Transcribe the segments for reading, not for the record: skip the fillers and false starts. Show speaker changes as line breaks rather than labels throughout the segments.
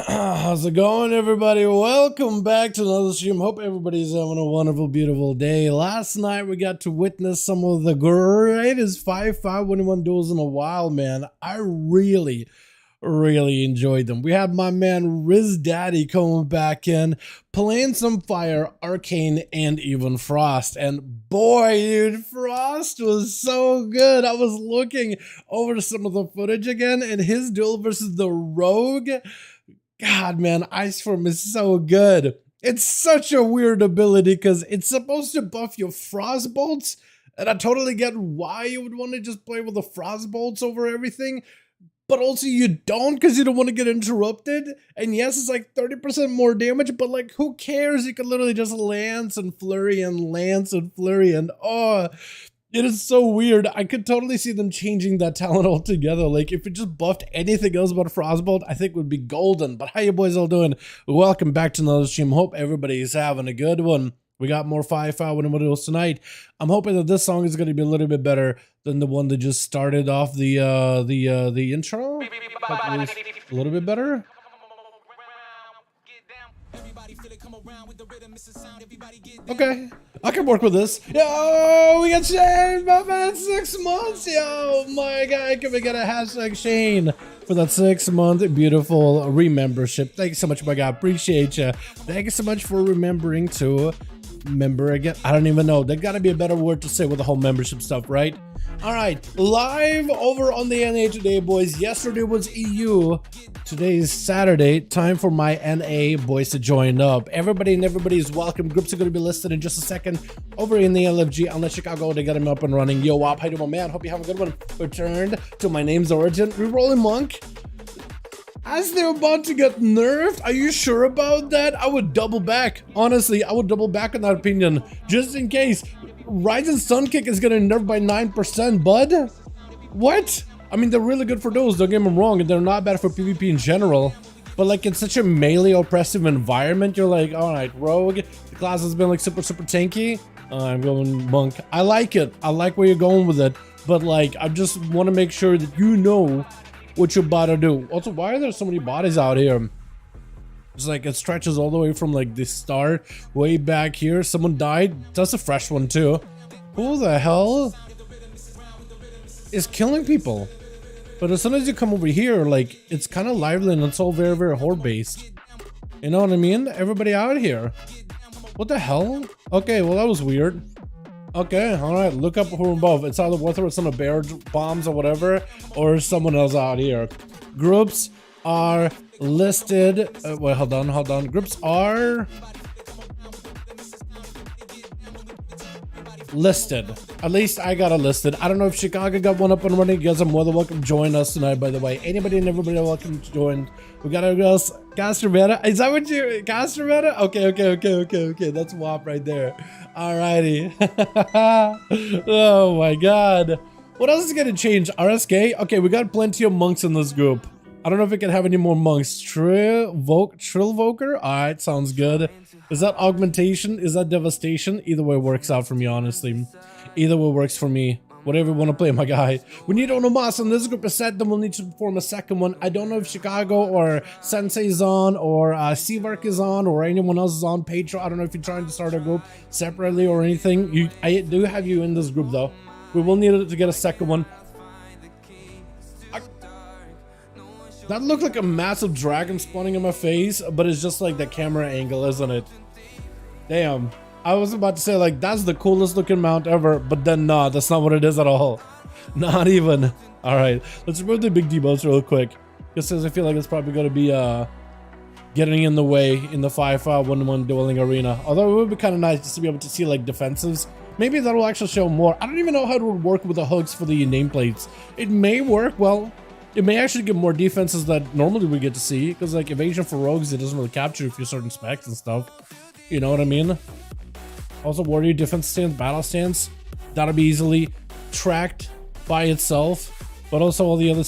How's it going, everybody? Welcome back to another stream. Hope everybody's having a wonderful, beautiful day. Last night we got to witness some of the greatest 5V5 1v1 duels in a while, man. I really enjoyed them. We had my man Riz Daddy coming back in, playing some Fire, Arcane, and even Frost. And boy, dude, Frost was so good. I was looking over some of the footage again, and his duel versus the Rogue. God, man, Iceform is so good. It's such a weird ability because it's supposed to buff your frost bolts, and I totally get why you would want to just play with the frost bolts over everything, but also you don't because you don't want to get interrupted. And yes, it's like 30% more damage, but like, who cares? You can literally just lance and flurry and lance and flurry, and oh, it is so weird. I could totally see them changing that talent altogether. Like, if it just buffed anything else but Frostbolt, I think it would be golden. But how you boys all doing? Welcome back to another stream. Hope everybody's having a good one. We got more 5V5 1v1 duels tonight. I'm hoping that this song is going to be a little bit better than the one that just started off the intro. At least a little bit better. Okay, I can work with this. Yo, we got Shane, my man, 6 months. Yo, my God, can we get a hashtag Shane for that 6-month beautiful remembership? Thank you so much, my God. Appreciate you. Thank you so much for remembering to member again. I don't even know. There gotta be a better word to say with the whole membership stuff, right? All right, live over on the NA today, boys. Yesterday was EU. Today is Saturday. Time for my NA boys to join up. Everybody and everybody is welcome. Groups are going to be listed in just a second over in the LFG. Unless Chicago, they got him up and running. Yo, Wop, how you doing, my man? Hope you have a good one. Returned to my name's origin. Rerolling Monk. As they're about to get nerfed, are you sure about that? I would double back. Honestly, I would double back on that opinion. Just in case. Ryzen Sun Kick is getting nerfed by 9%, bud. What? I mean, they're really good for those, don't get me wrong, and they're not bad for PvP in general. But like in such a melee oppressive environment, you're like, alright, Rogue, the class has been like super tanky. I'm going Monk. I like it. I like where you're going with it. But like, I just want to make sure that you know what you're about to do. Also, why are there so many bodies out here? It's like it stretches all the way from like the start way back here. Someone died. That's a fresh one too. Who the hell is killing people? But as soon as you come over here, like it's kind of lively and it's all very horde based. You know what I mean? Everybody out here. What the hell? Okay, well that was weird. Okay, all right. Look up from above. It's either whether it's on a bear bombs or whatever, or someone else out here. Groups are listed. Wait, hold on. Groups are listed. At least I got it listed. I don't know if Chicago got one up and running. You guys are more than welcome to join us tonight, by the way. Anybody and everybody are welcome to join. We got our girls, Castrometa. Is that what you, Castrometa? Okay. That's WAP right there. Alrighty. Oh my god. What else is gonna change? RSK? Okay, we got plenty of monks in this group. I don't know if we can have any more monks. Trillvoker? Alright, sounds good. Is that augmentation? Is that devastation? Either way works out for me, honestly. Either way works for me. Whatever you want to play, my guy. We need Onomasa, and this group is set, then we'll need to form a second one. I don't know if Chicago or Sensei is on, or Seavark is on, or anyone else is on Patreon. I don't know if you're trying to start a group separately or anything. I do have you in this group, though. We will need to get a second one. That looked like a massive dragon spawning in my face, but it's just like the camera angle, isn't it? Damn. I was about to say, like, that's the coolest looking mount ever, but then nah, that's not what it is at all. Not even. Alright, let's remove the big debuffs real quick. Just because I feel like it's probably going to be getting in the way in the 5V5 1v1 dueling arena. Although it would be kind of nice just to be able to see like defensives. Maybe that will actually show more. I don't even know how it would work with the hooks for the nameplates. It may work, well, it may actually give more defenses that normally we get to see. Because like evasion for rogues, it doesn't really capture if you're certain specs and stuff. You know what I mean? Also, warrior defense stance, battle stance, that'll be easily tracked by itself. But also all the other,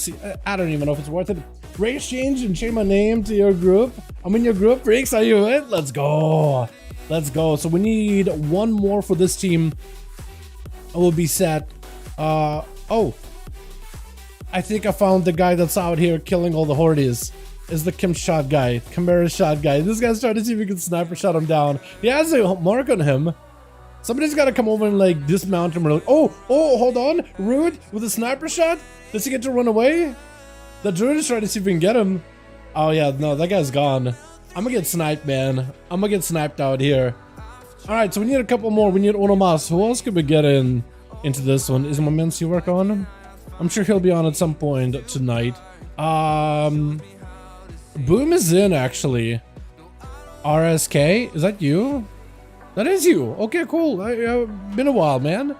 I don't even know if it's worth it. Race change and change my name to your group. I'm in your group, freaks. Are you in? Let's go. Let's go. So we need one more for this team. It will be set. Oh, I think I found the guy that's out here killing all the hordes. Is the Kim shot guy, Chimera shot guy. This guy's trying to see if we can sniper shot him down. He has a mark on him. Somebody's got to come over and like dismount him. Like, oh, hold on. Rude with a sniper shot. Does he get to run away? The druid is trying to see if we can get him. Oh yeah, no, that guy's gone. I'm gonna get sniped, man. I'm gonna get sniped out here. All right, so we need a couple more. We need Onomas. Who else could we get into this one? Is my man Seavark on? I'm sure he'll be on at some point tonight. Boom is in, actually. RSK, is that you? That is you. Okay, cool. Been a while, man.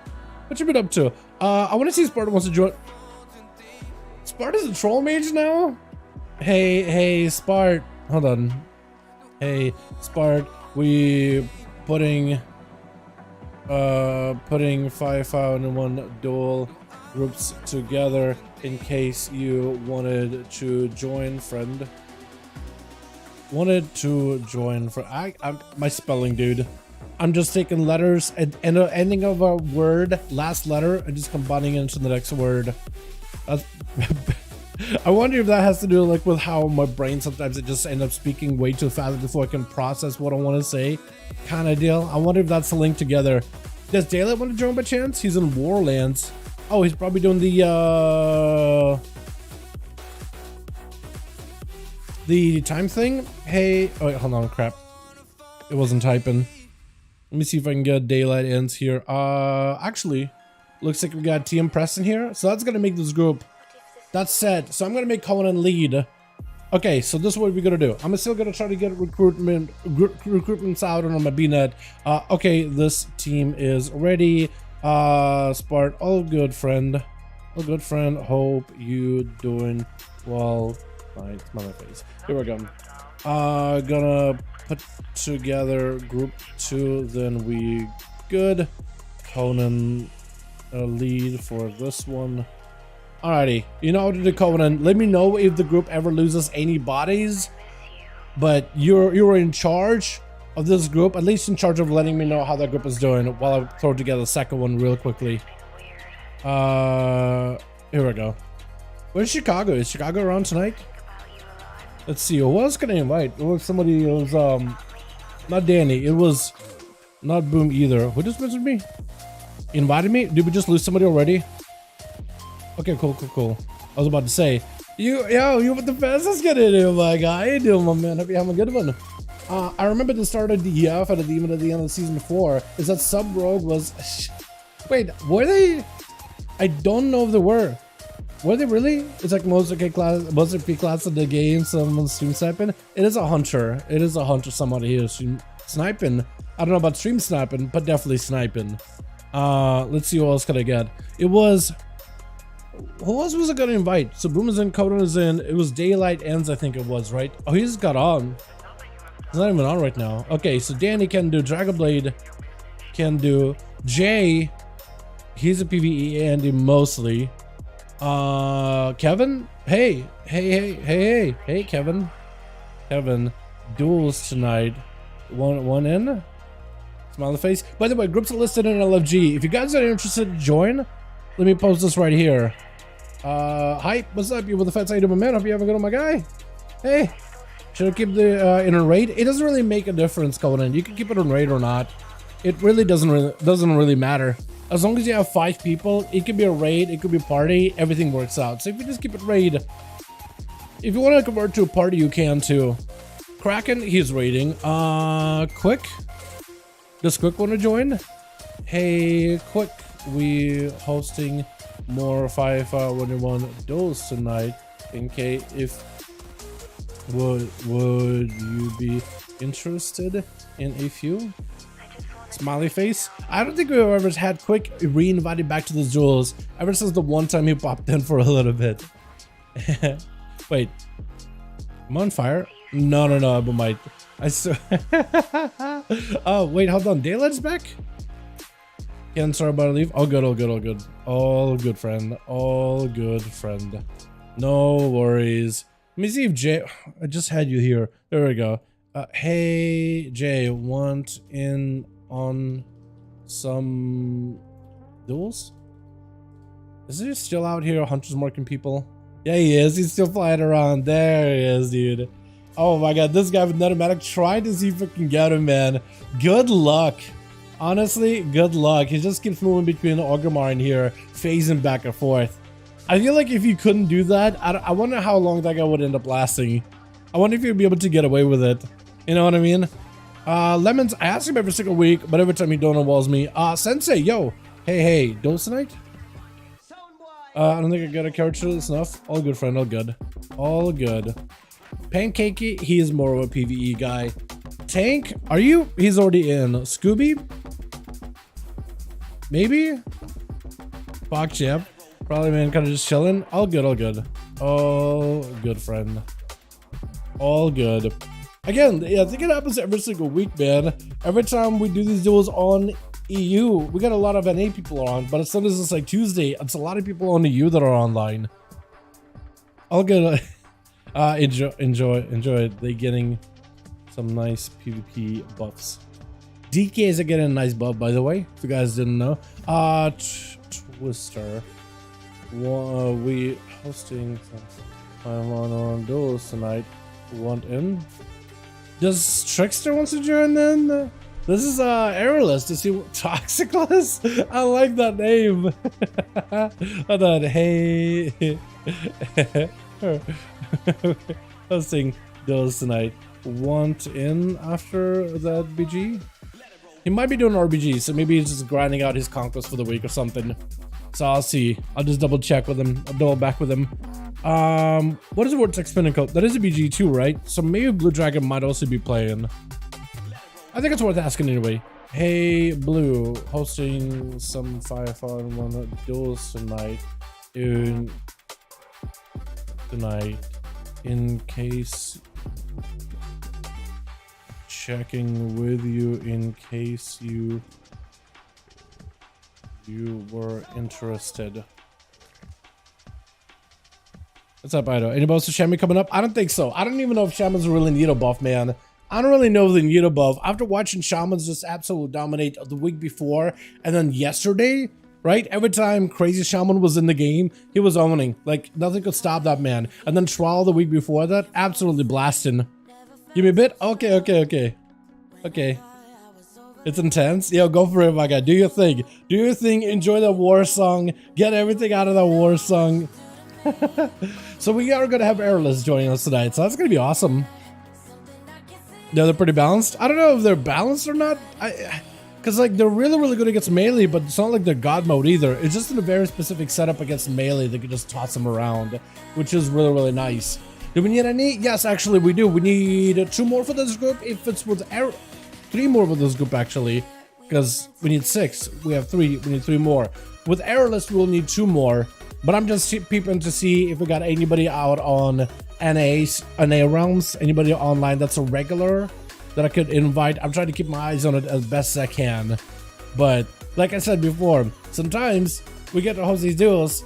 What you been up to? I want to see Sparta wants to join. Sparta's a troll mage now? Hey, Spart. Hold on. Hey, Spart. We putting 5V5 and 1 duel groups together in case you wanted to join, friend. My spelling, dude. I'm just taking letters and ending of a word, last letter, and just combining it into the next word. I wonder if that has to do like with how my brain sometimes it just ends up speaking way too fast before I can process what I want to say, kind of deal. I wonder if that's the link together. Does Daylight want to join by chance? He's in Warlands. Oh, he's probably doing the time thing. Hey, oh wait, hold on, crap. It wasn't typing. Let me see if I can get daylight ends here. Actually, looks like we got TM Preston here. So that's gonna make this group. That's set. So I'm gonna make Conan lead. Okay, so this is what we're gonna do. I'm still gonna try to get recruitments out on my BNet. Okay, this team is ready. Spart, all good, friend. All good, friend. Hope you doing well. Fine, smiley face. Here we go. Gonna put together group 2, then we good. Conan lead for this one. Alrighty, you know how to do Conan. Let me know if the group ever loses any bodies, but you're in charge of this group, at least in charge of letting me know how that group is doing while I throw together the second one real quickly. Here we go. Where's Chicago? Is Chicago around tonight? Let's see, who was gonna invite? It was somebody, it was not Danny, it was not Boom either. Who just messaged me? Invited me? Did we just lose somebody already? Okay, cool. I was about to say, you with the fastest get it in, my guy. How you doing, my man? Hope you having a good one. I remember the start of DF at the end of season 4 is that Sub Rogue was. Wait, were they? I don't know if they were. Were they really? It's like most P class of the game. Someone's stream sniping. It is a hunter. It is a hunter. Somebody here sniping. I don't know about stream sniping, but definitely sniping. Let's see what else could I get. It was. Who else was I gonna invite? So Boom is in, Conan is in. It was Daylight Ends, I think it was, right? Oh, he just got on. He's not even on right now. Okay, so Danny can do, Dragonblade can do, Jay, he's a PvE Andy mostly. Kevin, hey Kevin, duels tonight. One in. Smiley face. By the way, groups are listed in LFG. If you guys are interested to join, let me post this right here. Hi, what's up? You with the fat side of my man? Hope you having a good one, my guy. Hey, should I keep the in a raid? It doesn't really make a difference, Conan. You can keep it on raid or not. It really doesn't really matter. As long as you have 5 people, it could be a raid, it could be a party, everything works out. So if you just keep it raid, if you want to convert to a party, you can too. Kraken, he's raiding. Quick, does Quick want to join? Hey, Quick, we hosting more 5V5 1v1 duels tonight. In case if would you be interested in a few? Smiley face. I don't think we've ever had Quick re-invited back to the duels ever since the one time he popped in for a little bit. Wait, I'm on fire. No, but my oh wait, hold on. Daylight's back. Again, sorry about to leave. All good. All good, friend. All good, friend. No worries. Let me see if Jay. I just had you here. There we go. Hey Jay, want in on some duels? Is he still out here hunters marking people? Yeah, he is. He's still flying around. There he is, dude. Oh my god, this guy with Netomatic trying to see if we can get him, man. Good luck. Honestly, good luck. He just keeps moving between Orgrimmar and here, phasing back and forth. I feel like if you couldn't do that, I wonder how long that guy would end up lasting. I wonder if you'd be able to get away with it. You know what I mean? Lemons, I ask him every single week, but every time he don't walls me. Sensei, yo. Hey, duels tonight? I don't think I got a character that's enough. All good, friend, all good. All good. Pancakey, he is more of a PvE guy. Tank, are you? He's already in. Scooby? Maybe? Fox Champ. Probably, man, kind of just chilling. All good. All good, friend. All good. Again, yeah, I think it happens every single week, man. Every time we do these duels on EU, we got a lot of NA people on, but as soon as it's like Tuesday, it's a lot of people on EU that are online. All good. Enjoy it. They're getting some nice PvP buffs. DKs are getting a nice buff, by the way, if you guys didn't know. Twister. We hosting some on duels tonight. Want in? Does Trickster wants to join in? This is Airless to see what Toxicless. I like that name. I thought, hey. Hosting duels tonight. Want in after that BG? He might be doing RBG, so maybe he's just grinding out his conquest for the week or something. So I'll see. I'll just double check with him. I'll double back with him. What is the Vortex Pinnacle? That is a BG too, right? So maybe Blue Dragon might also be playing. I think it's worth asking anyway. Hey Blue, hosting some 5V5 1v1 duels tonight. In case, checking with you in case you were interested. What's up, Ido? Any boss to Shaman coming up? I don't think so. I don't even know if Shaman's really need a buff, man. I don't really know the need a buff. After watching Shamans just absolutely dominate the week before and then yesterday, right? Every time Crazy Shaman was in the game, he was owning. Like, nothing could stop that man. And then Trial the week before that, absolutely blasting. Give me a bit? Okay. It's intense. Yo, go for it, my guy. Do your thing. Do your thing. Enjoy the war song. Get everything out of the war song. So we are going to have Airless joining us tonight. So that's going to be awesome. Yeah, they're pretty balanced. I don't know if they're balanced or not. Because like they're really good against melee, but it's not like they're god mode either. It's just in a very specific setup against melee. They can just toss them around, which is really nice. Do we need any? Yes, actually we do. We need 2 more for this group. If it's with 3 more for this group actually, because we need 6. We have 3. We need 3 more. With Airless, we'll need 2 more. But I'm just peeping to see if we got anybody out on NA realms, anybody online that's a regular that I could invite. I'm trying to keep my eyes on it as best as I can. But like I said before, sometimes we get to host these duels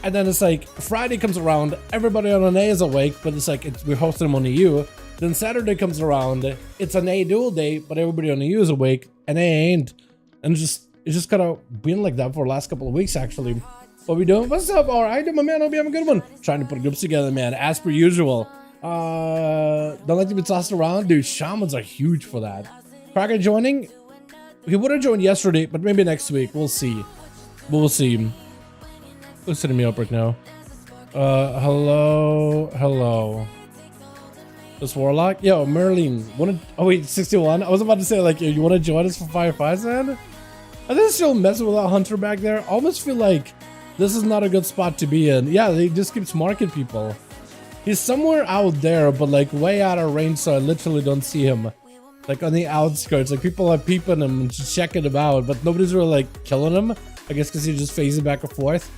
and then it's like Friday comes around, everybody on NA is awake, but it's like we're hosting them on EU. Then Saturday comes around, it's an A duel day, but everybody on EU is awake and NA ain't. And it's just kind of been like that for the last couple of weeks actually. What we doing? What's up? All right, my man. Hope you have a good one. Trying to put groups together, man. As per usual. Don't like to be tossed around, dude. Shamans are huge for that. Cracker joining. He would have joined yesterday, but maybe next week. We'll see. We'll see. Who's hitting me up right now? Hello. This Warlock. Yo, Merlin. Oh wait, 61. I was about to say like, you want to join us for 5v5, man? I think still messing with that Hunter back there. I almost feel like this is not a good spot to be in. Yeah, he just keeps marking people. He's somewhere out there, but like way out of range, so I literally don't see him. Like on the outskirts, like people are peeping him and just checking him out, but nobody's really like killing him. I guess because he's just phasing back and forth.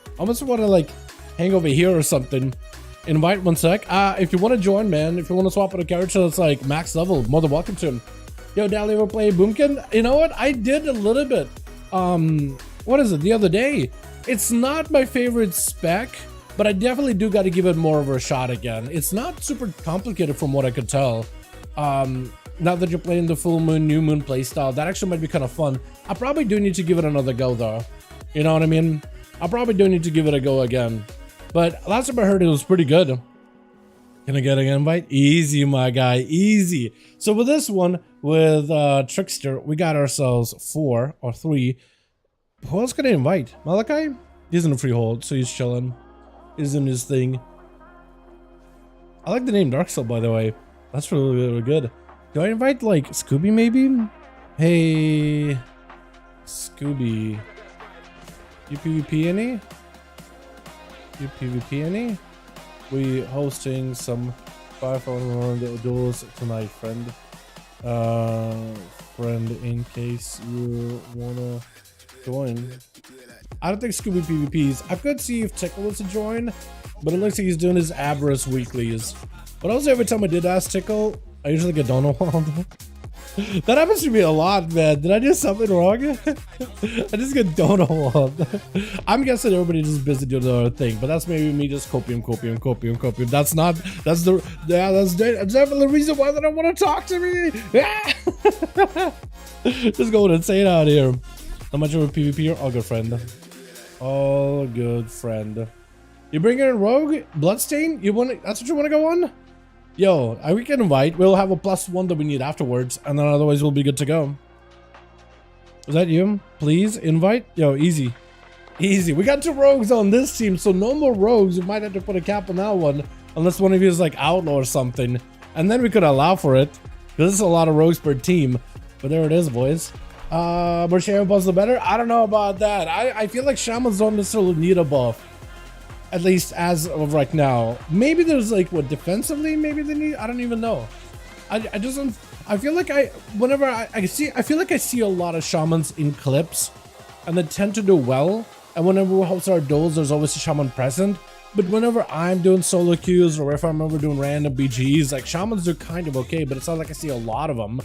I almost want to like hang over here or something. Invite 1 sec. If you want to join, man, if you want to swap with a character that's like max level, more than welcome to him. Yo, Dal, you ever play Boomkin? You know what? I did a little bit. What is it? The other day. It's not my favorite spec, but I definitely do got to give it more of a shot again. It's not super complicated from what I could tell. Now that you're playing the full moon, new moon playstyle, that actually might be kind of fun. I probably do need to give it another go though. You know what I mean? I probably do need to give it a go again. But last time I heard it was pretty good. Can I get an invite? Easy, my guy, easy. So with this one, with Trickster, we got ourselves 4 or 3. Who else can I invite? Malachi? He's in a freehold, so he's chilling. He's in his thing. I like the name Dark Soul, by the way. That's really good. Do I invite, like, Scooby, maybe? Hey, Scooby. You PvP any? You PvP any? We hosting some 5v1 duels tonight, friend. Friend, in case you wanna join. I don't think Scooby PvPs. I could see if Tickle was to join, but it looks like he's doing his Aberrus weeklies. But also every time I did ask Tickle, I usually get Donald. That happens to me a lot, man. Did I do something wrong? I just get Donald. I'm guessing everybody's just busy doing their thing, but that's maybe me just copying. That's definitely the reason why they don't want to talk to me. Just going insane out here. How much of a PvP? All good, friend. All good, friend. You bring in Rogue? Bloodstain? You want? That's what you want to go on? Yo, we can invite. We'll have a +1 that we need afterwards, and then otherwise we'll be good to go. Is that you? Please invite. Yo, easy. We got 2 rogues on this team, so no more rogues. You might have to put a cap on that one, unless one of you is like outlaw or something, and then we could allow for it, because there's a lot of rogues per team. But there it is, boys. More shaman buffs the better? I don't know about that. I feel like shamans don't necessarily need a buff. At least as of right now. Maybe there's like what defensively maybe they need. I don't even know. I just don't. I feel like whenever I feel like I see a lot of shamans in clips, and they tend to do well. And whenever we host our duels, there's always a shaman present. But whenever I'm doing solo queues or if I'm ever doing random BGs, like shamans are kind of okay, but it's not like I see a lot of them.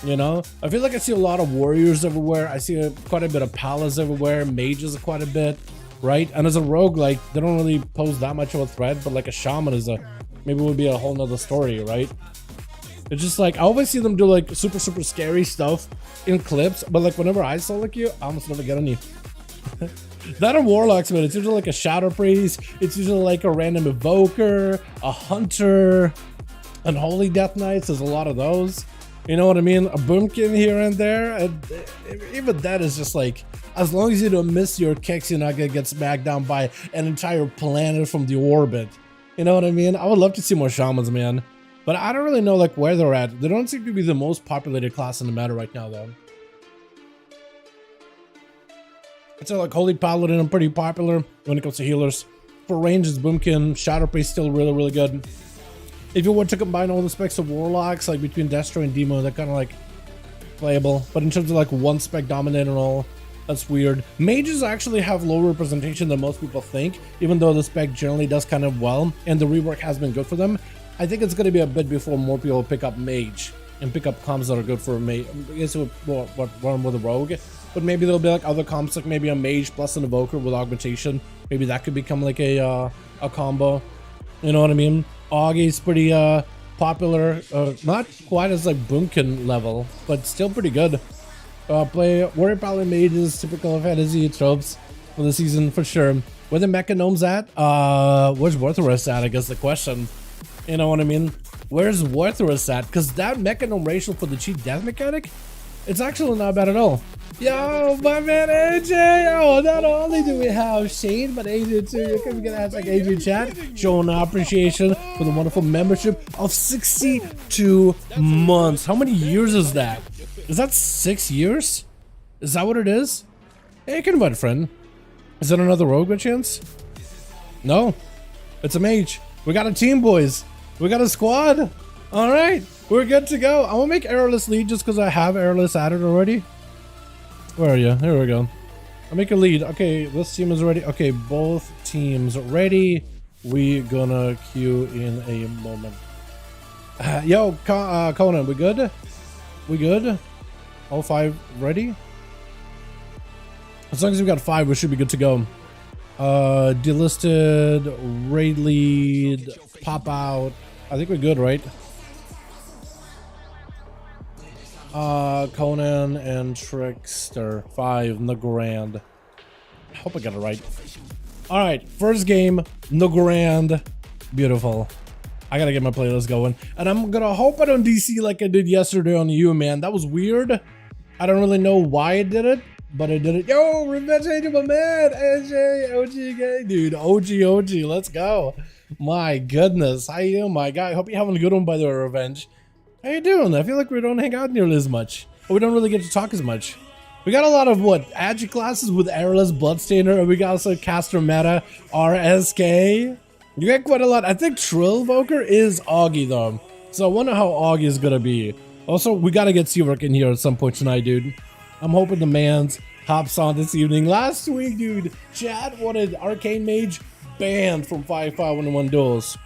You know, I feel like I see a lot of warriors everywhere. I see quite a bit of palas everywhere, mages quite a bit, right? And as a rogue, like they don't really pose that much of a threat, but like a shaman is maybe would be a whole nother story, right? It's just like I always see them do like super scary stuff in clips, but like whenever I solo queue, I almost never get any. That or warlocks, man. It's usually like a shadow priest. It's usually like a random evoker, a hunter, and holy death knights. There's a lot of those. You know what I mean? A boomkin here and there. And even that is just like, as long as you don't miss your kicks, you're not gonna get smacked down by an entire planet from the orbit. You know what I mean? I would love to see more shamans, man. But I don't really know like where they're at. They don't seem to be the most populated class in the meta right now, though. I'd say like Holy Paladin, I'm pretty popular when it comes to healers. For range, it's Boomkin. Shadow Priest still really good. If you were to combine all the specs of Warlocks, like between Destro and Demo, they're kind of like playable. But in terms of like one spec dominant and all, that's weird. Mages actually have lower representation than most people think, even though the spec generally does kind of well, and the rework has been good for them. I think it's going to be a bit before more people pick up Mage and pick up comps that are good for a Mage. I guess it would run with a Rogue. But maybe there'll be like other comps, like maybe a Mage plus an Evoker with Augmentation. Maybe that could become like a combo. You know what I mean? Augie's pretty popular. Not quite as like Boomkin level, but still pretty good. Play Warrior Paladin Mages, typical fantasy tropes for the season for sure. Where the Mecha Gnomes at? Where's Worthless at? I guess the question. You know what I mean? Where's Worthless at? Because that Mecha Gnome ratio for the cheat death mechanic, it's actually not bad at all. Yo, my man AJ! Oh, not only do we have Shane, but Adrian too. You can get hashtag Adrian chat, showing our appreciation for the wonderful membership of 62 months. How many years is that? Is that 6 years? Is that what it is? Hey, you can invite a friend. Is that another rogue by chance? No, it's a mage. We got a team, boys. We got a squad. All right, we're good to go. I'm gonna make Airless lead just because I have Airless added already. Where are you? Here we go. I'll make a lead. Okay, this team is ready. Okay, both teams ready. We gonna queue in a moment. Yo, Conan, we good? We good? All 5 ready? As long as we got 5, we should be good to go. Delisted, raid lead, pop out. I think we're good, right? Conan and Trickster 5 Nagrand. I hope I got it right. All right, first game, Nagrand. Beautiful. I gotta get my playlist going, and I'm gonna hope I don't DC like I did yesterday on you, man. That was weird. I don't really know why I did it, but I did it. Yo, Revenge Angel, my man, AJ, OG gang, dude, OG, let's go. My goodness, how you doing, my guy? Hope you're having a good one, by the way, Revenge. How you doing? I feel like we don't hang out nearly as much, or we don't really get to talk as much. We got a lot of what Agi classes with Airless, Bloodstainer, and we got also Caster Meta, RSK. You get quite a lot. I think Trill Evoker is Augie though, so I wonder how Augie is gonna be. Also, we gotta get Seawork in here at some point tonight, dude. I'm hoping the man's hops on this evening. Last week, dude, Chad wanted Arcane Mage banned from 5V5 1v1 Duels.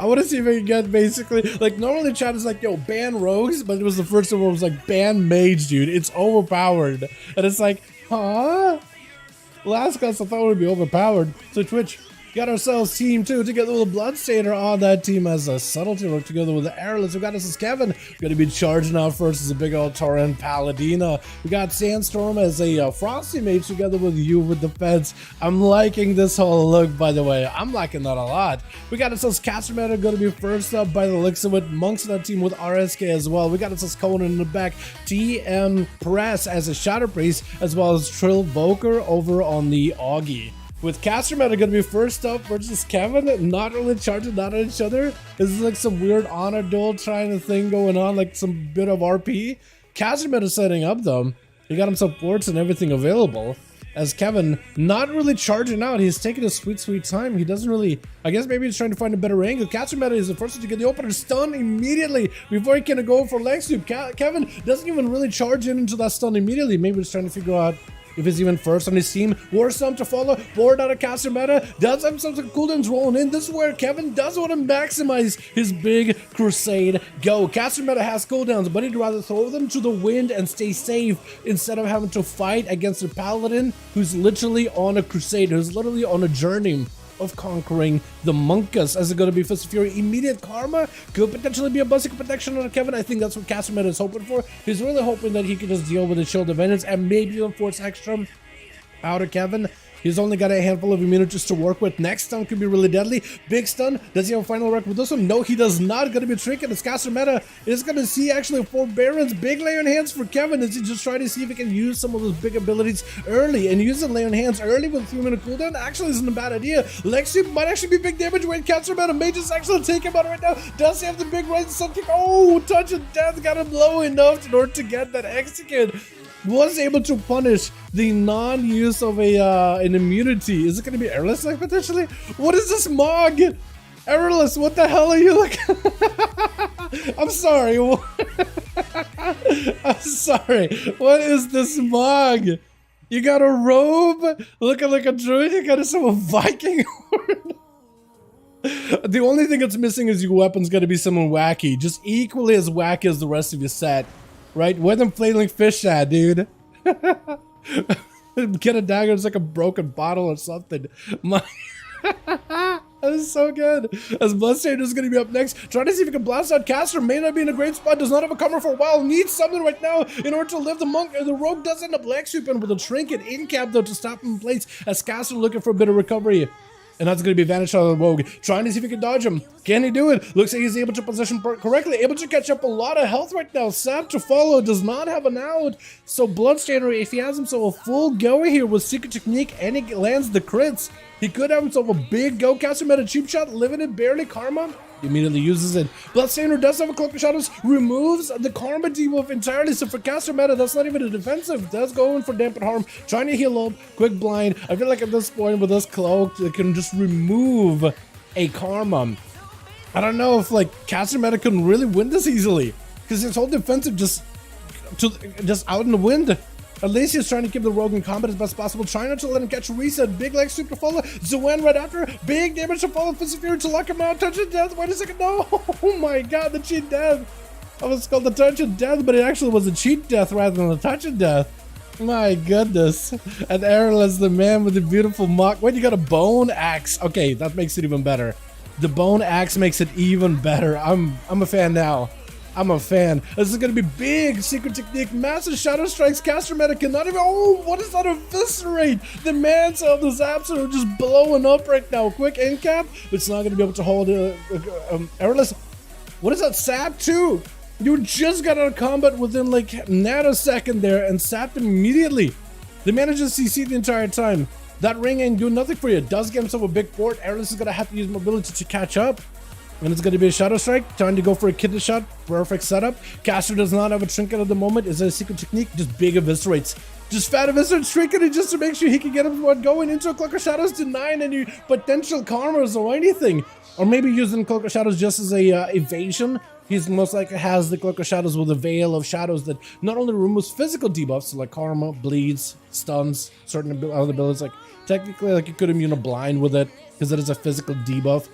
I want to see if I can get basically like normally chat is like, yo, ban rogues, but it was the first one where it was like ban mage, dude. It's overpowered, and it's like, huh? Last class I thought it would be overpowered. So Twitch got ourselves team 2 together with a Bloodstainer on that team as a subtlety work together with the Airless. We got us as Kevin, gonna be charging out first as a big old Torrent Paladina. We got Sandstorm as a Frosty Mage together with you with the Feds. I'm liking this whole look, by the way. I'm liking that a lot. We got us as Castermatter gonna be first up by the looks of it. Monks on that team with RSK as well. We got us as Conan in the back. TM Press as a Shadow Priest, as well as Trill Voker over on the Augie. with Caster Meta gonna be first up versus Kevin, not really charging not at each other. This is like some weird honor duel trying thing going on, like some bit of RP. Caster Meta setting up though. He got himself ports and everything available. As Kevin not really charging out, he's taking a sweet time. He doesn't really, I guess maybe he's trying to find a better angle. Caster Meta is the first one to get the opener stun immediately before he can go for leg sweep. Kevin doesn't even really charge into that stun immediately. Maybe he's trying to figure out if he's even first on his team. Warstorm to follow, board out of Caster Meta, does have some cooldowns rolling in. This is where Kevin does want to maximize his big crusade go. Caster Meta has cooldowns, but he'd rather throw them to the wind and stay safe instead of having to fight against a paladin who's literally on a crusade, who's literally on a journey of conquering the Monkus. As it's going to be Fist of Fury, immediate karma could potentially be a busting protection on Kevin. I think that's what Caster Meta is hoping for. He's really hoping that he can just deal with the Shield of Vengeance and maybe even force extra out of Kevin. He's only got a handful of immunities to work with. Next stun could be really deadly. Big stun. Does he have a final record with this one? No, he does not. Going to be trinket. As Caster Meta is going to see actually 4 Barons. Big lay on hands for Kevin as he just trying to see if he can use some of those big abilities early. And using lay on hands early with 3-minute cooldown actually isn't a bad idea. Leg sweep might actually be big damage when Caster Meta may just actually take him out right now. Does he have the big right sun kick? Oh, touch of death got him low enough in order to get that execute. Was able to punish the non-use of an immunity. Is it going to be airless like potentially? What is this mog? Airless, what the hell are you like? I'm sorry. I'm sorry. What is this mog? You got a robe looking like a druid. You got a Viking horn. The only thing that's missing is your weapon's going to be someone wacky, just equally as wacky as the rest of your set. Right? Where them flailing fish at, dude? Get a dagger, it's like a broken bottle or something. That is so good. As Bloodstainer is going to be up next, trying to see if he can blast out Caster. May not be in a great spot, does not have a cover for a while, needs something right now in order to live the monk. The rogue does end up leg sweeping with a trinket in cap though to stop him in place as Caster looking for a bit of recovery. And that's going to be vanished out of the rogue. Trying to see if he can dodge him. Can he do it? Looks like he's able to position correctly. Able to catch up a lot of health right now. Sap to follow. Does not have an out. So Bloodstainer, if he has himself a full go here with Secret Technique and he lands the crits, he could have himself a big go. Caster Meta cheap shot. Living it barely. Karma. Immediately uses it. Bloodstainer does have a Cloak of Shadows, removes the Karma debuff entirely. So for Caster Meta, that's not even a defensive. Does go in for Dampen Harm, trying to heal up, quick blind. I feel like at this point with this cloak, they can just remove a Karma. I don't know if like Caster Meta can really win this easily because his whole defensive just out in the wind. At least he's trying to keep the rogue in combat as best possible, trying not to let him catch a reset. Big leg sweep to follow. Zoan right after. Big damage to follow. Fist of Fury to lock him out. Touch of death. Wait a second. No. Oh my god, the cheat death. I was called the touch of death, but it actually was a cheat death rather than a touch of death. My goodness. And Airless, the man with the beautiful mock. Wait, you got a bone axe. Okay, that makes it even better. The bone axe makes it even better. I'm a fan now. I'm a fan. This is going to be big. Secret Technique, massive shadow strikes. Caster Meta cannot even. Oh, what is that eviscerate? The man cell is absolutely just blowing up right now. Quick end cap. It's not going to be able to hold Airless. What is that? Sap 2. You just got out of combat within like nanosecond there and sapped him immediately. The manages CC the entire time. That ring ain't doing nothing for you. Does get himself a big fort. Airless is going to have to use mobility to catch up. And it's going to be a Shadow Strike, trying to go for a kidney shot. Perfect setup. Caster does not have a trinket at the moment. Is it a Secret Technique? Just big eviscerates. Just fat eviscerates trinket just to make sure he can get him going into a Cloak of Shadows, denying any potential karmas or anything. Or maybe using Cloak of Shadows just as a evasion. He's most likely has the Cloak of Shadows with a Veil of Shadows that not only removes physical debuffs, so like karma, bleeds, stuns, certain other abilities. Like technically, like you could immune a blind with it because it is a physical debuff.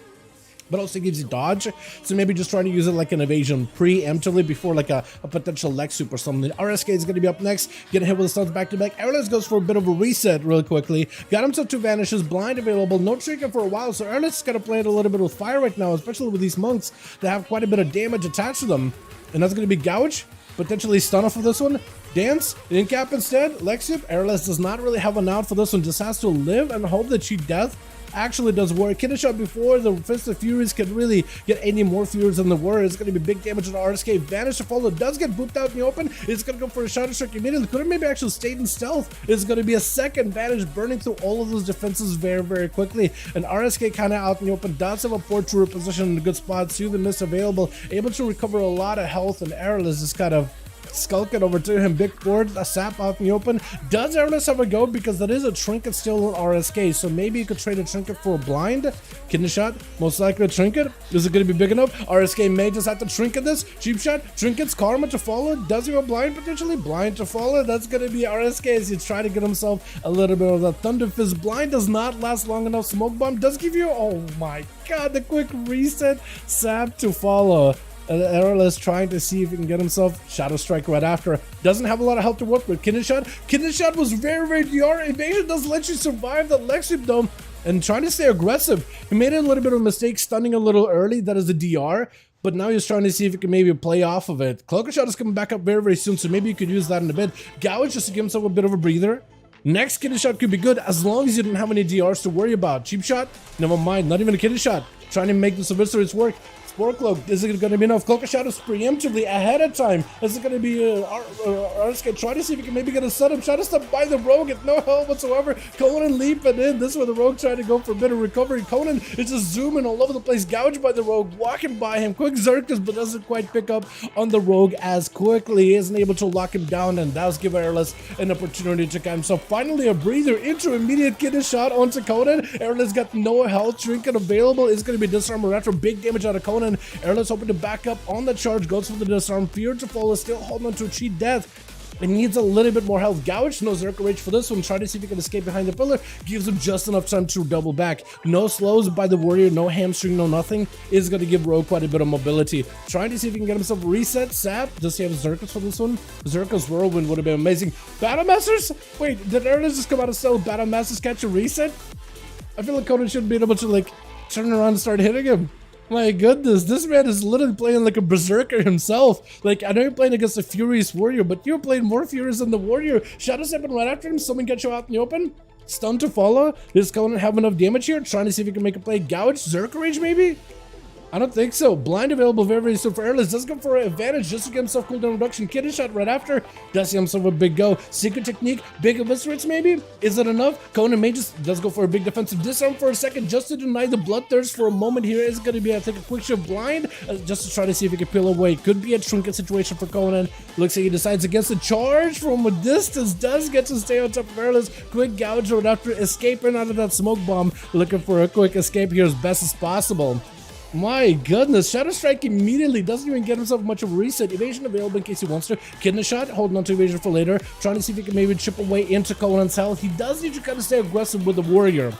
But also gives you dodge, so maybe just trying to use it like an evasion preemptively before like a potential leg sweep or something. RSK is going to be up next, getting hit with the stuns back to back. Airless goes for a bit of a reset really quickly. Got himself 2 vanishes, blind available, no trinket for a while, so Airless is going to play it a little bit with fire right now, especially with these monks that have quite a bit of damage attached to them. And that's going to be Gouge, potentially stun off for this one. Dance, in-cap instead, leg sweep. Airless does not really have an out for this one, just has to live and hope that she death actually does work. Kidney shot before the Fist of Furies can really get any more Furies than the Warrior. It's going to be big damage on the RSK. Vanish to follow, does get booped out in the open. It's going to go for a Shadow Strike immediately. Could have maybe actually stayed in stealth. It's going to be a second Vanish burning through all of those defenses very, very quickly. And RSK kind of out in the open, does have a port to reposition in a good spot. See the miss available, able to recover a lot of health, and Airless is kind of skulking over to him. Big board, a sap out in the open. Does Airless have a go? Because that is a trinket still on RSK, so maybe you could trade a trinket for a blind. Kidney shot, most likely a trinket. Is it going to be big enough? RSK may just have to trinket this. Cheap shot, trinkets, karma to follow. Does he have a blind potentially? Blind to follow. That's going to be RSK as he's trying to get himself a little bit of that Thunder Fist. Blind does not last long enough. Smoke bomb does give you, oh my god, the quick reset. Sap to follow. Airless trying to see if he can get himself Shadow Strike right after. Doesn't have a lot of health to work with. Kidney shot. Kidney shot was very, very DR. Evasion does let you survive the Lexip Dome and trying to stay aggressive. He made a little bit of a mistake stunning a little early. That is a DR. But now he's trying to see if he can maybe play off of it. Cloaker shot is coming back up very, very soon, so maybe you could use that in a bit. Gouge just to give himself a bit of a breather. Next kidney shot could be good as long as you didn't have any DRs to worry about. Cheap shot? Never mind. Not even a kidney shot. Trying to make the Eviscerates work. Spore Cloak, is it going to be enough? Cloaker Shot is preemptively ahead of time. Is it going to be RSK trying to see if he can maybe get a setup? Shadow Step by the Rogue at no help whatsoever. Conan leaping in. This is where the Rogue trying to go for a bit of recovery. Conan is just zooming all over the place. Gouged by the Rogue, walking by him. Quick Xerxes, but doesn't quite pick up on the Rogue as quickly. He isn't able to lock him down, and does give Airless an opportunity to get himself finally a breather into immediate kidney shot onto Conan. Airless got no health. Trinket available. Is going to be disarm retro. Big damage out of Conan. Airless hoping to back up on the charge, goes for the disarm. Fear to follow, still holding on to a cheat death. It needs a little bit more health. Gouge, no Zerka Rage for this one. Try to see if he can escape behind the pillar. Gives him just enough time to double back. No slows by the Warrior, no hamstring, no nothing. Is going to give Rogue quite a bit of mobility. Trying to see if he can get himself a reset. Sap, does he have Zerkas for this one? Zerka's Whirlwind would have been amazing. Battle Masters? Wait, did Airless just come out of stealth? Battle Masters catch a reset? I feel like Conan should be able to like turn around and start hitting him. My goodness, this man is literally playing like a berserker himself. Like, I know you're playing against a Furious Warrior, but you're playing more Furious than the Warrior. Shadow stepping right after him, someone get you out in the open. Stun to follow. Does Conan have enough damage here? Trying to see if he can make a play. Gouge, Zerka Rage maybe? I don't think so. Blind available very, very soon for Airless. Does go for an advantage just to get himself cooldown reduction. Kidney shot right after. Does see himself a big go. Secret technique. Big Eviscerates maybe? Is it enough? Conan may just does go for a big defensive disarm for a second just to deny the bloodthirst for a moment here. Is going to be, I think, a quick shift blind just to try to see if he can peel away. Could be a trinket situation for Conan. Looks like he decides against the charge from a distance. Does get to stay on top of Airless. Quick gouge right after escaping out of that smoke bomb. Looking for a quick escape here as best as possible. My goodness, Shadow Strike immediately doesn't even get himself much of a reset. Evasion available in case he wants to. Kidney shot, holding on to evasion for later. Trying to see if he can maybe chip away into Conan's health. He does need to kind of stay aggressive with the Warrior.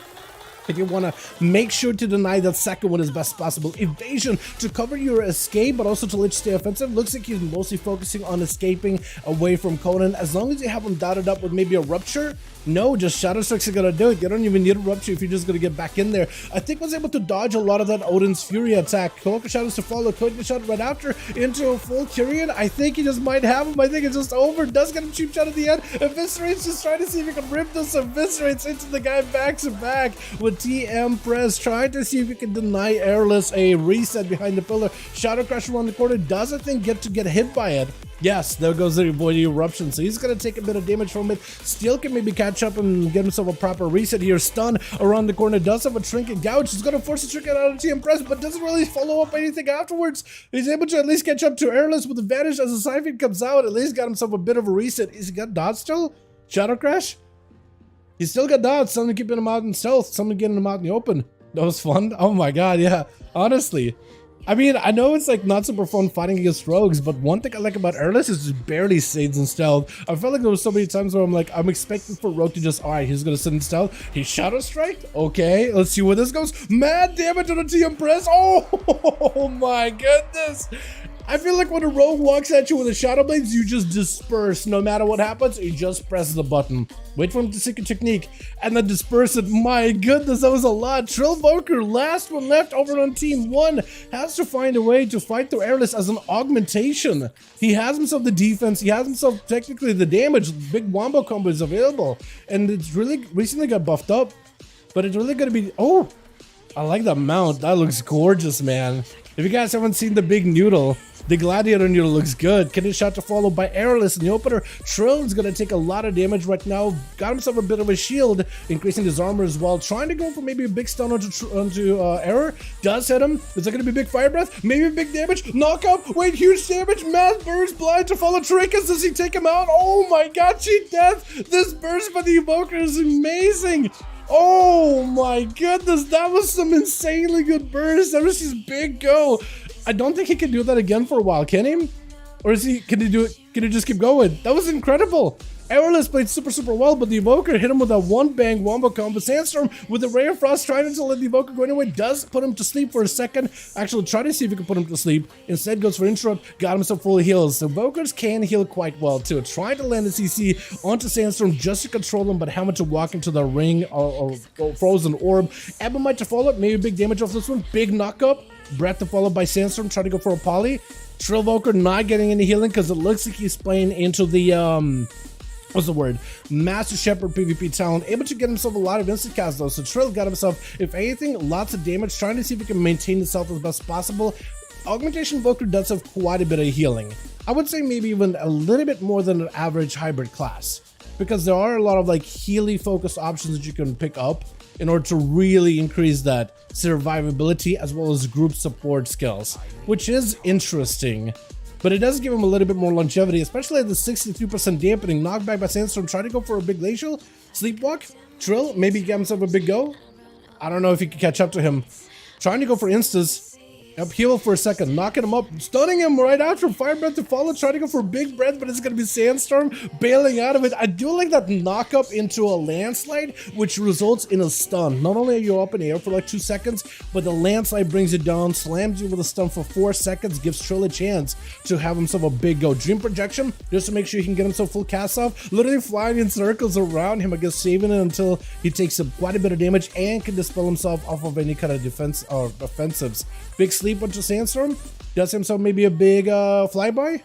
If you want to make sure to deny that second one as best possible. Evasion to cover your escape, but also to let you stay offensive. Looks like he's mostly focusing on escaping away from Conan. As long as you have him dotted up with maybe a Rupture, no, just Shadow Strikes are going to do it. You don't even need a Rupture if you're just going to get back in there. I think was able to dodge a lot of that Odin's Fury attack. Cloaker Shadows to follow. Cloaker Shot right after into a full Kyrian. I think he just might have him. I think it's just over. Does get him cheap shot at the end. Eviscerates, just trying to see if he can rip this Eviscerates into the guy back to back with TM press. Trying to see if he can deny Airless a reset behind the pillar. Shadow Crusher on the corner. Does, I think, get hit by it. Yes, there goes the avoid eruption. So he's going to take a bit of damage from it. Steel can maybe catch up and get himself a proper reset here. Stun around the corner. Does have a trinket. Gouge is going to force a trinket out of TM press, but doesn't really follow up anything afterwards. He's able to at least catch up to Airless with advantage as the Siphon comes out. At least got himself a bit of a reset. Is he got dodge still? Shadow Crash? He's still got dodge. Someone keeping him out in stealth. Someone getting him out in the open. That was fun. Oh my god, yeah. Honestly. I mean, I know it's like not super fun fighting against rogues, but one thing I like about Airless is just barely stays in stealth. I felt like there was so many times where I'm like, I'm expecting for Rogue to just, alright, he's gonna sit in stealth. He Shadow Strike? Okay, let's see where this goes. Mad damage on the TM press. Oh my goodness. I feel like when a rogue walks at you with a Shadow Blades, you just disperse. No matter what happens, you just press the button. Wait for him to secret technique, and then disperse it. My goodness, that was a lot. Trillvoker, last one left over on team 1, has to find a way to fight through Airless as an augmentation. He has himself the defense, he has himself technically the damage. Big wombo combo is available, and it's really recently got buffed up. but it's really gonna be, oh, I like that mount. That looks gorgeous, man. If you guys haven't seen the big noodle, the gladiator noodle looks good. Getting shot to follow by Airless in the opener. Trill is gonna take a lot of damage right now. Got himself a bit of a shield, increasing his armor as well. Trying to go for maybe a big stun onto Error. Does hit him. Is that gonna be big fire breath? Maybe big damage. Knockup. Wait, huge damage. Mass burst. Blind to follow Trickus. Does he take him out? Oh my god, cheat death. This burst by the evoker is amazing. Oh my goodness, that was some insanely good burst. That was his big go. I don't think he can do that again for a while, can he? Or can he do it? Can he just keep going? That was incredible. Airless played super well, but the evoker hit him with a one bang wombo combo. Sandstorm with the Ray of Frost trying to let the evoker go anyway, does put him to sleep for a second. Actually try to see if he can put him to sleep. Instead goes for interrupt, got himself full heals. The evokers can heal quite well too. Trying to land the CC onto Sandstorm just to control him, but how much to walk into the ring or frozen orb. Ebba might to follow up, maybe big damage off this one. Big knockup. Breath to follow by Sandstorm, trying to go for a poly. Trillvoker not getting any healing because it looks like he's playing into the what's the word? Master Shepherd PvP talent, able to get himself a lot of instant cast though. So Trill got himself, if anything, lots of damage, trying to see if he can maintain his health as best possible. Augmentation Evoker does have quite a bit of healing. I would say maybe even a little bit more than an average hybrid class, because there are a lot of like healy focused options that you can pick up in order to really increase that survivability as well as group support skills, which is interesting. But it does give him a little bit more longevity, especially at the 63% dampening. Knockback by Sandstorm, try to go for a big glacial. Sleepwalk, Trill, maybe get himself a big go. I don't know if he can catch up to him. Trying to go for instas. Upheaval for a second, knocking him up, stunning him right after. Fire breath to follow, trying to go for a big breath, but it's going to be Sandstorm bailing out of it. I do like that knock up into a landslide, which results in a stun. Not only are you up in the air for like 2 seconds, but the landslide brings you down, slams you with a stun for 4 seconds, gives Trill a chance to have himself a big go. Dream projection, just to make sure he can get himself full cast off, literally flying in circles around him, I guess saving it until he takes quite a bit of damage and can dispel himself off of any kind of defense or offensives. Big sleep onto Sandstorm, does himself maybe a big flyby,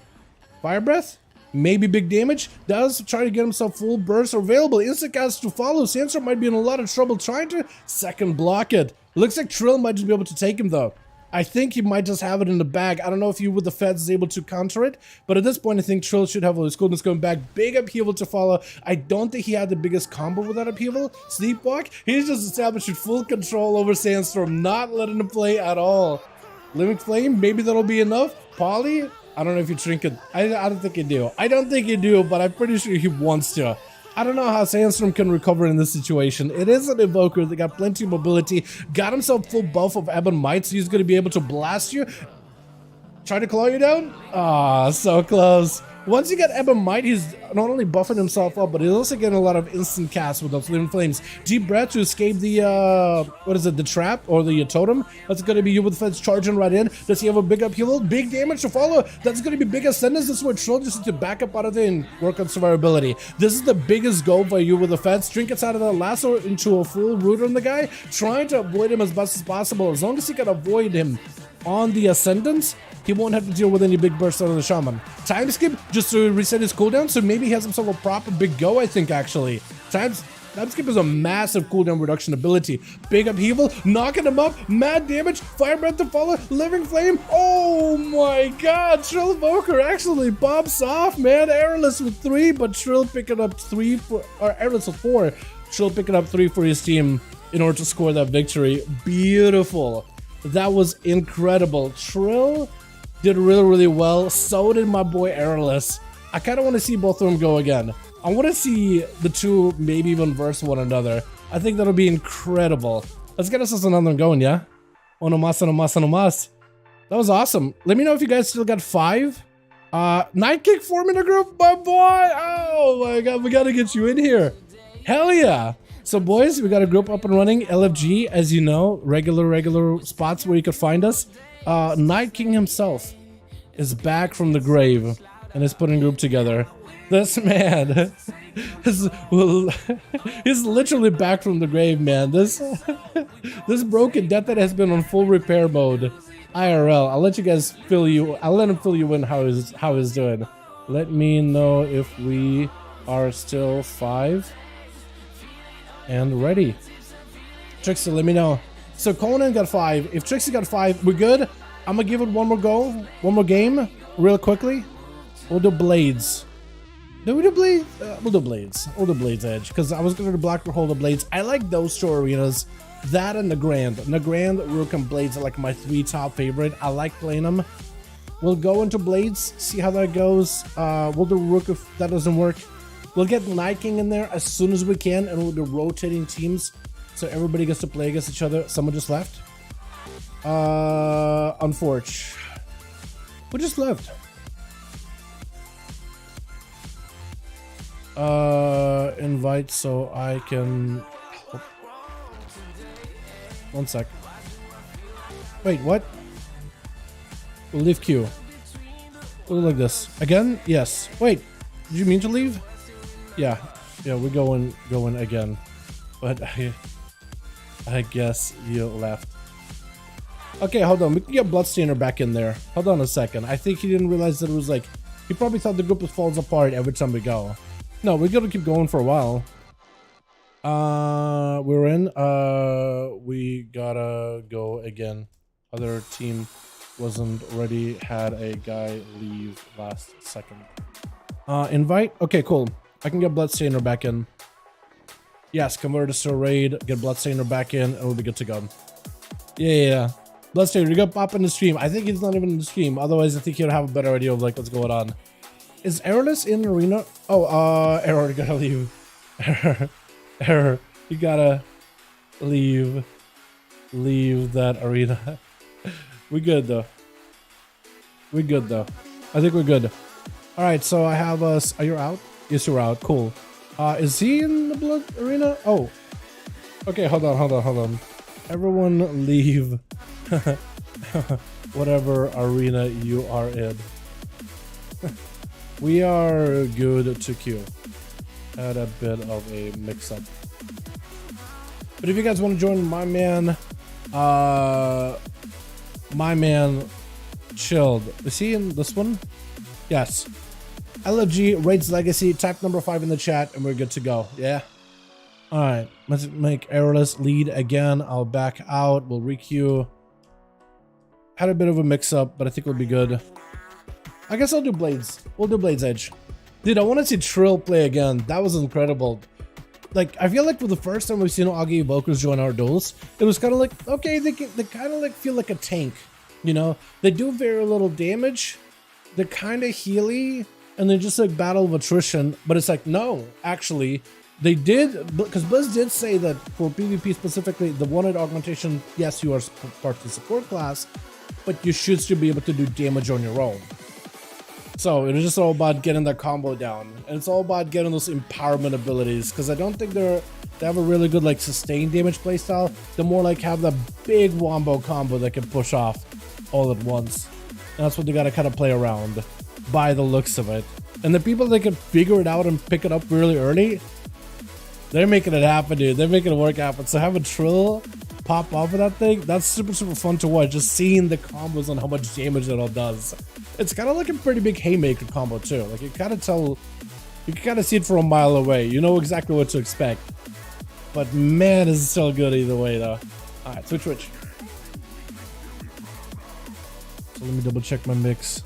fire breath, maybe big damage, does try to get himself full burst available, instant cast to follow. Sandstorm might be in a lot of trouble trying to second block it. Looks like Trill might just be able to take him though. I think he might just have it in the bag. I don't know if you with the feds is able to counter it, but at this point I think Trill should have all his coolness going back. Big upheaval to follow. I don't think he had the biggest combo with that upheaval. Sleepwalk, he's just established full control over Sandstorm, not letting him play at all. Living Flame, maybe that'll be enough. Poly, I don't know if you Trinket. I don't think you do. I don't think you do, but I'm pretty sure he wants to. I don't know how Sandstorm can recover in this situation. It is an evoker that got plenty of mobility, got himself full buff of Ebon Might, so he's going to be able to blast you. Try to claw you down? Ah, so close. Once you get Ebon Might, he's not only buffing himself up, but he's also getting a lot of instant casts with those Living Flames. Deep breath to escape the, what is it, the trap or the totem. That's going to be you with the feds charging right in. Does he have a big upheaval? Big damage to follow. That's going to be big ascendance. This is where Trill just needs to back up out of there and work on survivability. This is the biggest go by you with the feds. Trinkets out of the lasso into a full root on the guy, trying to avoid him as best as possible. As long as he can avoid him on the ascendance, he won't have to deal with any big bursts out of the shaman. Time skip just to reset his cooldown, so maybe he has himself a proper big go, I think, actually. Time skip is a massive cooldown reduction ability. Big upheaval, knocking him up, mad damage, fire breath to follow, living flame. Oh my god, Trill Evoker actually pops off, man. Airless with 3, but Trill picking up 3 for, or Airless with 4. Trill picking up 3 for his team in order to score that victory. Beautiful. That was incredible. Trill did really well. So did my boy Airless. I kind of want to see both of them go again. I want to see the two maybe even verse one another. I think that'll be incredible. Let's get us another one going, yeah? Ono mas. That was awesome. Let me know if you guys still got 5. Night Kick form in a group, my boy. Oh my god, we gotta get you in here. Hell yeah. So boys, we got a group up and running. LFG, as you know, regular spots where you could find us. Night King himself is back from the grave and is putting a group together. This man is he's literally back from the grave, man. This broken death that has been on full repair mode. IRL. I'll let you guys I'll let him fill you in how he's doing. Let me know if we are still 5 and ready. Trixie, let me know. So Conan got 5. If Trixie got 5, we're good. I'm gonna give it one more go, one more game, real quickly. We'll do Blades. Do we do Blades? We'll do Blades. We'll do Blades Edge, because I was gonna do Black Hole the Blades. I like those two arenas. That and the Grand. The Grand, Rook, and Blades are like my 3 top favorite. I like playing them. We'll go into Blades, see how that goes. We'll do Rook if that doesn't work. We'll get Night King in there as soon as we can, and we'll do rotating teams. So everybody gets to play against each other. Someone just left. Unfortunate. Who just left? Invite so I can... One sec. Wait, what? We'll leave queue. We'll look like this. Again? Yes. Wait, did you mean to leave? Yeah. Yeah, we're going again. But I guess you left. Okay, hold on. We can get Bloodstainer back in there. Hold on a second. I think he didn't realize that it was like... He probably thought the group falls apart every time we go. No, we're gonna keep going for a while. We're in. We gotta go again. Other team wasn't ready. Had a guy leave last second. Invite? Okay, cool. I can get Bloodstainer back in. Yes, convert this to a raid, get Bloodstainer back in, and we'll be good to go. Yeah. Bloodstainer, you got pop in the stream. I think he's not even in the stream. Otherwise, I think he'll have a better idea of like what's going on. Is Errorless in arena? Oh, Error, you gotta leave. Error, you gotta leave that arena. We good though. I think we're good. All right, so I have us. Are you out? Yes, you're out. Cool. Is he in the blood arena? Oh. Okay, hold on. Everyone leave whatever arena you are in. We are good to queue. Had a bit of a mix-up. But if you guys want to join my man Chilled. Is he in this one? Yes. LFG, Raids Legacy, type number 5 in the chat, and we're good to go. Yeah? Alright, let's make Errorless lead again. I'll back out. We'll requeue. Had a bit of a mix-up, but I think we'll be good. I guess I'll do Blades. We'll do Blades Edge. Dude, I want to see Trill play again. That was incredible. Like, I feel like for the first time we've seen Augie Evokers join our duels, it was kind of like, okay, they kind of like feel like a tank. You know? They do very little damage. They're kind of healy. And they're just like battle of attrition, but it's like, no, actually, they did, because Blizz did say that for PvP specifically, the wanted augmentation, yes, you are part of the support class, but you should still be able to do damage on your own. So it is just all about getting that combo down, and it's all about getting those empowerment abilities, because I don't think they have a really good like sustained damage playstyle. They're more like have that big wombo combo that can push off all at once. And that's what they gotta kind of play around. By the looks of it. And the people that can figure it out and pick it up really early, they're making it happen, dude. They're making it work happen. So have a Trill pop off of that thing, that's super fun to watch. Just seeing the combos and how much damage it all does. It's kind of like a pretty big haymaker combo too. Like you kind of tell, you can kind of see it from a mile away. You know exactly what to expect. But man, is it still good either way though. Alright, switch. So let me double check my mix.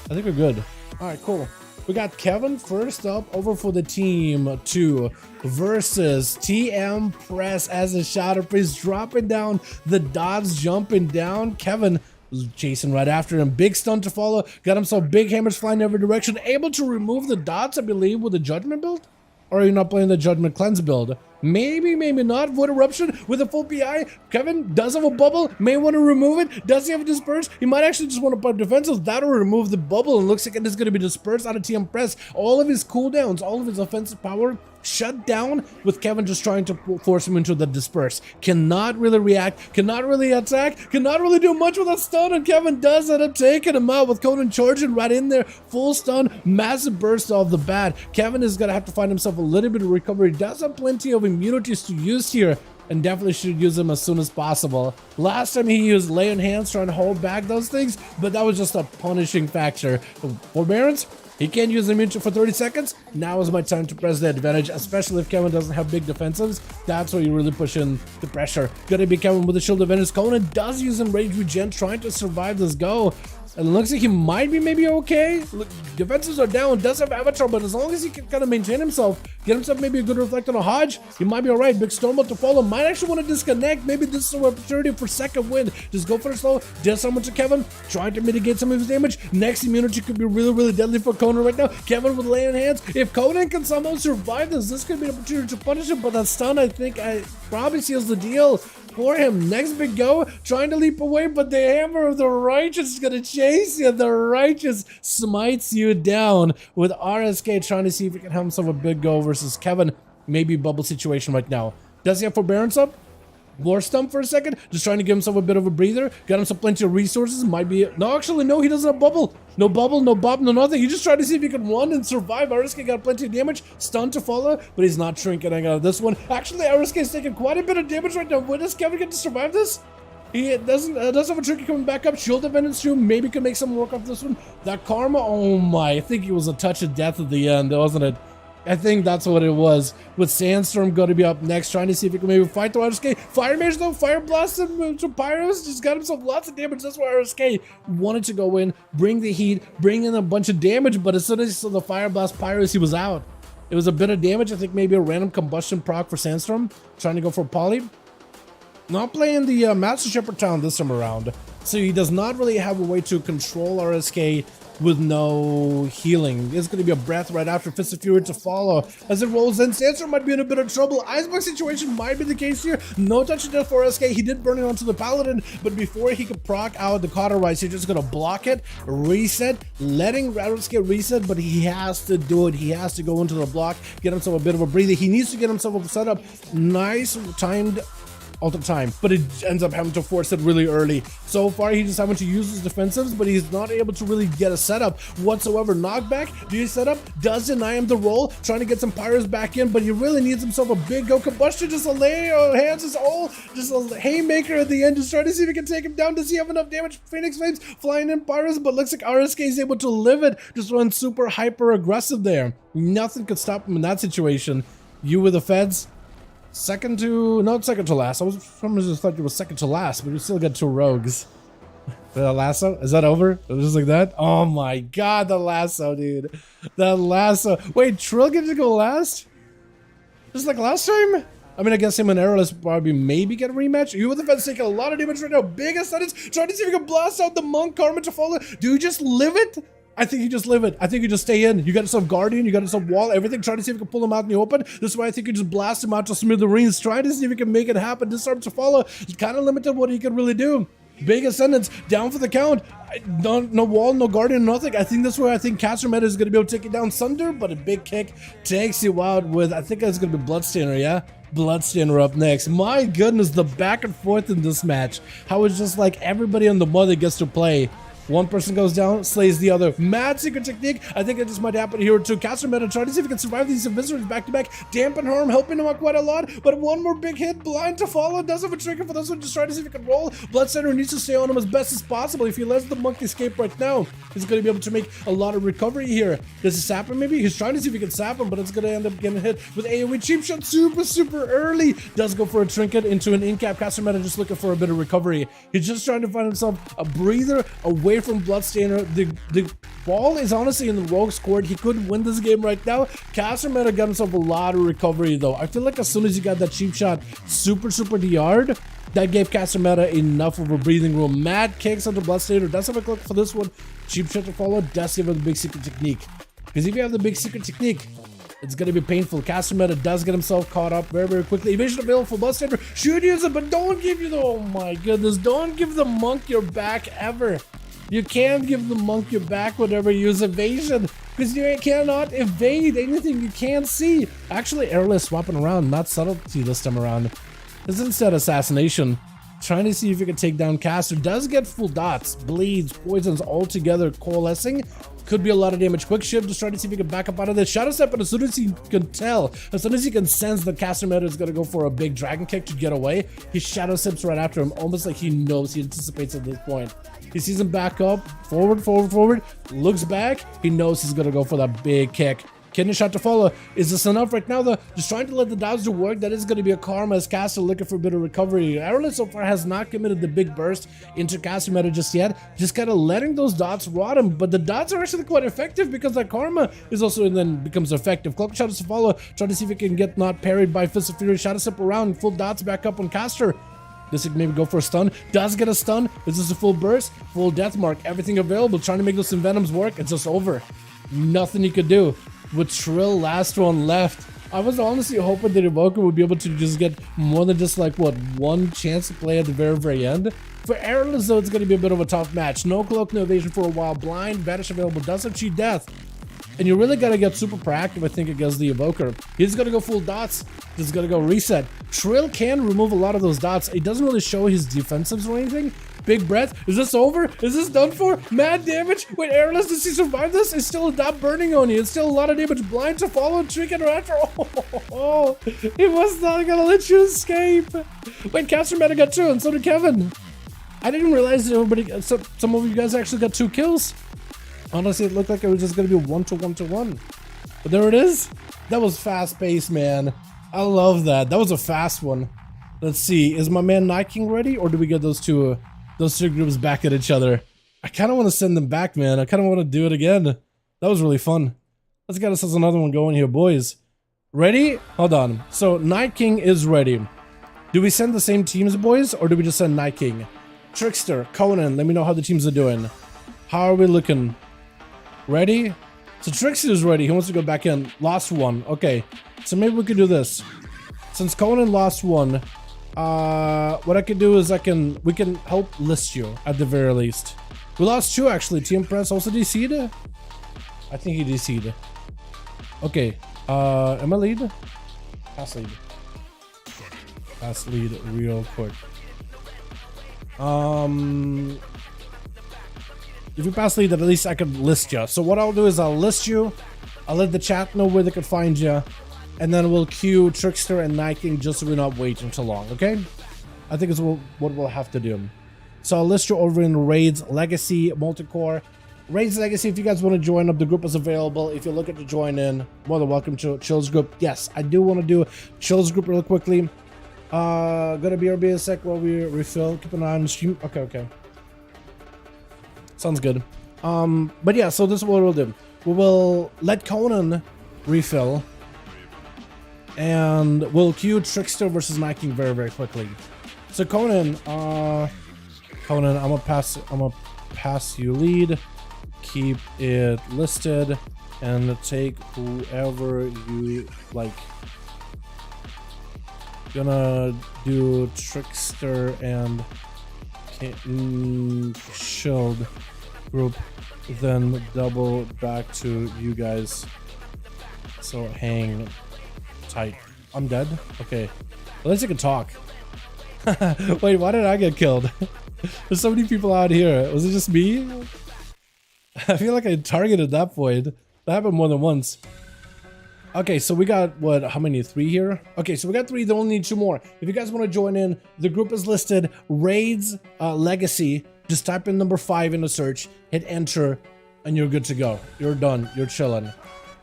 I think we're good. All right, cool. We got Kevin first up over for the team 2 versus TM Press as a shadow priest dropping down the dots, jumping down. Kevin was chasing right after him. Big stun to follow. Got himself big hammers flying every direction. Able to remove the dots, I believe, with the Judgment build? Or are you not playing the Judgment Cleanse build? Maybe not. Void Eruption with a full PI. Kevin does have a bubble. May want to remove it. Does he have a disperse? He might actually just want to put defensive. That'll remove the bubble. And looks like it is going to be dispersed out of TM Press. All of his cooldowns, all of his offensive power shut down with Kevin just trying to force him into the disperse. Cannot really react. Cannot really attack. Cannot really do much with a stun. And Kevin does end up taking him out with Conan charging right in there. Full stun. Massive burst off the bat. Kevin is going to have to find himself a little bit of recovery. Does have plenty of immunities to use here. and definitely should use them as soon as possible. Last time he used lay on hands trying to hold back those things, but that was just a punishing factor. Forbearance, he can't use immune for 30 seconds. Now is my time to press the advantage, especially if Kevin doesn't have big defensives. That's where you really push in the pressure. Gonna be Kevin with the shield advantage. Conan does use Enrage Regen, trying to survive this go. And it looks like he might be maybe okay. Look, defenses are down, does have Avatar, but as long as he can kind of maintain himself, get himself maybe a good reflect on a Hodge, he might be alright. Big Stormbolt to follow, might actually want to disconnect. Maybe this is an opportunity for second win. Just go for the slow, does someone to Kevin, trying to mitigate some of his damage. Next immunity could be really, really deadly for Conan right now. Kevin with lay on hands. If Conan can somehow survive this could be an opportunity to punish him, but that stun, I think, probably seals the deal for him. Next big go, trying to leap away, but the hammer of the righteous is gonna chase you. The righteous smites you down with RSK trying to see if he can have himself a big go versus Kevin. Maybe bubble situation right now. Does he have forbearance up? War stump for a second, just trying to give himself a bit of a breather. Got himself plenty of resources. Might be no, actually no, he doesn't have bubble, no bob, no nothing. He just tried to see if he could run and survive. RSK got plenty of damage, stun to follow, but he's not shrinking out of this one. Actually, RSK is taking quite a bit of damage right now. When does Kevin get to survive this? He doesn't have a tricky coming back up. Shield advantage too. Maybe could make some work off this one. That karma, oh my, I think it was a touch of death at the end, wasn't it? I think that's what it was. With Sandstorm going to be up next, trying to see if he can maybe fight the RSK. Fire Mage though, Fire Blast him to Pyros, just got himself lots of damage. That's why RSK wanted to go in, bring the heat, bring in a bunch of damage, but as soon as he saw the Fire Blast Pyros, he was out. It was a bit of damage. I think maybe a random combustion proc for Sandstorm, trying to go for Poly. Not playing the Master Shepherd Town this time around, so he does not really have a way to control RSK with no healing. It's going to be a breath right after Fist of Fury to follow. As it rolls in, Sandstorm might be in a bit of trouble. Icebox situation might be the case here. No touch of death for RSK. He did burn it onto the Paladin, but before he could proc out the Cauterize, he's just going to block it, reset, letting RSK reset, but he has to do it. He has to go into the block, get himself a bit of a breather. He needs to get himself a setup. Nice timed all the time, but it ends up having to force it really early. So far, he's just having to use his defensives, but he's not able to really get a setup whatsoever. Knockback, do you set up? Does deny him the roll, trying to get some Pyros back in, but he really needs himself a big go. Combustion, just a lay on hands, just a haymaker at the end, just trying to see if he can take him down. Does he have enough damage? Phoenix Flames flying in Pyros, but looks like RSK is able to live it, just run super hyper aggressive there. Nothing could stop him in that situation. You with the feds? Second to last. I was just thought you was second to last, but you still got two rogues. The lasso? Is that over? It was just like that? Oh my god, the lasso, dude. The lasso. Wait, Trill gets to go last? Just like last time? I mean, I guess him and Arrowless probably maybe get a rematch. You with the fence taking a lot of damage right now. Big Ascendants trying to see if he can blast out the monk Karma to follow. Do you just live it? I think you just live it. I think you just stay in. You got yourself Guardian, you got yourself Wall, everything. Try to see if you can pull him out in the open. This is why I think you just blast him out to smithereens. Try to see if you can make it happen. Disarm to follow. He's kind of limited what he can really do. Big Ascendants down for the count. No Wall, no Guardian, nothing. I think that's where I think Castermeta is going to be able to take it down Sunder, but a big kick takes you out with, I think that's going to be Bloodstainer, yeah? Bloodstainer up next. My goodness, the back and forth in this match. How it's just like everybody on the mother gets to play. One person goes down, slays the other. Mad secret technique. I think it just might happen here too. Castermeta trying to see if he can survive these Invisors back to back. Dampen harm, helping him out quite a lot. But one more big hit, blind to follow. Does have a trigger for this one. Just trying to see if he can roll. Bloodstainer needs to stay on him as best as possible. If he lets the monk escape right now, he's going to be able to make a lot of recovery here. Does he sap him maybe? He's trying to see if he can sap him, but it's going to end up getting hit with AoE cheap shot super early. Does go for a trinket into an in-cap. Castermeta just looking for a bit of recovery. He's just trying to find himself a breather away from Bloodstainer. The ball is honestly in the Rogue's court. He could win this game right now. Castermeta got himself a lot of recovery though. I feel like as soon as he got that cheap shot super DR'd, that gave Castermeta enough of a breathing room. Mad kicks onto Bloodstainer. Does have a click for this one. Cheap shot to follow. Does give him the big secret technique. Because if you have the big secret technique, it's going to be painful. Castermeta does get himself caught up very quickly. Evasion available for Bloodstainer. Should use it, but don't give you the... Oh my goodness. Don't give the monk your back ever. You can't give the monk your back whenever you use evasion, because you cannot evade anything you can't see. Actually, Airless swapping around, not subtlety this time around. This is instead assassination. trying to see if you can take down Caster. Does get full dots, bleeds, poisons all together coalescing. Could be a lot of damage. Quick shift, just trying to see if he can back up out of this. Shadow Step, but as soon as he can tell, as soon as he can sense that Caster Meta is going to go for a big dragon kick to get away, he Shadow Steps right after him, almost like he knows, he anticipates at this point. He sees him back up, forward, looks back, he knows he's going to go for that big kick. Kidney shot to follow. Is this enough right now though? Just trying to let the dots do work. That is going to be a karma as Caster looking for a bit of recovery. Arrowless so far has not committed the big burst into Caster meta just yet. Just kind of letting those dots rot him. But the dots are actually quite effective because that karma is also and then becomes effective. Cloak shadows to follow. Trying to see if he can get not parried by Fist of Fury. Shadow step around. Full dots back up on Caster. This could maybe go for a stun. Does get a stun. Is this a full burst? Full death mark. Everything available. Trying to make those Envenoms work. It's just over. Nothing he could do. With Trill last one left, I was honestly hoping that Evoker would be able to just get more than just like what, one chance to play at the very end. For Arrowless though, it's going to be a bit of a tough match. No cloak, no evasion for a while. Blind, vanish available, does have cheat death. And you really got to get super proactive, I think, against the Evoker. He's going to go full dots. He's going to go reset. Trill can remove a lot of those dots. It doesn't really show his defensives or anything. Big breath. Is this over? Is this done for? Mad damage. Wait, Arrowless, does he survive this? It's still not burning on you. It's still a lot of damage. Blind to follow. Trick and after. Oh, he was not going to let you escape. Wait, Caster Meta got 2 and so did Kevin. I didn't realize that everybody, some of you guys actually got 2 kills. Honestly, it looked like it was just going to be 1-to-1-to-1. But there it is. That was fast-paced, man. I love that. That was a fast one. Let's see. Is my man Night King ready? Or do we get those two groups back at each other? I kind of want to send them back, man. I kind of want to do it again. That was really fun. Let's get us another one going here, boys. Ready? Hold on. So, Night King is ready. Do we send the same teams, boys? Or do we just send Night King? Trickster, Conan, let me know how the teams are doing. How are we looking? Ready? So Trickster's ready. He wants to go back in. Lost one. Okay. So maybe we could do this. Since Conan lost one, what I can do is we can help list you at the very least. We lost 2 actually. TM Press also DC'd? I think he DC'd. Okay. Am I lead? Pass lead. Pass lead real quick. If you pass lead, then at least I can list you. So what I'll do is I'll list you. I'll let the chat know where they can find you. And then we'll queue Trickster and Night King just so we're not waiting too long, okay? I think it's what we'll have to do. So I'll list you over in Raids, Legacy, Multicore. Raids, Legacy, if you guys want to join up, the group is available. If you're looking to join in, more than welcome to Chill's group. Yes, I do want to do Chill's group real quickly. Gonna BRB a sec while we refill. Keep an eye on the stream. Okay. Sounds good. But yeah, so this is what we'll do. We will let Conan refill. And we'll queue Trickster versus Night King very quickly. So Conan, I'm gonna pass you lead. Keep it listed and take whoever you like. Gonna do Trickster and Shield group, then double back to you guys. So hang tight. I'm dead? Okay. At least I can talk. Wait, why did I get killed? There's so many people out here. Was it just me? I feel like I targeted that point. That happened more than once. Okay, so we got, what, how many? 3 here? Okay, so we got 3, they only need 2 more. If you guys want to join in, the group is listed, Raids, Legacy. Just type in number 5 in the search, hit enter, and you're good to go. You're done, you're chilling.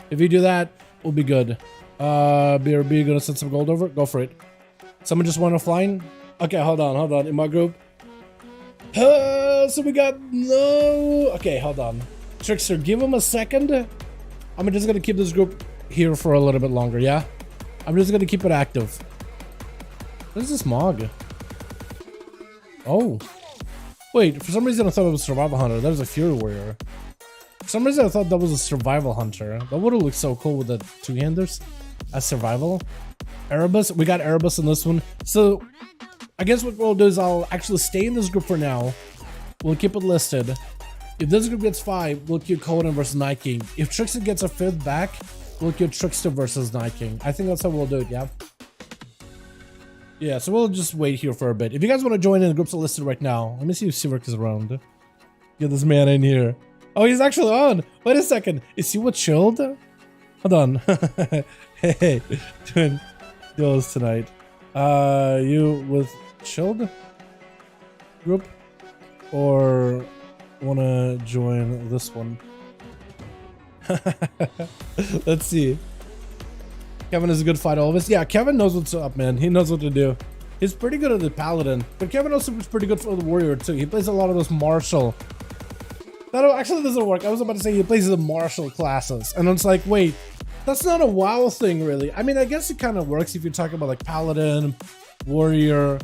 If you do that, we'll be good. BRB, gonna send some gold over? Go for it. Someone just want to fly? Okay, hold on, in my group. So we got, no. Okay, hold on. Trickster, give him a second. I'm just gonna keep this group here for a little bit longer, yeah? I'm just gonna keep it active. What is this Mog? Oh. Wait, for some reason I thought it was Survival Hunter. That was a Fury Warrior. For some reason I thought that was a Survival Hunter. That would have looked so cool with the 2-handers as survival. Erebus, we got Erebus in this one. So, I guess what we'll do is I'll actually stay in this group for now. We'll keep it listed. If this group gets 5, we'll queue Conan versus Night King. If Trickster gets a 5th back, we'll queue Trickster versus Night King. I think that's how we'll do it, yeah? Yeah, so we'll just wait here for a bit. If you guys want to join in, the groups are listed right now. Let me see if Seawork is around. Get this man in here. Oh, he's actually on. Wait a second. Is he with Chilled? Hold on. Hey, doing duels tonight. You with Chilled group? Or wanna join this one? Let's see. Kevin is a good fight, all of us. Yeah, Kevin knows what's up, man. He knows what to do. He's pretty good at the paladin, but Kevin also is pretty good for the warrior too. He plays a lot of those martial. That actually doesn't work. I was about to say he plays the martial classes, and it's like, wait, that's not a WoW thing, really. I mean, I guess it kind of works if you talk about like paladin, warrior,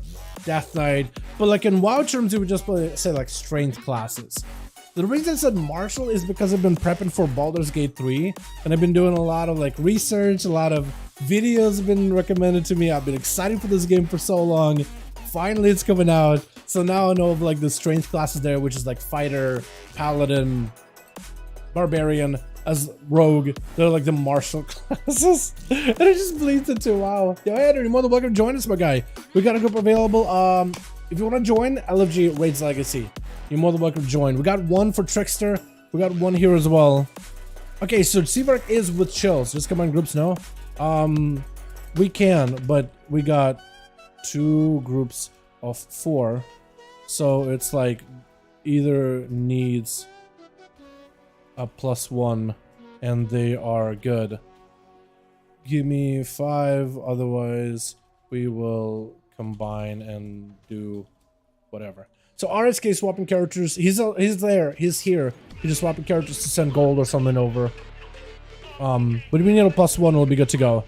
death knight, but like in WoW terms, you would just say like strength classes. The reason I said martial is because I've been prepping for Baldur's Gate 3, and I've been doing a lot of like research, a lot of videos have been recommended to me. I've been excited for this game for so long. Finally, it's coming out. So now I know of like the strength classes there, which is like fighter, paladin, barbarian, as rogue. They're like the martial classes. And it just bleeds into WoW. Yo, Andrew, you're more than welcome to join us, my guy. We got a group available. If you want to join, LFG Raids Legacy. You're more than welcome to join. We got one for Trickster. We got one here as well. Okay, so Seawork is with Chills. Just come on, groups now. We can, but we got 2 groups of 4. So it's like either needs a +1 and they are good. Give me 5, otherwise we will combine and do whatever. So RSK swapping characters. He's there. He's here. He's just swapping characters to send gold or something over. But if we need a +1, we'll be good to go.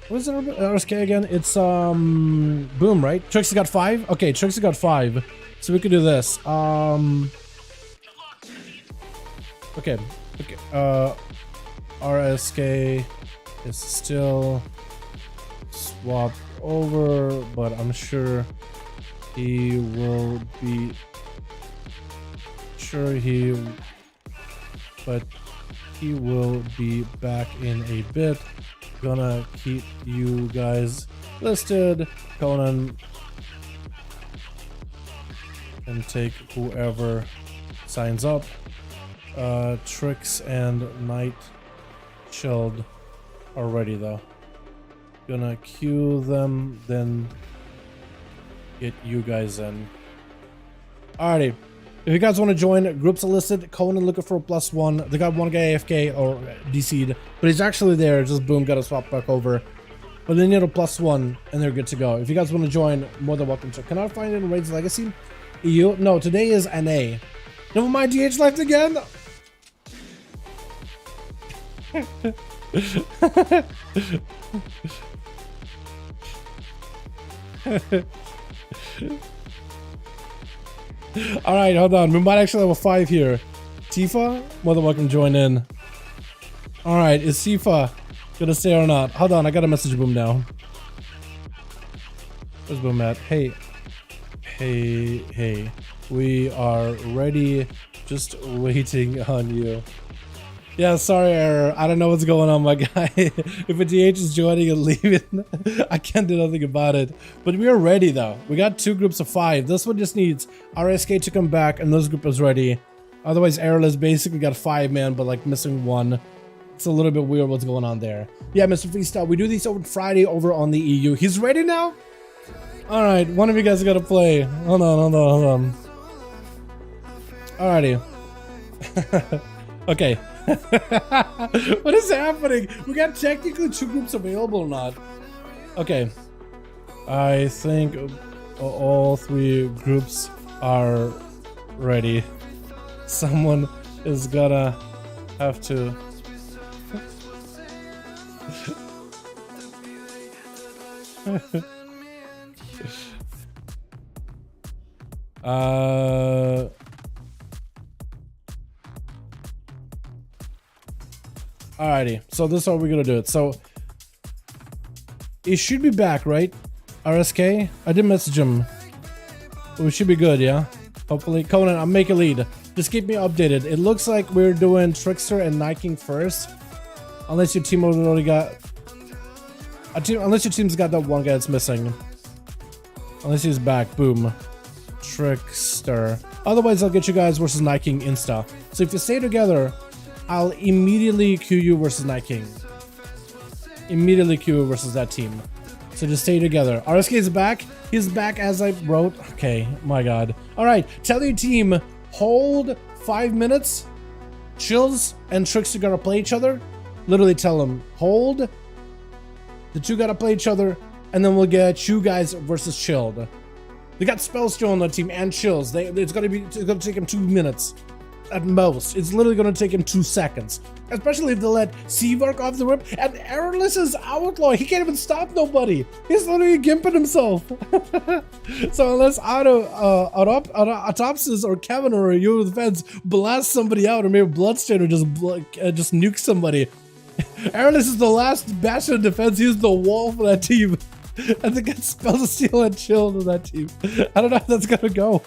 What is it? RSK again? It's Boom, right? Trixie got 5. Okay, Trixie got 5. So we could do this. Okay. RSK is still swapped over, but I'm sure he will be but he will be back in a bit. Gonna keep you guys listed, Conan, and take whoever signs up. Trix and Knight Chilled are ready though. Gonna queue them, then get you guys in. Alrighty. If you guys want to join, groups are listed. Conan looking for a +1. They got one guy AFK or DC'd, but he's actually there. Just Boom, got to swap back over. But they need a +1 and they're good to go. If you guys want to join, more than welcome to. Can I find it in Raids Legacy? EU? No, today is NA. Never mind, DH left again. Alright, hold on. We might actually have a 5 here. Tifa? More than welcome to join in. Alright, is Tifa gonna stay or not? Hold on, I gotta message Boom now. Where's Boom at? Hey. We are ready. Just waiting on you. Yeah, sorry, Error. I don't know what's going on, my guy. If a DH is joining and leaving, I can't do nothing about it. But we are ready, though. We got 2 groups of 5. This one just needs RSK to come back, and this group is ready. Otherwise, Errorless basically got 5 man, but like missing 1. It's a little bit weird what's going on there. Yeah, Mr. Freestyle, we do these over Friday over on the EU. He's ready now? All right, one of you guys got to play. Hold on. Alrighty. Okay. What is happening? We got technically 2 groups available or not? Okay. I think all 3 groups are ready. Someone is gonna have to... Alrighty, so this is how we're gonna do it. So it should be back, right? RSK? I did message him. We should be good, yeah? Hopefully. Conan, I'll make a lead. Just keep me updated. It looks like we're doing Trickster and Night King first. Unless your team already got... unless your team's got that one guy that's missing. Unless he's back. Boom. Trickster. Otherwise, I'll get you guys versus Night King insta. So if you stay together, I'll immediately queue you versus Night King. Immediately queue versus that team. So just stay together. RSK is back. He's back as I wrote. Okay, my god. Alright, tell your team, hold 5 minutes. Chills and Trickster gotta play each other. Literally tell them, hold. The two gotta play each other. And then we'll get you guys versus Chilled. They got Spell still on the team and Chills. It's gonna take them 2 minutes. At most. It's literally gonna take him 2 seconds. Especially if they let Seavark off the rip. And Errorless is Outlaw. He can't even stop nobody. He's literally gimping himself. So unless Autopsis or Kevin or you with the feds blast somebody out, or maybe Bloodstain or just nuke somebody. Errorless is the last bastion of defense. He's the wall for that team. And they get Spell to Steal and Chill to that team. I don't know how that's gonna go.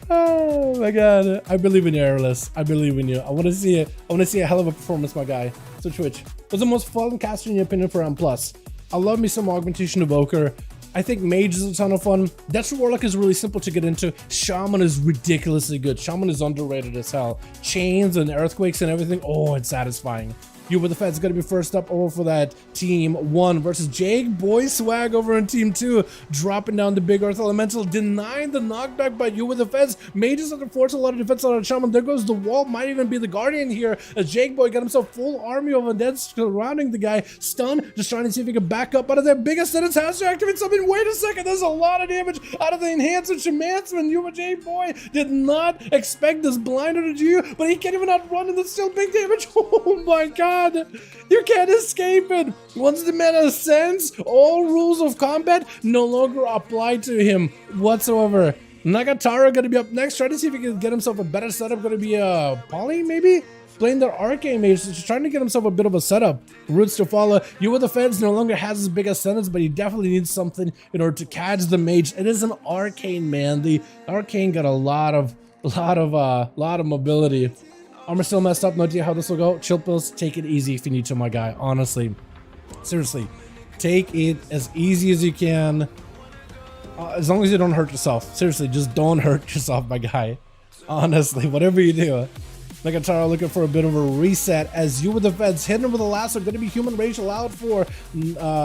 Oh my god, I believe in you, Errorless. I believe in you. I want to see it. I want to see a hell of a performance, my guy. So Twitch, what's the most fun caster in your opinion for M+? I love me some Augmentation Evoker. I think Mage is a ton of fun. That's Warlock is really simple to get into. Shaman is ridiculously good. Shaman is underrated as hell. Chains and Earthquakes and everything. Oh, it's satisfying. You with the feds gonna be first up over for that team 1 versus Jake Boy Swag over on team 2, dropping down the big Earth Elemental, denying the knockback by you with the feds. Mages under force a lot of defense on Shaman. There goes the wall, might even be the Guardian here as Jake Boy got himself full army of undead surrounding the guy. Stun, just trying to see if he can back up out of their biggest sentence. Has to activate something. Wait a second, there's a lot of damage out of the enhancement. Shemansman, you with Jake Boy did not expect this blinder to do, but he can't even outrun and that's still big damage. Oh my god. You can't escape it. Once the man ascends, all rules of combat no longer apply to him whatsoever. Nagatara gonna be up next. Try to see if he can get himself a better setup. Gonna be a Poly maybe? Playing their Arcane Mage, just trying to get himself a bit of a setup. Roots to follow. You with the feds no longer has his big ascendance, but he definitely needs something in order to catch the Mage. It is an Arcane, man. The Arcane got a lot of mobility. Armor still messed up, no idea how this will go. Chill pills, take it easy if you need to, my guy. Honestly, seriously, take it as easy as you can. As long as you don't hurt yourself. Seriously, just don't hurt yourself, my guy. Honestly, whatever you do. Nagatara looking for a bit of a reset as you with the feds hitting him with a lasso. Going to be human rage allowed for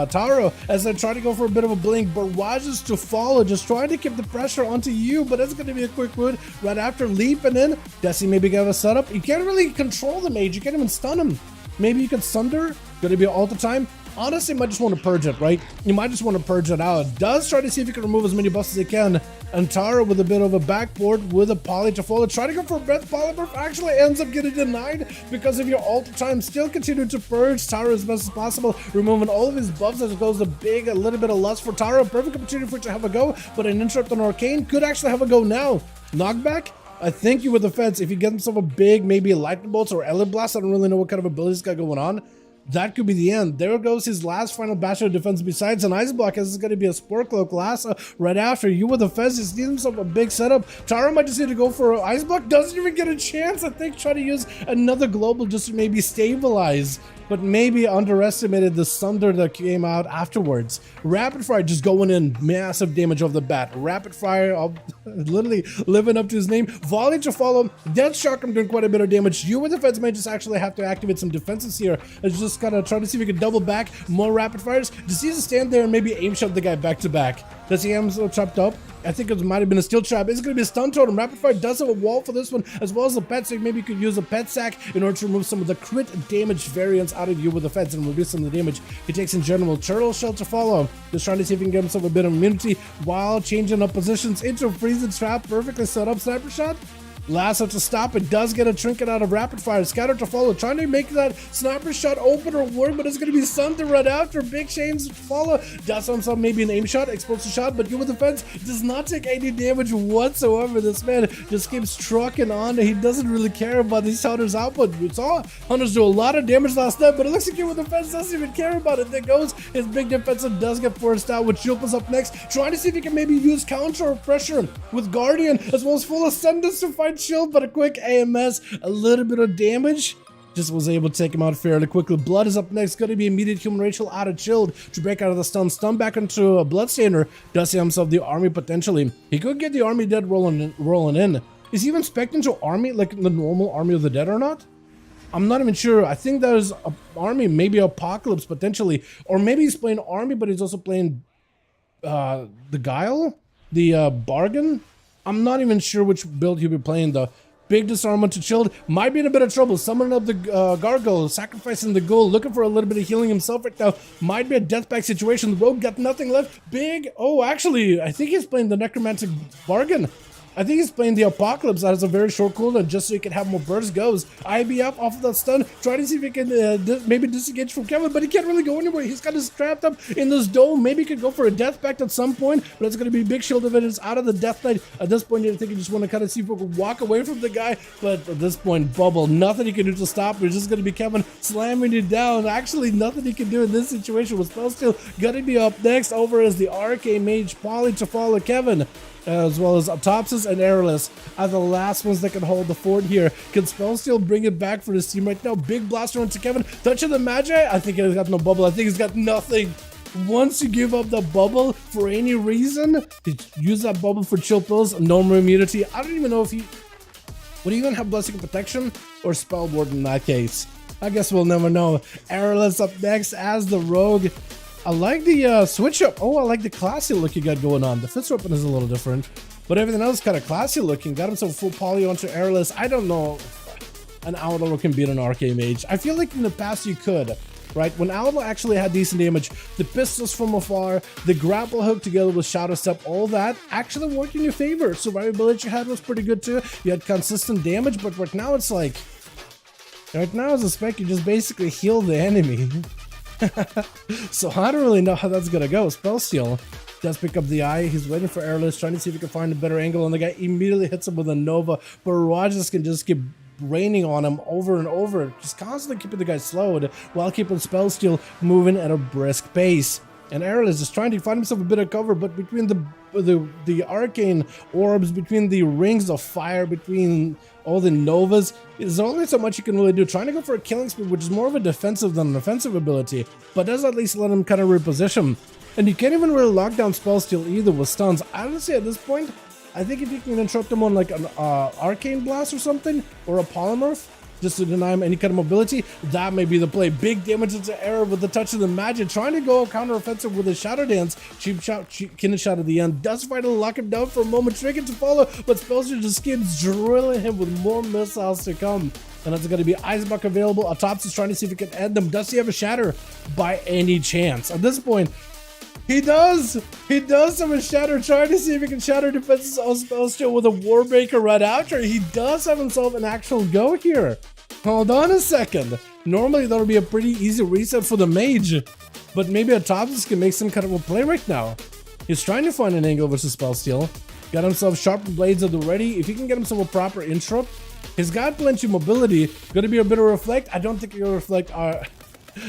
Taro as they try to go for a bit of a blink. Barrages to follow, just trying to keep the pressure onto you, but it's going to be a quick wound right after leaping in. Desi maybe get a setup. You can't really control the mage. You can't even stun him. Maybe you can Sunder. Going to be all the time. Honestly, you might just want to purge it, right? You might just want to purge it out. Does try to see if you can remove as many buffs as he can. And Tara with a bit of a backboard with a Poly to follow. Try to go for a Breath Polymorph. Actually ends up getting denied because of your ult time. Still continue to purge Tara as best as possible. Removing all of his buffs as it goes a little bit of lust for Tara. Perfect opportunity for it to have a go. But an interrupt on Arcane could actually have a go now. Knockback? I think you with the fence. If you get himself a big, maybe a lightning bolt or Elite Blast, I don't really know what kind of abilities got going on. That could be the end. There goes his last final bastion of defense besides an ice block, as it's going to be a Spore Cloak last right after. You with the fence, just needs himself a big setup. Tara might just need to go for an ice block. Doesn't even get a chance. I think try to use another global just to maybe stabilize, but maybe underestimated the thunder that came out afterwards. Rapid Fire just going in, massive damage off the bat. Rapid Fire, literally living up to his name. Volley to follow. Death Shock, I'm doing quite a bit of damage. You with the fence might just actually have to activate some defenses here. It's just gotta try to see if we can double back more rapid fires. Just use to stand there and maybe aim shot the guy back to back. Does he have him so chopped up? I think it might have been a steel trap. It's going to be a stun totem. Rapid Fire does have a wall for this one, as well as a pet sack. Maybe you could use a pet sack in order to remove some of the crit damage variants out of you with the feds and reduce some of the damage he takes in general. Turtle Shell to follow. Just trying to see if he can get himself a bit of immunity while changing up positions into a freezing trap. Perfectly set up. Sniper shot. Lasso to stop. It does get a trinket out of Rapid Fire. Scatter to follow. Trying to make that sniper shot open or work, but it's going to be something right after. Big chains to follow. Does himself maybe an aim shot, explosive shot, but you with the fence does not take any damage whatsoever. This man just keeps trucking on. He doesn't really care about these Hunter's output. We saw Hunters do a lot of damage last night, but it looks like you with the fence doesn't even care about it. There goes his big defensive, does get forced out with Shilpa's up next. Trying to see if he can maybe use counter or pressure with Guardian, as well as full ascendance to fight Shield, but a quick AMS, a little bit of damage. just was able to take him out fairly quickly. Blood is up next, going to be immediate human racial out of chilled to break out of the stun back into a Bloodstainer. Does see himself the army potentially. He could get the army dead rolling in. Is he even spec'd into army like the normal army of the dead or not? I'm not even sure. I think there's an army, maybe Apocalypse potentially, or maybe he's playing army, but he's also playing the Guile, the Bargain. I'm not even sure which build he'll be playing though. Big disarmament to chilled, might be in a bit of trouble. Summoning up the Gargoyle, sacrificing the ghoul, looking for a little bit of healing himself right now. Might be a death pack situation. The rogue got nothing left. Big, oh actually, I think he's playing the Necromantic Bargain. I think he's playing the Apocalypse that has a very short cooldown just so he can have more burst goes. IB up off of that stun, trying to see if he can maybe disengage from Kevin, but he can't really go anywhere. He's got us trapped up in this dome. Maybe he could go for a death pact at some point, but it's going to be big shield evidence out of the Death Knight. At this point, you think you just want to kind of see if we can walk away from the guy, but at this point, Bubble, nothing he can do to stop him. It's just going to be Kevin slamming you down. Actually, nothing he can do in this situation with Spellsteal. Going to be up next over as the Arcane Mage Polly to follow Kevin, as well as Autopsis and Airless are the last ones that can hold the fort here. Can Spellsteal bring it back for his team right now? Big blaster onto Kevin. Touching the Magi. I think he's got no bubble. I think he's got nothing. Once you give up the bubble for any reason, use that bubble for chill pills, no more immunity. I don't even know if he would he even have Blessing of Protection or Spell Ward in that case. I guess we'll never know. Airless up next as the Rogue. I like the switch up. Oh, I like the classy look you got going on. The fist weapon is a little different, but everything else is kind of classy looking. Got himself full poly onto Airless. I don't know if an Outlaw can beat an Arcane Mage. I feel like in the past you could, right? When Outlaw actually had decent damage, the pistols from afar, the grapple hook together with Shadow Step, all that actually worked in your favor. Survivability you had was pretty good too. You had consistent damage, but right now it's like, right now as a spec, you just basically heal the enemy. So I don't really know how that's gonna go. Spellsteal does pick up the eye. He's waiting for Airless, trying to see if he can find a better angle, and the guy immediately hits him with a Nova. But Rajas can just keep raining on him over and over, just constantly keeping the guy slowed while keeping Spellsteal moving at a brisk pace. And Airless is trying to find himself a bit of cover, but between the arcane orbs, between the rings of fire, between all the Novas, there's only so much you can really do. Trying to go for a killing spree, which is more of a defensive than an offensive ability, but does at least let him kind of reposition. And you can't even really lock down Spellsteal either with stuns. Honestly, at this point, I think if you can interrupt him on like an Arcane Blast or something, or a Polymorph, just to deny him any kind of mobility, that may be the play. Big damage into Error with the touch of the Magic, trying to go counter-offensive with a Shadow Dance. Cheap shot, Kinnet shot at the end. Does finally lock him down for a moment, Trinket to follow, but Spellster just keeps drilling him with more missiles to come. And that's going to be Icebuck available. Autopsy is trying to see if he can end them. Does he have a Shatter by any chance? At this point, he does! He does have a Shatter, trying to see if he can shatter defenses on Spellsteal with a Warbreaker right after. He does have himself an actual go here. Hold on a second. Normally that would be a pretty easy reset for the Mage, but maybe Autopsis can make some kind of a play right now. He's trying to find an angle versus Spellsteal. Got himself sharpened blades at the ready. If he can get himself a proper interrupt, he's got plenty of mobility. Gonna be a bit of reflect. I don't think he'll reflect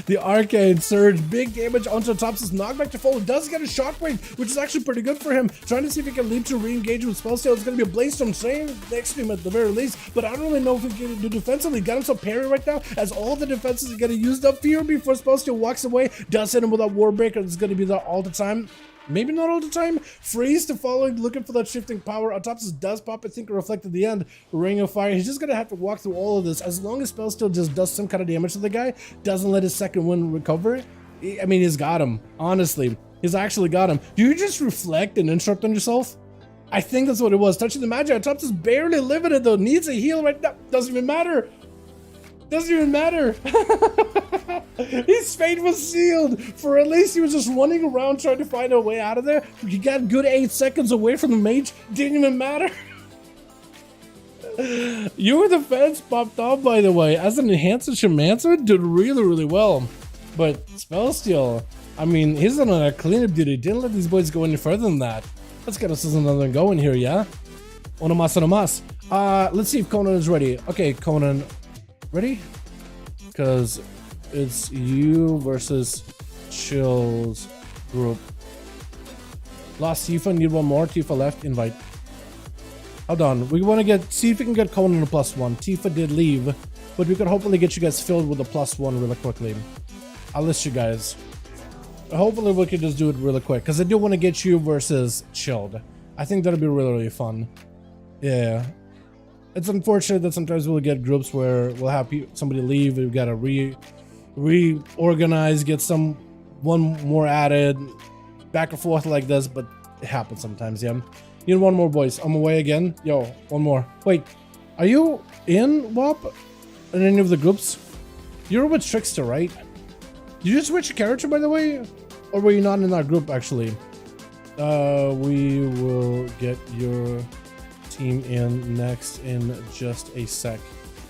the Arcane Surge. Big damage onto Autopsis. Knockback to follow. Does get a Shockwave, which is actually pretty good for him. Trying to see if he can leap to re-engage with Spellsteal. It's going to be a Bladestorm staying next to him at the very least, but I don't really know if he can do defensively. Got himself parry right now, as all the defenses are getting used up here before Spellsteal walks away. Does hit him with that Warbreaker. It's going to be there all the time. Maybe not all the time. Freeze to follow, looking for that shifting power. Autopsis does pop, I think, a reflect at the end. Ring of Fire. He's just going to have to walk through all of this. As long as Spellsteal just does some kind of damage to the guy, doesn't let his second one recover, I mean, he's got him. Honestly, he's actually got him. Do you just reflect and interrupt on yourself? I think that's what it was. Touching the Magi. Autopsis barely living it, though. Needs a heal right now. Doesn't even matter. Doesn't even matter. His fate was sealed. For at least he was just running around trying to find a way out of there. He got good 8 seconds away from the Mage. Didn't even matter. Your defense popped off, by the way. As an enhancer, Shamancer did really, really well. But Spellsteal, I mean, he's on a cleanup duty. Didn't let these boys go any further than that. Let's get us another go in here, yeah? Onomas, onomas. Let's see if Conan is ready. Okay, Conan. Ready? Because it's you versus Chill's group. Lost Tifa, need one more. Tifa left, invite. Hold on. We want to see if we can get Conan a +1. Tifa did leave, but we could hopefully get you guys filled with a +1 really quickly. I'll list you guys. Hopefully we can just do it really quick, because I do want to get you versus Chilled. I think that'll be really, really fun. Yeah. It's unfortunate that sometimes we'll get groups where we'll have somebody leave, we've got to reorganize, get one more added, back and forth like this, but it happens sometimes, yeah. Need one more, boys. I'm away again. Yo, one more. Wait, are you in WAP? In any of the groups? You're with Trickster, right? Did you switch character, by the way? Or were you not in that group, actually? We will get your team in next in just a sec.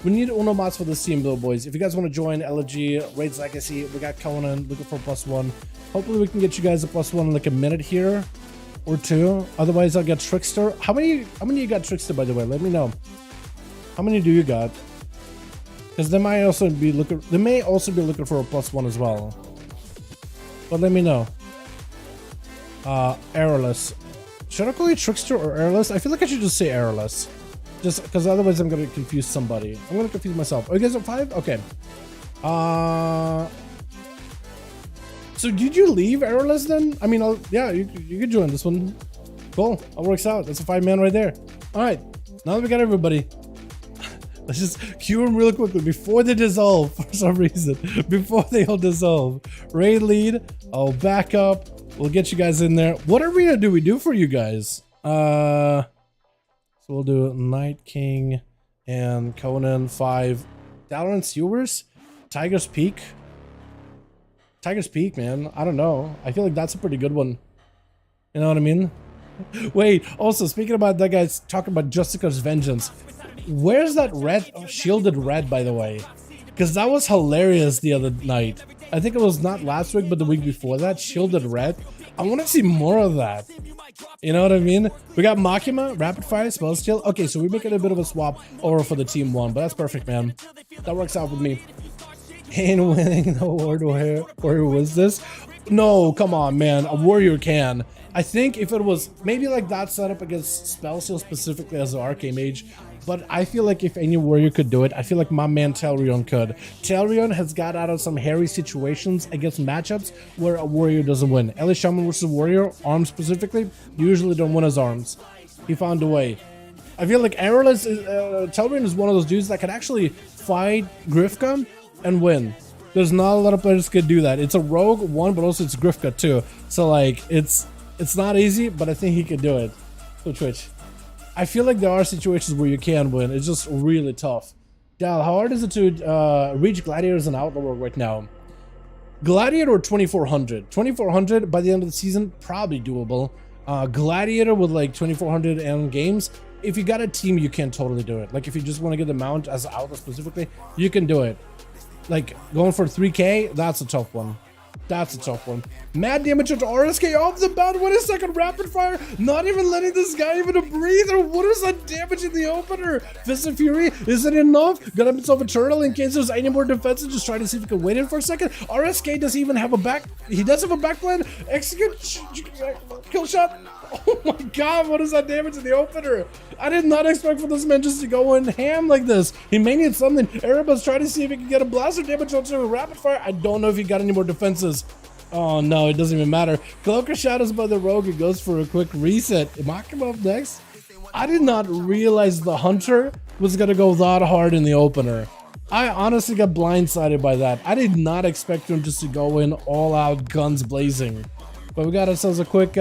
We need Uno mods for this team, though, boys. If you guys want to join LG, Raids Legacy, we got Conan looking for a +1. Hopefully, we can get you guys a +1 in like a minute here. Or 2. Otherwise, I'll get Trickster. How many you got Trickster, by the way? Let me know. How many do you got? Because they may also be looking for a +1 as well. But let me know. Airless. Should I call you Trickster or Airless? I feel like I should just say Airless. Just because otherwise I'm gonna confuse somebody. I'm gonna confuse myself. Oh, you guys are 5? Okay. So did you leave Airless then? I mean, yeah, you could join this one. Cool, that works out. That's a 5-man right there. All right, now that we got everybody, let's just queue them real quickly before they dissolve for some reason. Before they all dissolve. Raid lead, I'll back up. We'll get you guys in there. What arena do we do for you guys? So we'll do Night King and Conan 5. Dalaran Sewers? Tiger's Peak? Tiger's Peak, man. I don't know. I feel like that's a pretty good one. You know what I mean? Wait, also, speaking about that guy's talking about Justica's Vengeance. Where's that red, shielded red, by the way? Because that was hilarious the other night. I think it was not last week, but the week before that. Shielded red. I want to see more of that. You know what I mean? We got Makima, Rapid Fire, Spell Steal. Okay, so we're making a bit of a swap over for the team 1, but that's perfect, man. That works out with me. Ain't winning the award. Where was this? No, come on, man. A warrior can. I think if it was maybe like that setup against Spell Seal specifically as an Arcane Mage, but I feel like if any warrior could do it, I feel like my man Telrion could. Telrion has got out of some hairy situations against matchups where a warrior doesn't win. Ellie Shaman versus warrior, arms specifically, usually don't win his arms. He found a way. I feel like Telrion is one of those dudes that can actually fight Grifka and win. There's not a lot of players that could do that. It's a rogue one, but also it's Grifka too. So like it's not easy, but I think he could do it. So Twitch. I feel like there are situations where you can win. It's just really tough. Dal, how hard is it to reach Gladiators and Outlaw right now? Gladiator or 2400? 2400 by the end of the season, probably doable. Gladiator with like 2400 end games. If you got a team, you can totally do it. Like if you just want to get the mount as Outlaw specifically, you can do it. Like going for 3k, that's a tough one. That's a tough one. Mad damage to RSK off the bat. 1 second rapid fire. Not even letting this guy even a breather. What is that damage in the opener? Fist of Fury. Is it enough? Got himself a turtle in case there's any more defenses. Just trying to see if he can wait in for a second. RSK doesn't even have a back. He does have a back plan. Execute. Kill shot. Oh my god, what is that damage in the opener? I did not expect for this man just to go in ham like this. He may need something. Erebus trying to see if he can get a blaster damage onto a rapid fire. I don't know if he got any more defenses. Oh no, it doesn't even matter. Cloaker shadows by the rogue. It goes for a quick reset. Makima up next. I did not realize the hunter was gonna go that hard in the opener. I honestly got blindsided by that. I did not expect him just to go in all out, guns blazing. But we got ourselves a quick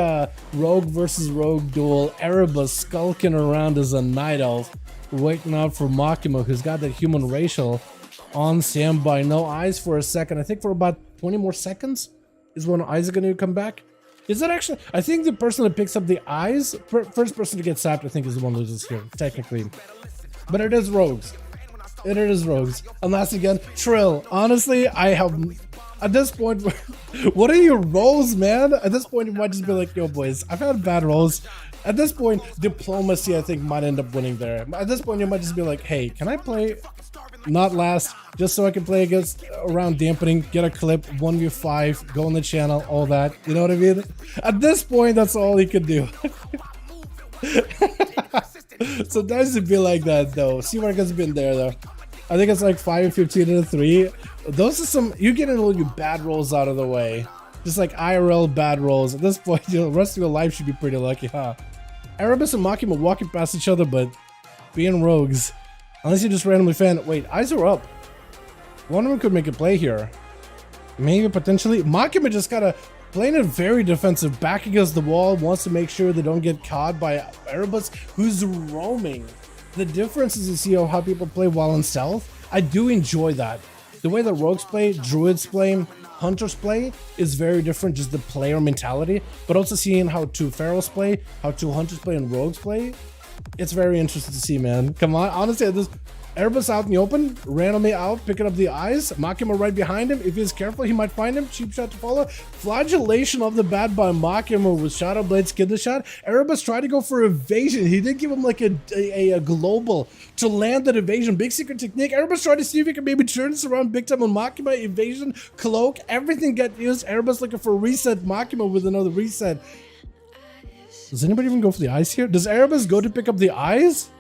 rogue versus rogue duel. Erebus skulking around as a night elf, waiting out for Makima, who's got that human racial on standby. No eyes for a second. I think for about 20 more seconds is when eyes are going to come back. Is that actually? I think the person that picks up the eyes, first person to get sapped, I think is the one who loses here, technically. But it is rogues. It is rogues. Unless again, Trill. Honestly, I have. At this point, what are your rolls, man? At this point, you might just be like, yo, boys, I've had bad rolls. At this point, diplomacy, I think, might end up winning there. At this point, you might just be like, hey, can I play not last, just so I can play against around dampening, get a clip, 1v5, go on the channel, all that. You know what I mean? At this point, that's all he could do. Sometimes it be like that though. See what has been there though. I think it's like 5, 15, and a 3. Those are some, you're getting all your bad rolls out of the way. Just like IRL bad rolls. At this point, the rest of your life should be pretty lucky, huh? Erebus and Machima are walking past each other, but being rogues. Unless you just randomly fan. Wait, eyes are up. One of them could make a play here. Maybe potentially. Machima just gotta playing it very defensive, back against the wall, wants to make sure they don't get caught by Erebus, who's roaming. The difference is you see how people play while in stealth. I do enjoy that. The way the rogues play, druids play, hunters play is very different, just the player mentality, but also seeing how two pharaohs play, how two hunters play and rogues play. It's very interesting to see, man. Come on, honestly, this Erebus out in the open, randomly out, picking up the eyes. Machima right behind him. If he's careful, he might find him. Cheap shot to follow. Flagellation of the bat by Machima with Shadow Blade, skid the shot. Erebus tried to go for evasion. He did give him like a global to land that evasion. Big secret technique. Erebus tried to see if he could maybe turn this around big time on Machima. Evasion, cloak, everything got used. Erebus looking for a reset. Machima with another reset. Does anybody even go for the eyes here? Does Erebus go to pick up the eyes?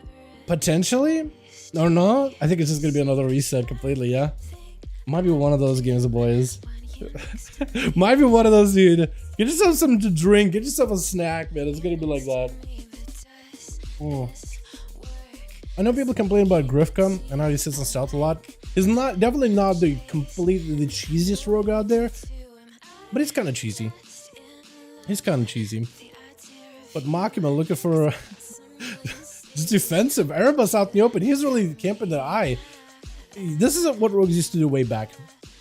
Potentially? Or no? I think it's just gonna be another reset completely, yeah? Might be one of those games, boys. Might be one of those, dude. Get yourself something to drink. Get yourself a snack, man. It's gonna be like that. Oh. I know people complain about Grifka and how he sits in stealth a lot. He's not, definitely not the completely the cheesiest rogue out there, but he's kind of cheesy. He's kind of cheesy. But Machima looking for just defensive. Erebus out in the open. He's really camping the eye. This is what rogues used to do way back.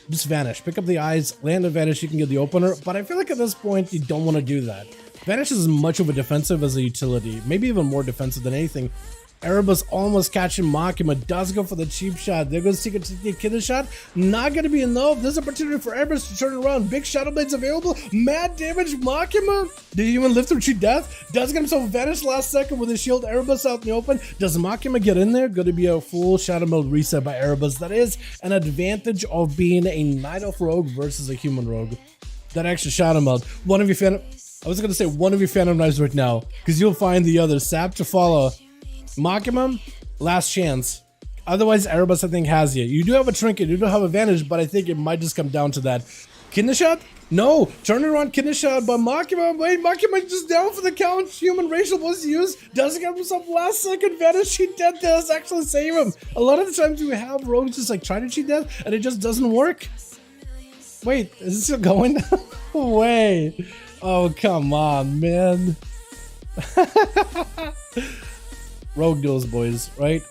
Just vanish. Pick up the eyes, land and vanish, you can get the opener. But I feel like at this point, you don't want to do that. Vanish is as much of a defensive as a utility. Maybe even more defensive than anything. Erebus almost catching Machima, does go for the cheap shot. There goes Secret Technique Killer shot. Not going to be enough. There's an opportunity for Erebus to turn around. Big Shadow Blades available. Mad damage Machima. Did he even live through cheat death? Does get himself vanish last second with his shield. Erebus out in the open. Does Machima get in there? Going to be a full Shadow Meld reset by Erebus. That is an advantage of being a Night Elf rogue versus a human rogue. That extra Shadow Meld. One of you fan. I was going to say one of you Phantom Knives right now, because you'll find the other. Sap to follow. Machima, last chance. Otherwise, Erebus, I think, has you. You do have a trinket, you do have advantage, but I think it might just come down to that. Kidney shot? No. Turn around, kidney shot by Machima. Wait, Machima just down for the count. Human racial was used. Doesn't get himself last second vanish. Cheat death does actually save him. A lot of the times we have rogues just like try to cheat death and it just doesn't work. Wait, is it still going? No way. Oh, come on, man. Rogue duels, boys, right?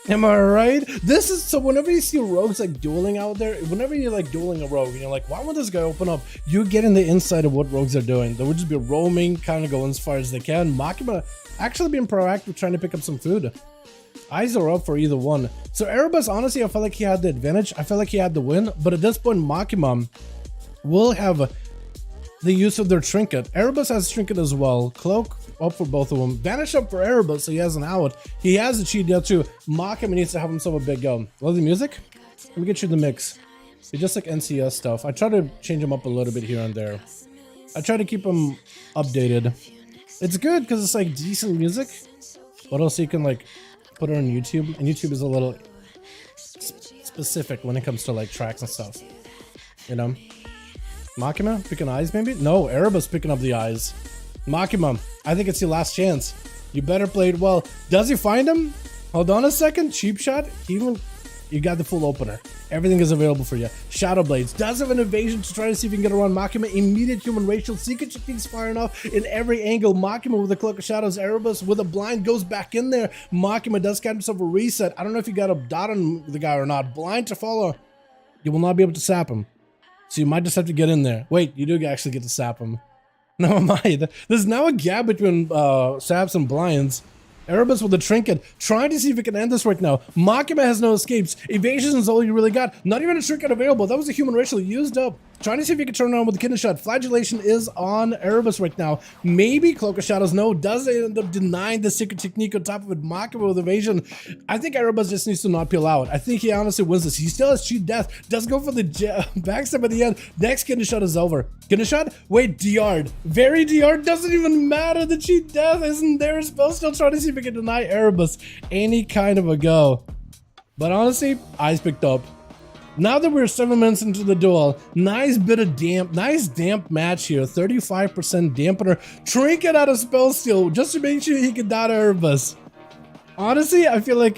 Am I right? This is so whenever you see rogues like dueling out there, whenever you're like dueling a rogue and you're like, why would this guy open up? You're getting the insight of what rogues are doing. They would just be roaming, kind of going as far as they can. Machima actually being proactive, trying to pick up some food. Eyes are up for either one. So Erebus, honestly, I felt like he had the advantage. I felt like he had the win. But at this point, Machima will have the use of their trinket. Erebus has trinket as well. Cloak up for both of them. Vanish up for Erebus, so he has an out. He has a cheat death too. Machima needs to have himself a big go. Love the music? Let me get you the mix. It's just like NCS stuff. I try to change them up a little bit here and there. I try to keep them updated. It's good because it's like decent music, but also you can like put it on YouTube, and YouTube is a little specific when it comes to like tracks and stuff. You know? Machima picking eyes maybe? No, Erebus picking up the eyes. Machima, I think it's your last chance. You better play it well. Does he find him? Hold on a second. Cheap shot. You got the full opener. Everything is available for you. Shadow Blades does have an evasion to try to see if you can get around Machima. Immediate human racial. Secret techniques firing off in every angle. Machima with a Cloak of Shadows. Erebus with a blind goes back in there. Machima does get himself a reset. I don't know if you got a dot on the guy or not. Blind to follow. You will not be able to sap him. So you might just have to get in there. Wait, you do actually get to sap him. Never mind. There's now a gap between saps and blinds. Erebus with a trinket, trying to see if we can end this right now. Machima has no escapes. Evasion is all you really got. Not even a trinket available. That was a human racial used up. Trying to see if he can turn around with the kidney shot. Flagellation is on Erebus right now. Maybe Cloak of Shadows. No, does end up denying the secret technique on top of it. Mocking with evasion. I think Erebus just needs to not peel out. I think he honestly wins this. He still has cheat death. Does go for the backstab at the end. Next kidney shot is over. Kidney shot? Wait, DR'd. Very DR'd. Doesn't even matter. The cheat death isn't there. Spell still trying to see if he can deny Erebus any kind of a go. But honestly, eyes picked up. Now that we're 7 minutes into the duel, nice damp match here. 35% dampener. Trinket out of spell steal just to make sure he can dot Erebus. Honestly, I feel like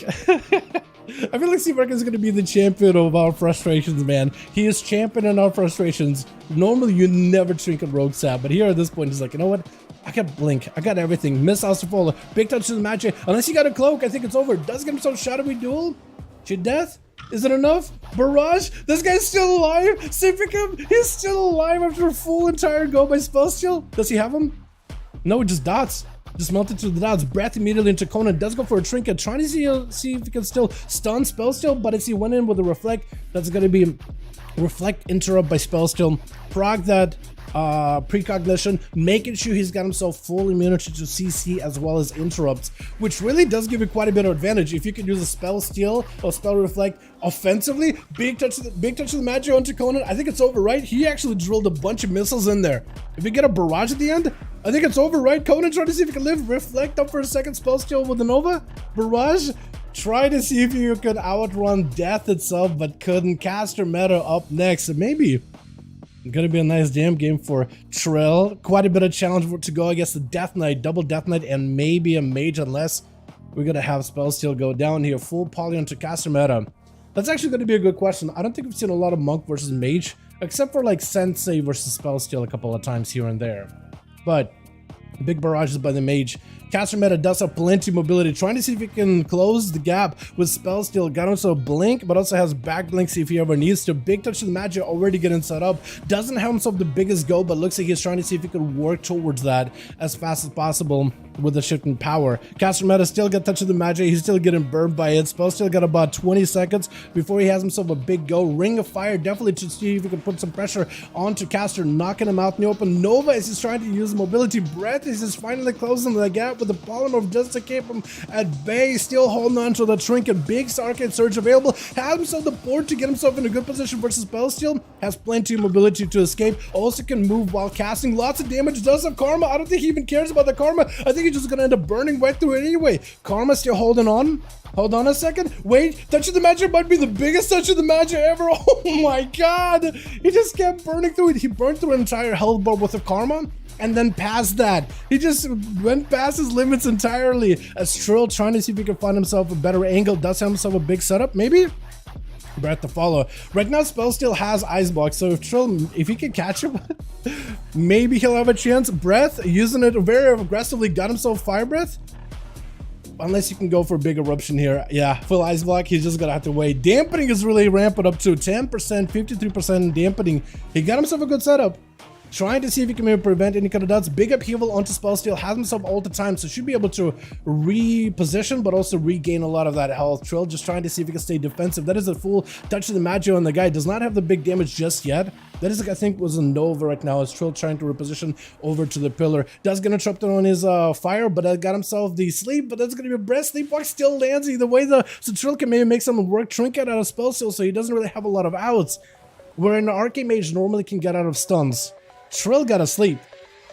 Seamark is going to be the champion of our frustrations, man. He is champion in our frustrations. Normally, you never trinket Rogue Sap, but here at this point, he's like, you know what? I got Blink. I got everything. Missiles to follow. Big touch to the match. Unless he got a cloak, I think it's over. Does get himself shadowy duel. Cheat death. Is it enough? Barrage? This guy's still alive? Sifficum? He's still alive after a full entire go by spell steal? Does he have him? No, just dots. Just melted to the dots. Breath immediately into Conan. Does go for a trinket. Trying to see if he can still stun spell steal, but as he went in with a reflect, that's going to be reflect interrupt by spell steal. Proc that precognition, making sure he's got himself full immunity to CC as well as interrupts, which really does give you quite a bit of advantage if you can use a spell steal or spell reflect offensively. Big touch of the magic onto Conan. I think it's over, right? He actually drilled a bunch of missiles in there. If you get a barrage at the end, I think it's over, right? Conan trying to see if he can live. Reflect up for a second, spell steal with the Nova. Barrage. Try to see if you could outrun death itself, but couldn't. Caster meta up next, so maybe gonna be a nice damn game for Trill. Quite a bit of challenge to go against the Death Knight, double Death Knight, and maybe a mage, unless we're gonna have spell steal go down here. Full poly onto caster meta. That's actually gonna be a good question. I don't think we've seen a lot of monk versus mage, except for like sensei versus spell steal a couple of times here and there. But big barrages by the mage. Caster meta does have plenty of mobility, trying to see if he can close the gap with spell steal. Got himself blink, but also has back blink if he ever needs to. Big touch to the magic, already getting set up. Doesn't have himself the biggest go, but looks like he's trying to see if he could work towards that as fast as possible with the shift in power. Caster meta still got touch of the magic. He's still getting burned by it. Spell still got about 20 seconds before he has himself a big go. Ring of fire definitely to see if he can put some pressure onto caster, knocking him out in the open. Nova is just trying to use mobility. Breath is just finally closing the gap with the polymer just to keep him at bay. Still holding on to the trinket. Big Arcade Surge available. Has himself the board to get himself in a good position versus spell steal. Has plenty of mobility to escape. Also can move while casting. Lots of damage. Does have karma. I don't think he even cares about the karma. I think he's just gonna end up burning right through it anyway. Karma still holding on. Hold on a second. Wait, touch of the magic might be the biggest touch of the magic ever. Oh my god. He just kept burning through it. He burned through an entire health bar with the karma. And then past that, he just went past his limits entirely. As Trill trying to see if he can find himself a better angle. Does have himself a big setup, maybe? Breath to follow. Right now, Spell still has Icebox, so if Trill, if he can catch him, maybe he'll have a chance. Breath, using it very aggressively, got himself Fire Breath. Unless you can go for a big eruption here. Yeah, full ice block, he's just gonna have to wait. Dampening is really ramping up to 10%, 53% dampening. He got himself a good setup. Trying to see if he can maybe prevent any kind of dots. Big upheaval onto spell steal. Has himself all the time, so should be able to reposition, but also regain a lot of that health. Trill just trying to see if he can stay defensive. That is a full touch of the magic on the guy. Does not have the big damage just yet. That is, I think, was a Nova right now. As Trill trying to reposition over to the pillar. Does get interrupted on his fire, but got himself the sleep. But that's going to be a breath. Sleepwalk still lands either way. So Trill can maybe make some work trinket out of spell steal, so he doesn't really have a lot of outs. Where an Arcane Mage normally can get out of stuns. Trill got asleep.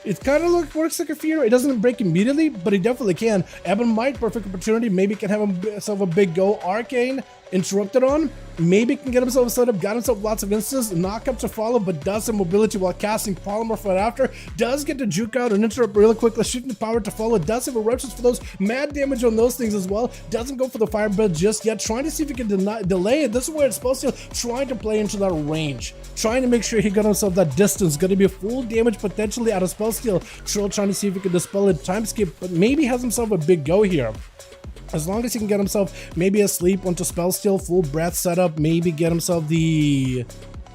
It kind of works like a fear. It doesn't break immediately, but he definitely can. Ebon Might, perfect opportunity. Maybe can have himself a big go. Arcane, interrupted on. Maybe can get himself set up. Got himself lots of instances. Knock up to follow, but does have mobility while casting Polymer right after. Does get to juke out and interrupt really quickly. Shooting the power to follow. Does have eruptions for those. Mad damage on those things as well. Doesn't go for the firebird just yet. Trying to see if he can delay it. This is where it's supposed to. Trying to play into that range. Trying to make sure he got himself that distance. Going to be a full damage potentially out of spell steal. Trill trying to see if he can dispel it. Time skip, but maybe has himself a big go here. As long as he can get himself maybe asleep onto spell steal, full breath setup, maybe get himself the,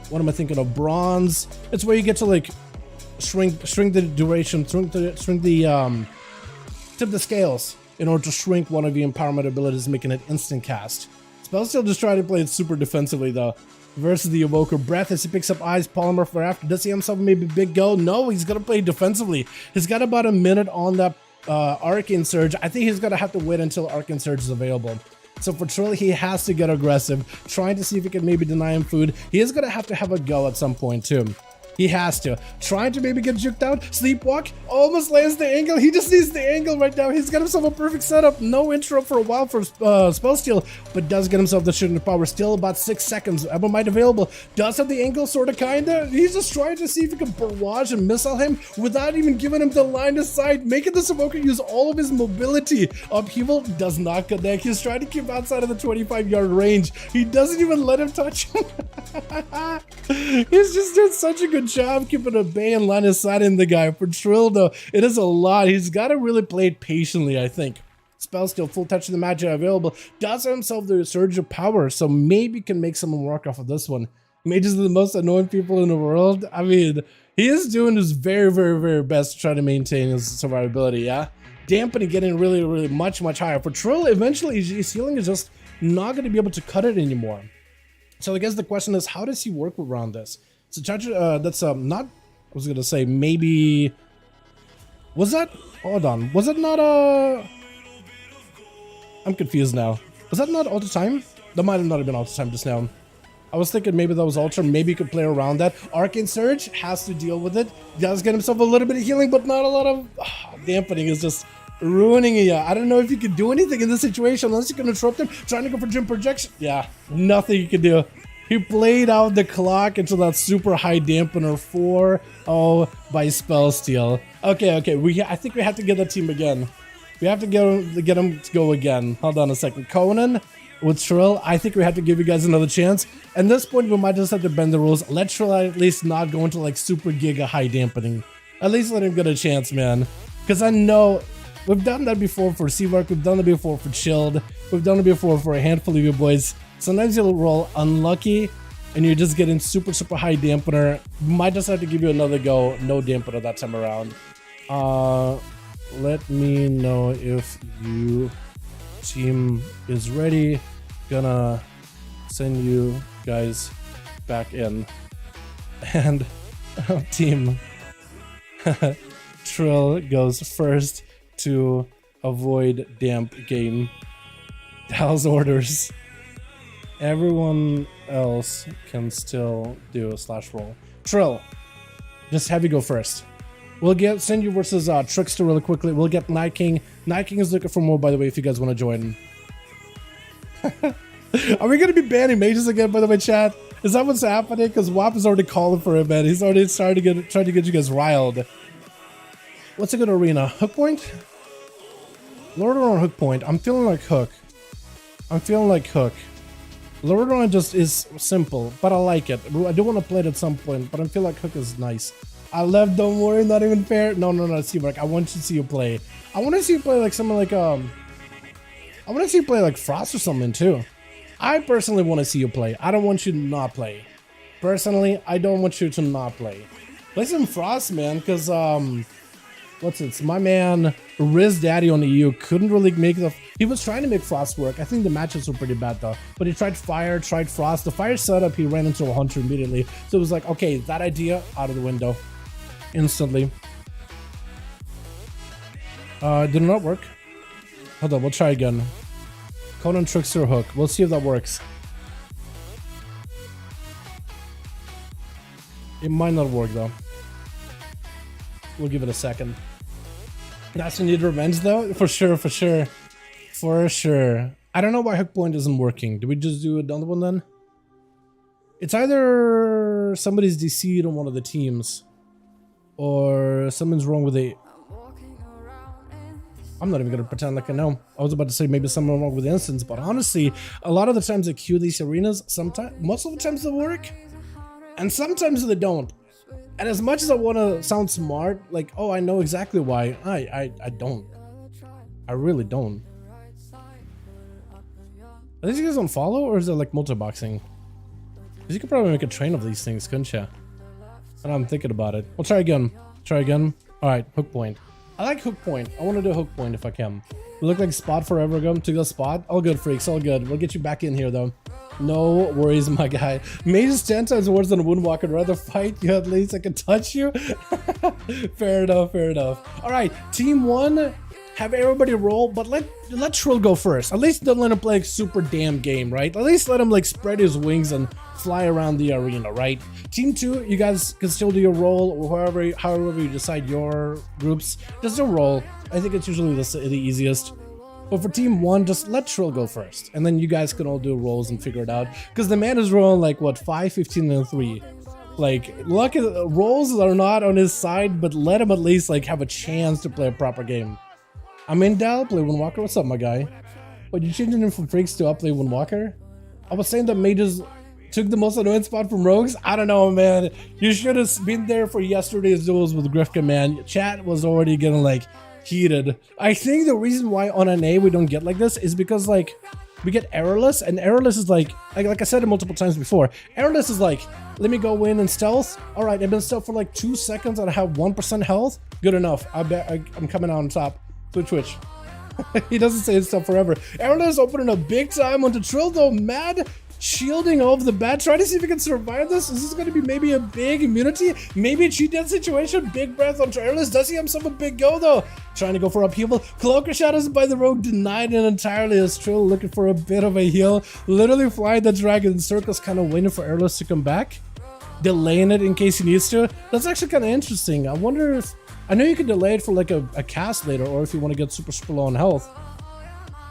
what am I thinking of, bronze. It's where you get to like shrink the duration, tip the scales in order to shrink one of the empowerment abilities, making it instant cast. Spellsteal just trying to play it super defensively though. Versus the Evoker. Breath as he picks up Eyes, Polymer for after. Does he himself maybe big go? No, he's gonna play defensively. He's got about a minute on that Arcane Surge. I think he's gonna have to wait until Arcane Surge is available. So for Trill, he has to get aggressive, trying to see if he can maybe deny him food. He is gonna have to have a go at some point too. He has to. Trying to maybe get juked out. Sleepwalk. Almost lands the angle. He just needs the angle right now. He's got himself a perfect setup. No interrupt for a while for Spellsteal, but does get himself the shooting power. Still about 6 seconds. Emma might available. Does have the angle, sort of, kinda. He's just trying to see if he can barrage and missile him without even giving him the line of sight. Making this Evoker use all of his mobility. Upheaval does not connect. He's trying to keep outside of the 25-yard range. He doesn't even let him touch him. He's just doing such a good job keeping a bay and line of sight in the guy. For Trill though, it is a lot. He's got to really play it patiently, I think. Spellsteal, full touch of the magic available. Does himself the surge of power, so maybe can make someone work off of this one. Mages are the most annoying people in the world. I mean, he is doing his very, very, very best to try to maintain his survivability, yeah? Dampening getting really, really much higher. For Trill, eventually his healing is just not going to be able to cut it anymore. So I guess the question is, how does he work around this? So that's not, I was gonna say maybe, was that, hold on, was it not I'm confused now. Was that not auto time? That might have not been auto time just now. I was thinking maybe that was ultra, maybe you could play around that. Arcane Surge has to deal with it. He does get himself a little bit of healing, but not a lot of dampening is just ruining it. I don't know if you can do anything in this situation unless you can interrupt him. Trying to go for Gym Projection. Yeah, nothing you can do. He played out the clock into that super high dampener 4-0 by Spellsteal. Okay, I think we have to get that team again. We have to get him to go again. Hold on a second. Conan with Trill, I think we have to give you guys another chance. At this point, we might just have to bend the rules. Let Trill at least not go into like super giga high dampening. At least let him get a chance, man. Because I know we've done that before for Seavark, we've done it before for Chilled, we've done it before for a handful of you boys. Sometimes you'll roll unlucky and you're just getting super high dampener. Might just have to give you another go. No dampener that time around. Let me know if you team is ready. Gonna send you guys back in. And team Trill goes first to avoid damp game. House orders. Everyone else can still do a /roll. Trill, just have you go first. We'll send you versus Trickster really quickly. We'll get Night King. Night King is looking for more, by the way, if you guys want to join. Are we going to be banning mages again, by the way, chat? Is that what's happening? Because WAP is already calling for it, man. He's already started trying to get you guys riled. What's a good arena? Hook point? Lord on Hook point. I'm feeling like Hook. Lord just is simple, but I like it. I do want to play it at some point, but I feel like Hook is nice. I left, don't worry, not even fair. No, Seavark, I want to see you play. I want to see you play like something like, I want to see you play like Frost or something too. I personally want to see you play. I don't want you to not play. Personally, I don't want you to not play. Play some Frost, man, because, my man Riz Daddy on the EU couldn't really make he was trying to make Frost work. I think the matches were pretty bad though, but he tried Fire, tried Frost. The Fire setup, he ran into a Hunter immediately, so it was like, okay, that idea out of the window instantly. Did not work. Hold on, we'll try again. Conan Trickster Hook, we'll see if that works. It might not work though. We'll give it a second. That's a need revenge though, for sure. I don't know why Hook Point isn't working. Do we just do another one then? It's either somebody's DC'd on one of the teams, or something's wrong with the. I'm not even gonna pretend like I know. I was about to say maybe something wrong with the instance, but honestly, a lot of the times I queue these arenas, most of the times they work, and sometimes they don't. And as much as I want to sound smart, like, oh, I know exactly why, I don't. I really don't. Are these guys on follow, or is it like multi-boxing? Because you could probably make a train of these things, couldn't you? And I'm thinking about it. We'll try again. All right, Hook Point. I like Hook Point. I want to do Hook Point if I can. Look like spot forever ago. Took the spot. All good, freaks. All good. We'll get you back in here, though. No worries, my guy. Mage is 10 times worse than a Woundwalker. I'd rather fight you at least I can touch you. Fair enough, fair enough. All right, team 1. Have everybody roll, but let Trill go first. At least don't let him play a super damn game, right? At least let him like spread his wings and fly around the arena, right? Team 2, you guys can still do your roll, or however you decide your groups. Just do a roll. I think it's usually the easiest. But for team 1, just let Trill go first, and then you guys can all do rolls and figure it out. Because the man is rolling like what, 5, 15, and 3. Like, luck rolls are not on his side, but let him at least like have a chance to play a proper game. I'm in Dal, play Woundwalker. What's up, my guy? What, you changing him from freaks to play Woundwalker? I was saying that mages took the most annoying spot from rogues. I don't know, man. You should have been there for yesterday's duels with Grifka, man. Chat was already getting like heated. I think the reason why on NA we don't get like this is because like we get errorless, and errorless is like I said it multiple times before. Errorless is like, let me go in and stealth. All right, I've been stealth for like 2 seconds and I have 1% health. Good enough. I bet I'm coming out on top. Twitch. He doesn't say it's stuff forever. Errorless opening a big time onto Trill though. Mad shielding off the bat. Try to see if he can survive this. Is this going to be maybe a big immunity? Maybe a cheat death situation. Big breath onto Errorless. Does he himself a big go though? Trying to go for upheaval. Cloaker Shadows by the rogue denied it entirely as Trill looking for a bit of a heal. Literally flying the dragon in circles, kind of waiting for Errorless to come back. Delaying it in case he needs to. That's actually kind of interesting. I wonder if... I know you can delay it for like a cast later, or if you want to get super low on health.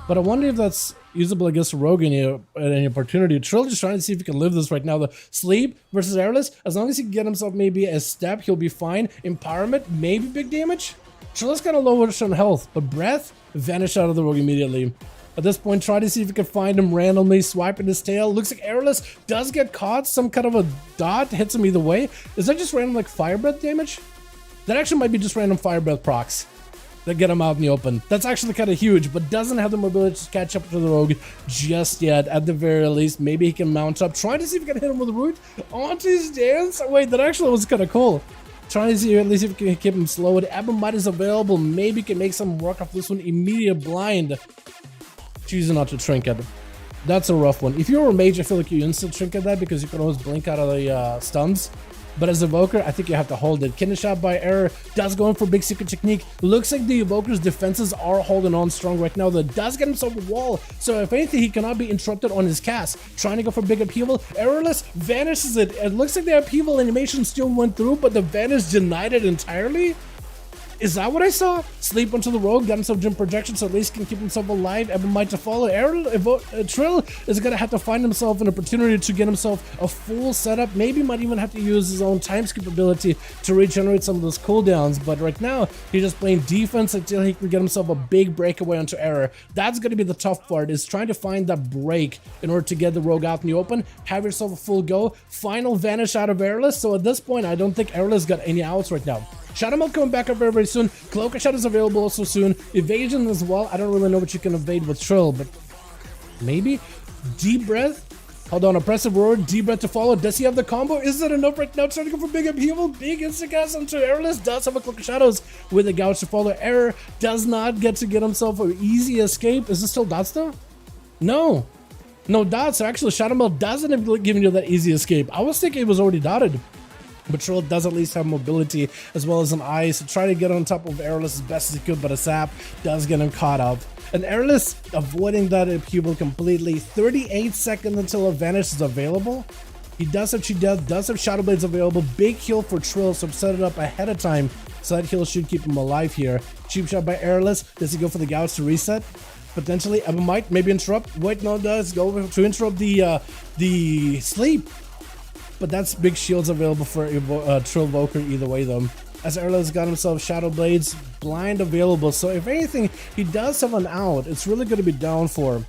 But I wonder if that's usable against a rogue at any opportunity. Trill just trying to see if he can live this right now. The sleep versus Errorless, as long as he can get himself maybe a step, he'll be fine. Empowerment, maybe big damage. Trill is kind of low on health, but breath vanished out of the rogue immediately. At this point, try to see if you can find him randomly, swiping his tail. Looks like Errorless does get caught. Some kind of a dot hits him either way. Is that just random like fire breath damage? That actually might be just random fire breath procs that get him out in the open. That's actually kind of huge, but doesn't have the mobility to catch up to the rogue just yet. At the very least, maybe he can mount up. Trying to see if he can hit him with a root onto his dance. Wait, that actually was kind of cool. Trying to see at least if he can keep him slowed. Augmentation is available. Maybe can make some work off this one. Immediate blind. Choosing not to trinket. That's a rough one. If you're a mage, I feel like you instant trinket that because you can always blink out of the stuns. But as evoker, I think you have to hold it. Kidney shot by error does go in for big secret technique. Looks like the evoker's defenses are holding on strong right now. That does get himself a wall. So if anything, he cannot be interrupted on his cast. Trying to go for big upheaval. Errorless vanishes it. It looks like the upheaval animation still went through, but the vanish denied it entirely. Is that what I saw? Sleep onto the rogue, got himself jump projection, so at least can keep himself alive. Evan might to follow. Trill is gonna have to find himself an opportunity to get himself a full setup. Maybe might even have to use his own time skip ability to regenerate some of those cooldowns. But right now, he's just playing defense until he can get himself a big breakaway onto error. That's gonna be the tough part, is trying to find that break in order to get the rogue out in the open. Have yourself a full go. Final vanish out of Errorless. So at this point, I don't think Errorless got any outs right now. Shadow Melt coming back up very, very soon. Cloak Shadow is available also soon. Evasion as well. I don't really know what you can evade with Trill, but maybe? Deep breath. Hold on, oppressive roar. Deep breath to follow. Does he have the combo? Is that enough right now? Trying to go for big upheaval. Big instacast onto Errorless. Does have a Cloak of Shadows with a gouge to follow. Error does not get to get himself an easy escape. Is this still dots though? No. No dots. So actually, Shadow Melt doesn't give you that easy escape. I was thinking it was already dotted. But Trill does at least have mobility as well as an eye, so try to get on top of Errorless as best as he could, but a sap does get him caught up. And Errorless avoiding that upheaval completely. 38 seconds until a vanish is available. He does have Cheat Death, does have Shadow Blades available. Big heal for Trill, so set it up ahead of time, so that heal should keep him alive here. Cheap shot by Errorless. Does he go for the gouge to reset? Potentially. Evan might maybe interrupt. Wait, no, does go to interrupt the sleep. But that's big shields available for Trill Evoker either way though. As Errorless got himself Shadow Blades, blind available. So if anything, he does have an out. It's really going to be down for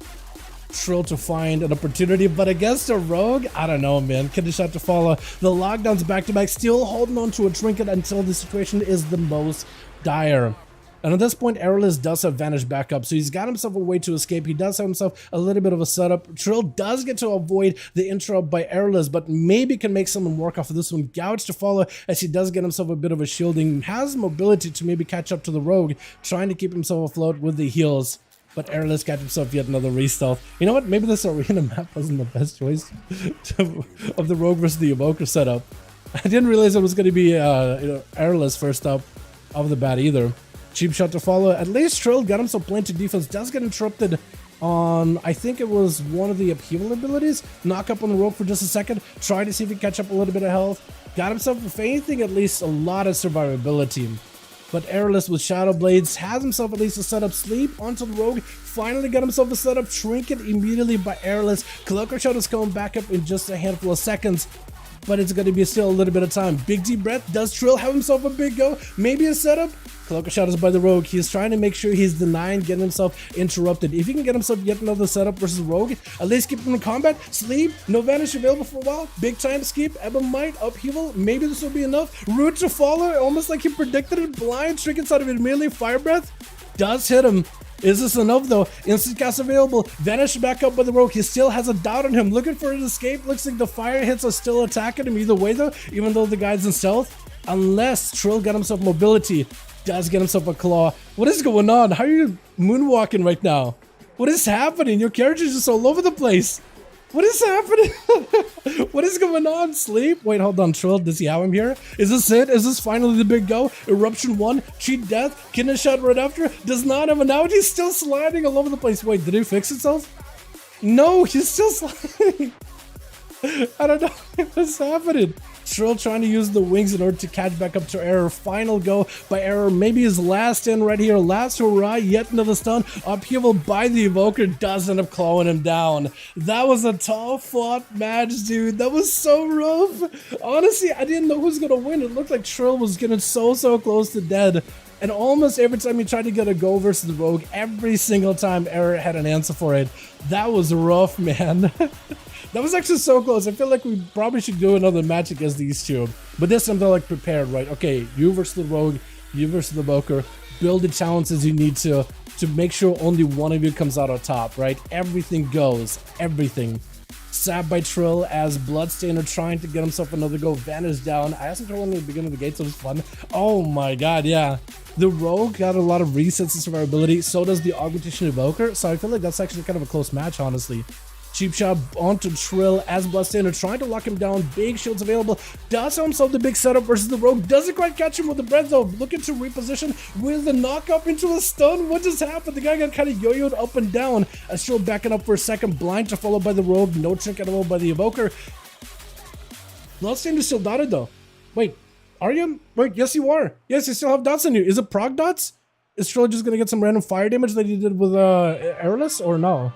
Trill to find an opportunity. But against a rogue, I don't know, man. Kidney shot to follow. The lockdowns back to back, still holding on to a trinket until the situation is the most dire. And at this point, Errorless does have vanish back up, so he's got himself a way to escape. He does have himself a little bit of a setup. Trill does get to avoid the interrupt by Errorless, but maybe can make someone work off of this one. Gouge to follow as he does get himself a bit of a shielding. Has mobility to maybe catch up to the rogue, trying to keep himself afloat with the heals. But Airless got himself yet another re-stealth. You know what? Maybe this arena map wasn't the best choice of the Rogue versus the Evoker setup. I didn't realize it was going to be Airless first up off the bat either. Cheap shot to follow. At least Trill got himself plenty of defense. Does get interrupted on, I think it was one of the upheaval abilities. Knock up on the rope for just a second. Try to see if he can catch up a little bit of health. Got himself, if anything, at least a lot of survivability. But Airless with Shadow Blades has himself at least a setup. Sleep onto the Rogue. Finally got himself a setup. Trinket immediately by Airless. Cloaker Shot is coming back up in just a handful of seconds. But it's going to be still a little bit of time. Big deep breath. Does Trill have himself a big go? Maybe a setup? Cloaker Shot is by the Rogue. He's trying to make sure he's denying getting himself interrupted. If he can get himself yet another setup versus Rogue, at least keep him in combat. Sleep. No vanish available for a while. Big time skip. Ebon Might. Upheaval. Maybe this will be enough. Root to follow. Almost like he predicted it. Blind. Trinkets out of it immediately. Fire Breath. Does hit him. Is this enough though? Instant cast available. Vanish back up by the Rogue. He still has a doubt on him. Looking for an escape. Looks like the fire hits are still attacking him either way though, even though the guy's in stealth. Unless Trill got himself mobility. Does get himself a claw. What is going on? How are you moonwalking right now? What is happening? Your character's just all over the place. What is happening? What is going on? Sleep? Wait, hold on. Trill, does he have him here? Is this it? Is this finally the big go? Eruption 1, cheat death, kidney shot right after, does not have an out. He's still sliding all over the place. Wait, did he fix himself? No, he's still sliding. I don't know what's happening. Trill trying to use the wings in order to catch back up to Error. Final go by Error. Maybe his last in right here. Last hurrah. Yet another stun. Upheaval by the Evoker. Does end up clawing him down. That was a tough fought match, dude. That was so rough. Honestly, I didn't know who was going to win. It looked like Trill was getting so close to dead. And almost every time he tried to get a go versus the Rogue, every single time Error had an answer for it. That was rough, man. That was actually so close. I feel like we probably should do another match against these two. But this time they're like prepared, right? Okay, you versus the Rogue, you versus the Evoker. Build the challenges you need to make sure only one of you comes out on top, right? Everything goes. Everything. Sapped by Trill as Bloodstainer trying to get himself another go. Vanish down. I asked him in the beginning of the gate, so it was fun. Oh my god, yeah. The Rogue got a lot of resets and survivability. So does the Augmentation Evoker. So I feel like that's actually kind of a close match, honestly. Cheap shot onto Trill as Bloodstainer trying to lock him down. Big shields available. Does himself the big setup versus the Rogue. Doesn't quite catch him with the breath though. Looking to reposition with the knock up into a stun. What just happened? The guy got kind of yo-yoed up and down. As Trill backing up for a second. Blind to follow by the Rogue. No trinket at all by the Evoker. Bloodstainer still dotted though. Wait, are you? Wait, yes you are. Yes, you still have dots on you. Is it prog dots? Is Trill just gonna get some random fire damage like he did with Airless or no?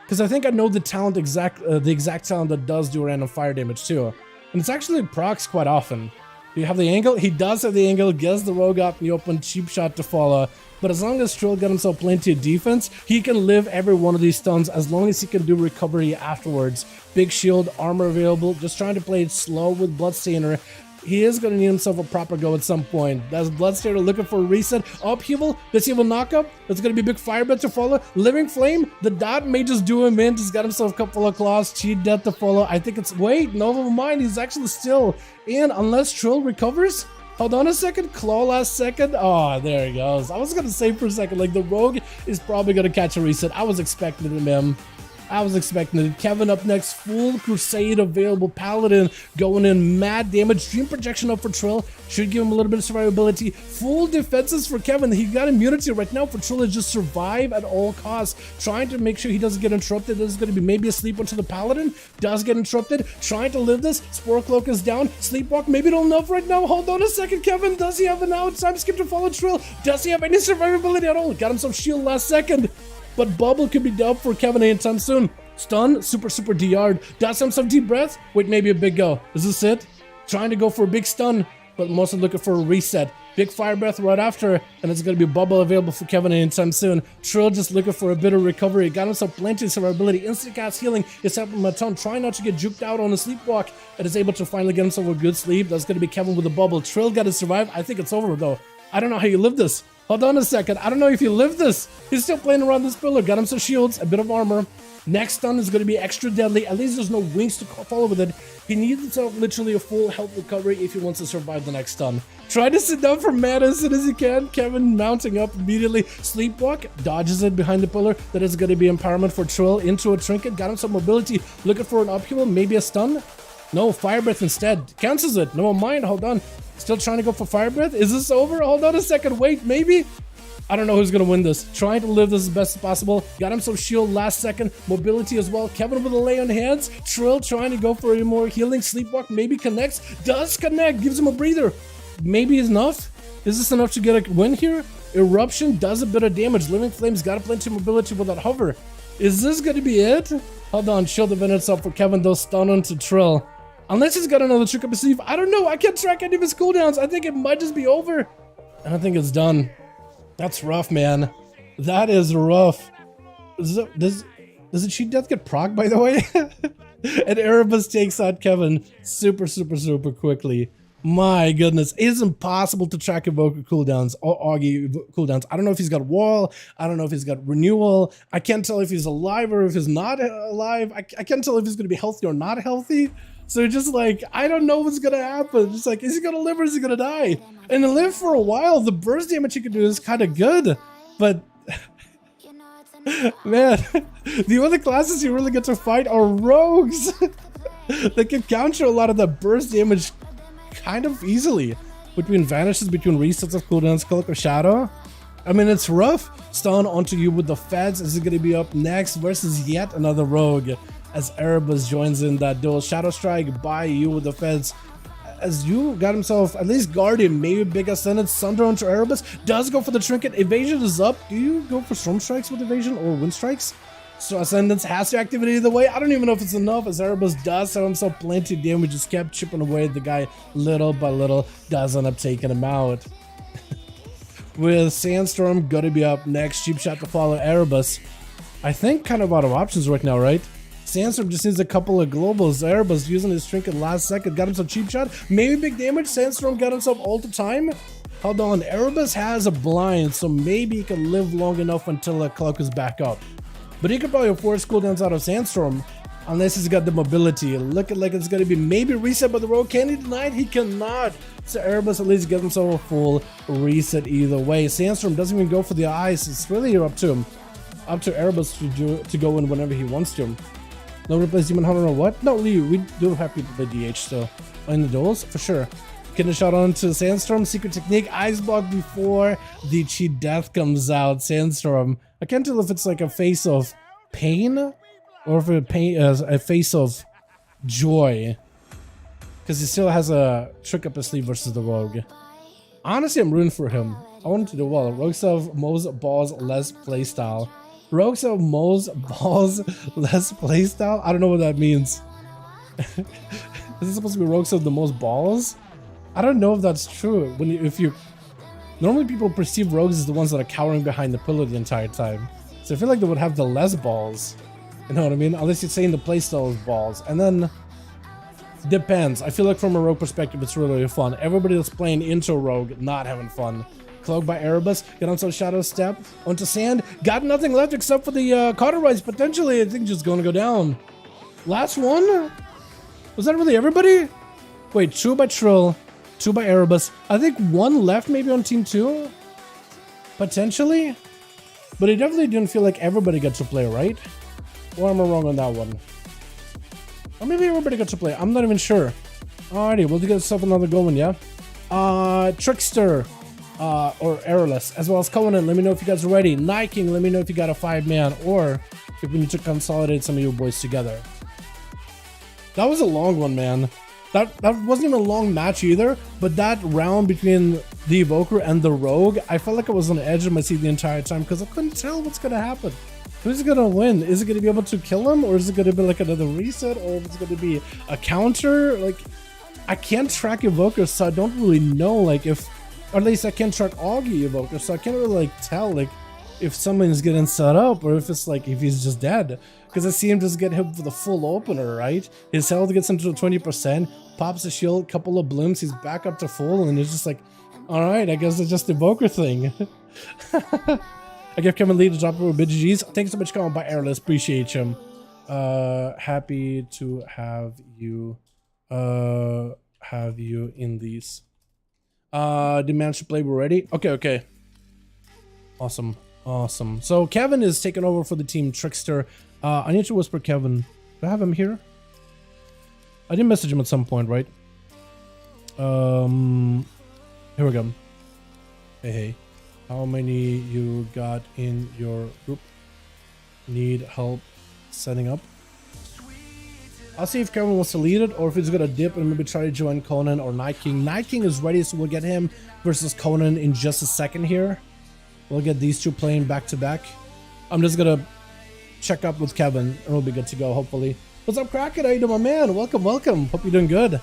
Because I think I know the talent the exact talent that does do random fire damage too. And it's actually procs quite often. Do you have the angle? He does have the angle, gets the Rogue out in the open, cheap shot to follow. But as long as Trill got himself plenty of defense, he can live every one of these stuns as long as he can do recovery afterwards. Big shield, armor available, just trying to play it slow with Bloodstainer. He is going to need himself a proper go at some point. That's Bloodstainer looking for a reset. Upheaval. Does he have a knockup? That's going to be a big firebed to follow. Living Flame. The dot may just do him in. Just got himself a couple of claws. Cheat death to follow. I think it's... Wait, no, never mind. He's actually still in unless Trill recovers. Hold on a second. Claw last second. Oh, there he goes. I was going to say for a second, like the Rogue is probably going to catch a reset. I was expecting him. I was expecting it. Kevin up next. Full Crusade available. Paladin going in. Mad damage. Dream projection up for Trill. Should give him a little bit of survivability. Full defenses for Kevin. He got immunity right now for Trill to just survive at all costs. Trying to make sure he doesn't get interrupted. This is going to be maybe a sleep onto the Paladin. Does get interrupted. Trying to live this. Spore Cloak is down. Sleepwalk maybe not enough right now. Hold on a second, Kevin. Does he have an out? Time skip to follow Trill. Does he have any survivability at all? Got himself shield last second. But Bubble could be dubbed for Kevin anytime soon. Stun, super DR'd. Does have some deep breath? Wait, maybe a big go. Is this it? Trying to go for a big stun, but mostly looking for a reset. Big fire breath right after, and it's going to be Bubble available for Kevin anytime soon. Trill just looking for a bit of recovery. Got himself plenty of survivability. Instant cast healing is helping my tongue. Trying not to get juked out on a sleepwalk, and is able to finally get himself a good sleep. That's going to be Kevin with a Bubble. Trill got to survive. I think it's over though. I don't know how you live this. Hold on a second. I don't know if you live this. He's still playing around this pillar. Got him some shields, a bit of armor. Next stun is going to be extra deadly. At least there's no wings to follow with it. He needs himself literally a full health recovery if he wants to survive the next stun. Try to sit down for mana as soon as he can. Kevin mounting up immediately. Sleepwalk, dodges it behind the pillar. That is going to be empowerment for Trill into a trinket. Got him some mobility. Looking for an upheaval, maybe a stun. No, Fire Breath instead. Cancels it. No mind, hold on. Still trying to go for Fire Breath. Is this over? Hold on a second. Wait, maybe? I don't know who's going to win this. Trying to live this as best as possible. Got him some shield last second. Mobility as well. Kevin with a lay on hands. Trill trying to go for a more healing. Sleepwalk maybe connects. Does connect. Gives him a breather. Maybe enough. Is this enough to get a win here? Eruption does a bit of damage. Living Flames got plenty of mobility with that hover. Is this going to be it? Hold on. Shield the minutes up for Kevin. Though stun onto Trill. Unless he's got another trick up his sleeve. I don't know. I can't track any of his cooldowns. I think it might just be over. And I think it's done. That's rough, man. That is rough. Does the cheat death get proc, by the way? And Erebus takes out Kevin super quickly. My goodness. It is impossible to track evoker cooldowns or Augie cooldowns. I don't know if he's got wall. I don't know if he's got renewal. I can't tell if he's alive or if he's not alive. I can't tell if he's going to be healthy or not healthy. So just like, I don't know what's going to happen. Just like, is he going to live or is he going to die? And to live for a while, the burst damage he can do is kind of good. But, man, the only classes you really get to fight are rogues. They can counter a lot of the burst damage kind of easily. Between vanishes, between resets of cooldowns, Cloak or Shadow. I mean, it's rough. Stun onto you with the feds. Is it going to be up next versus yet another rogue? As Erebus joins in that duel. Shadow Strike by you with the feds. As you got himself at least Guardian, maybe Big Ascendant, Sunder onto Erebus. Does go for the trinket. Evasion is up. Do you go for Storm Strikes with Evasion or Wind Strikes? So Ascendance has to activate either way. I don't even know if it's enough, as Erebus does have himself plenty of damage. Just kept chipping away at the guy little by little. Does end up taking him out. With Sandstorm gonna be up next. Cheap shot to follow Erebus. I think kind of out of options right now, right? Sandstorm just needs a couple of globals. Erebus using his trinket last second. Got himself cheap shot. Maybe big damage. Sandstorm got himself all the time. Hold on. Erebus has a blind, so maybe he can live long enough until a clock is back up. But he could probably afford cooldowns out of Sandstorm. Unless he's got the mobility. Looking like it's going to be maybe reset by the rogue. Can he deny it? He cannot. So Erebus at least gets himself a full reset either way. Sandstorm doesn't even go for the ice. It's really up to him. Up to Erebus to go in whenever he wants to. No replace Demon Hunter or what? No, Liu, we do have people play DH still. In the duels, for sure. Getting a shot onto Sandstorm. Secret technique. Ice block before the cheat death comes out. Sandstorm. I can't tell if it's like a face of pain or if a face of joy. Because he still has a trick up his sleeve versus the rogue. Honestly, I'm rooting for him. I want him to do well. Rogues have most balls, less playstyle. Rogues have most balls, less playstyle? I don't know what that means. Is it supposed to be rogues have the most balls? I don't know if that's true. Normally people perceive rogues as the ones that are cowering behind the pillar the entire time. So I feel like they would have the less balls. You know what I mean? Unless you're saying the playstyle is balls. And then, depends. I feel like from a rogue perspective, it's really fun. Everybody that's playing into rogue, not having fun. Cloak by Erebus, got on some Shadow Step onto Sand, got nothing left except for the Cauterize. Potentially, I think just gonna go down. Last one? Was that really everybody? Wait, 2 by Trill, 2 by Erebus. I think 1 left maybe on team 2? Potentially? But it definitely didn't feel like everybody got to play, right? Or am I wrong on that one? Or maybe everybody got to play, I'm not even sure. Alrighty, we'll get ourselves another going, yeah? Trickster. Or Errorless, as well as Covenant. Let me know if you guys are ready. Night King, let me know if you got a 5-man or if we need to consolidate some of you boys together. That was a long one, man. That wasn't even a long match either, but that round between the Evoker and the Rogue, I felt like I was on the edge of my seat the entire time because I couldn't tell what's going to happen. Who's going to win? Is it going to be able to kill him, or is it going to be like another reset, or is it going to be a counter? Like, I can't track Evokers, so I don't really know, like, if... Or at least I can't track Augie Evoker, so I can't really like tell like if someone's getting set up or if it's like if he's just dead. Because I see him just get hit for the full opener, right? His health gets into 20%, pops a shield, couple of blooms, he's back up to full, and it's just like, alright, I guess it's just the Evoker thing. I give Kevin Lee to drop over BGGs. Thanks so much, comment by Airless, appreciate you. Happy to have you in these. Demands to play, we're ready. Okay. Awesome. So Kevin is taking over for the team Trickster. I need to whisper Kevin. Do I have him here? I did message him at some point, right? Here we go. Hey. How many you got in your group? Need help setting up? I'll see if Kevin wants to lead it or if he's gonna dip and maybe try to join Conan or Night King. Night King is ready, so we'll get him versus Conan in just a second here. We'll get these two playing back to back. I'm just gonna check up with Kevin and we'll be good to go, hopefully. What's up, Kraken? How you doing, my man? Welcome. Hope you're doing good.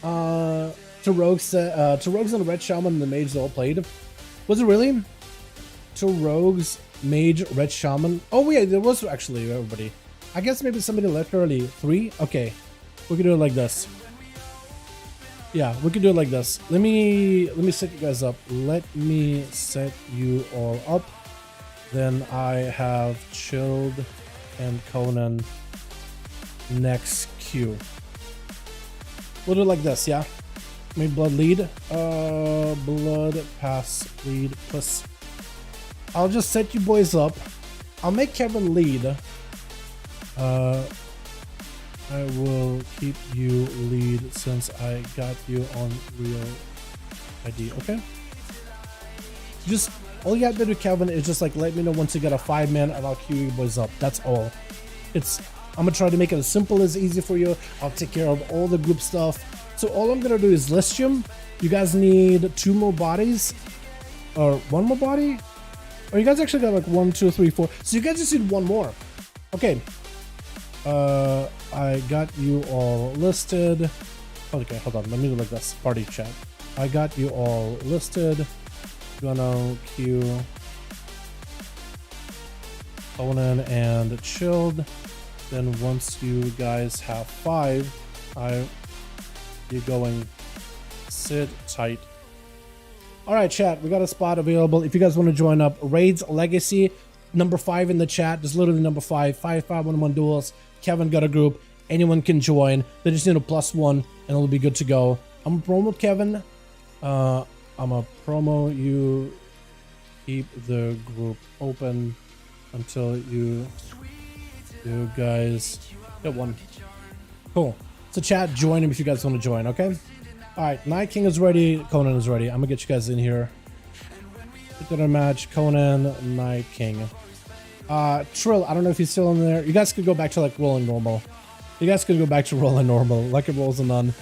To Rogues and the Red Shaman and the Mage all played. Was it really? To Rogues, Mage, Red Shaman. Oh yeah, there was actually everybody. I guess maybe somebody left early. 3? Okay. We can do it like this. Yeah, we can do it like this. Let me set you guys up. Let me set you all up. Then I have Chilled and Conan next queue. We'll do it like this, yeah? Make blood lead. Blood pass lead plus. I'll just set you boys up. I'll make Kevin lead. I will keep you lead since I got you on real ID. Okay. Just all you have to do, Kevin, is just like let me know once you get a 5-man and I'll queue you boys up. That's all. I'm gonna try to make it as simple as easy for you. I'll take care of all the group stuff. So all I'm gonna do is list you. You guys need 2 more bodies or 1 more body. Or you guys actually got like 1, 2, 3, 4. So you guys just need 1 more. Okay. I got you all listed. Okay, hold on. Let me do like this. Party chat. I got you all listed. Gonna queue Conan and Chilled. Then once you guys have 5, you're going sit tight. All right, chat. We got a spot available. If you guys want to join up, Raids Legacy, number 5 in the chat. Just literally number 5. 5V5 1v1 Duels. Kevin got a group. Anyone can join. They just need a +1 and it'll be good to go. I'm gonna promote Kevin. I'm gonna promo you. Keep the group open until you guys get 1. Cool. So chat, join him if you guys want to join, okay? Alright, Night King is ready, Conan is ready. I'm gonna get you guys in here. Get a match, Conan, Night King. Trill, I don't know if he's still in there. You guys could go back to like rolling normal. You guys could go back to rolling normal, like it rolls a none.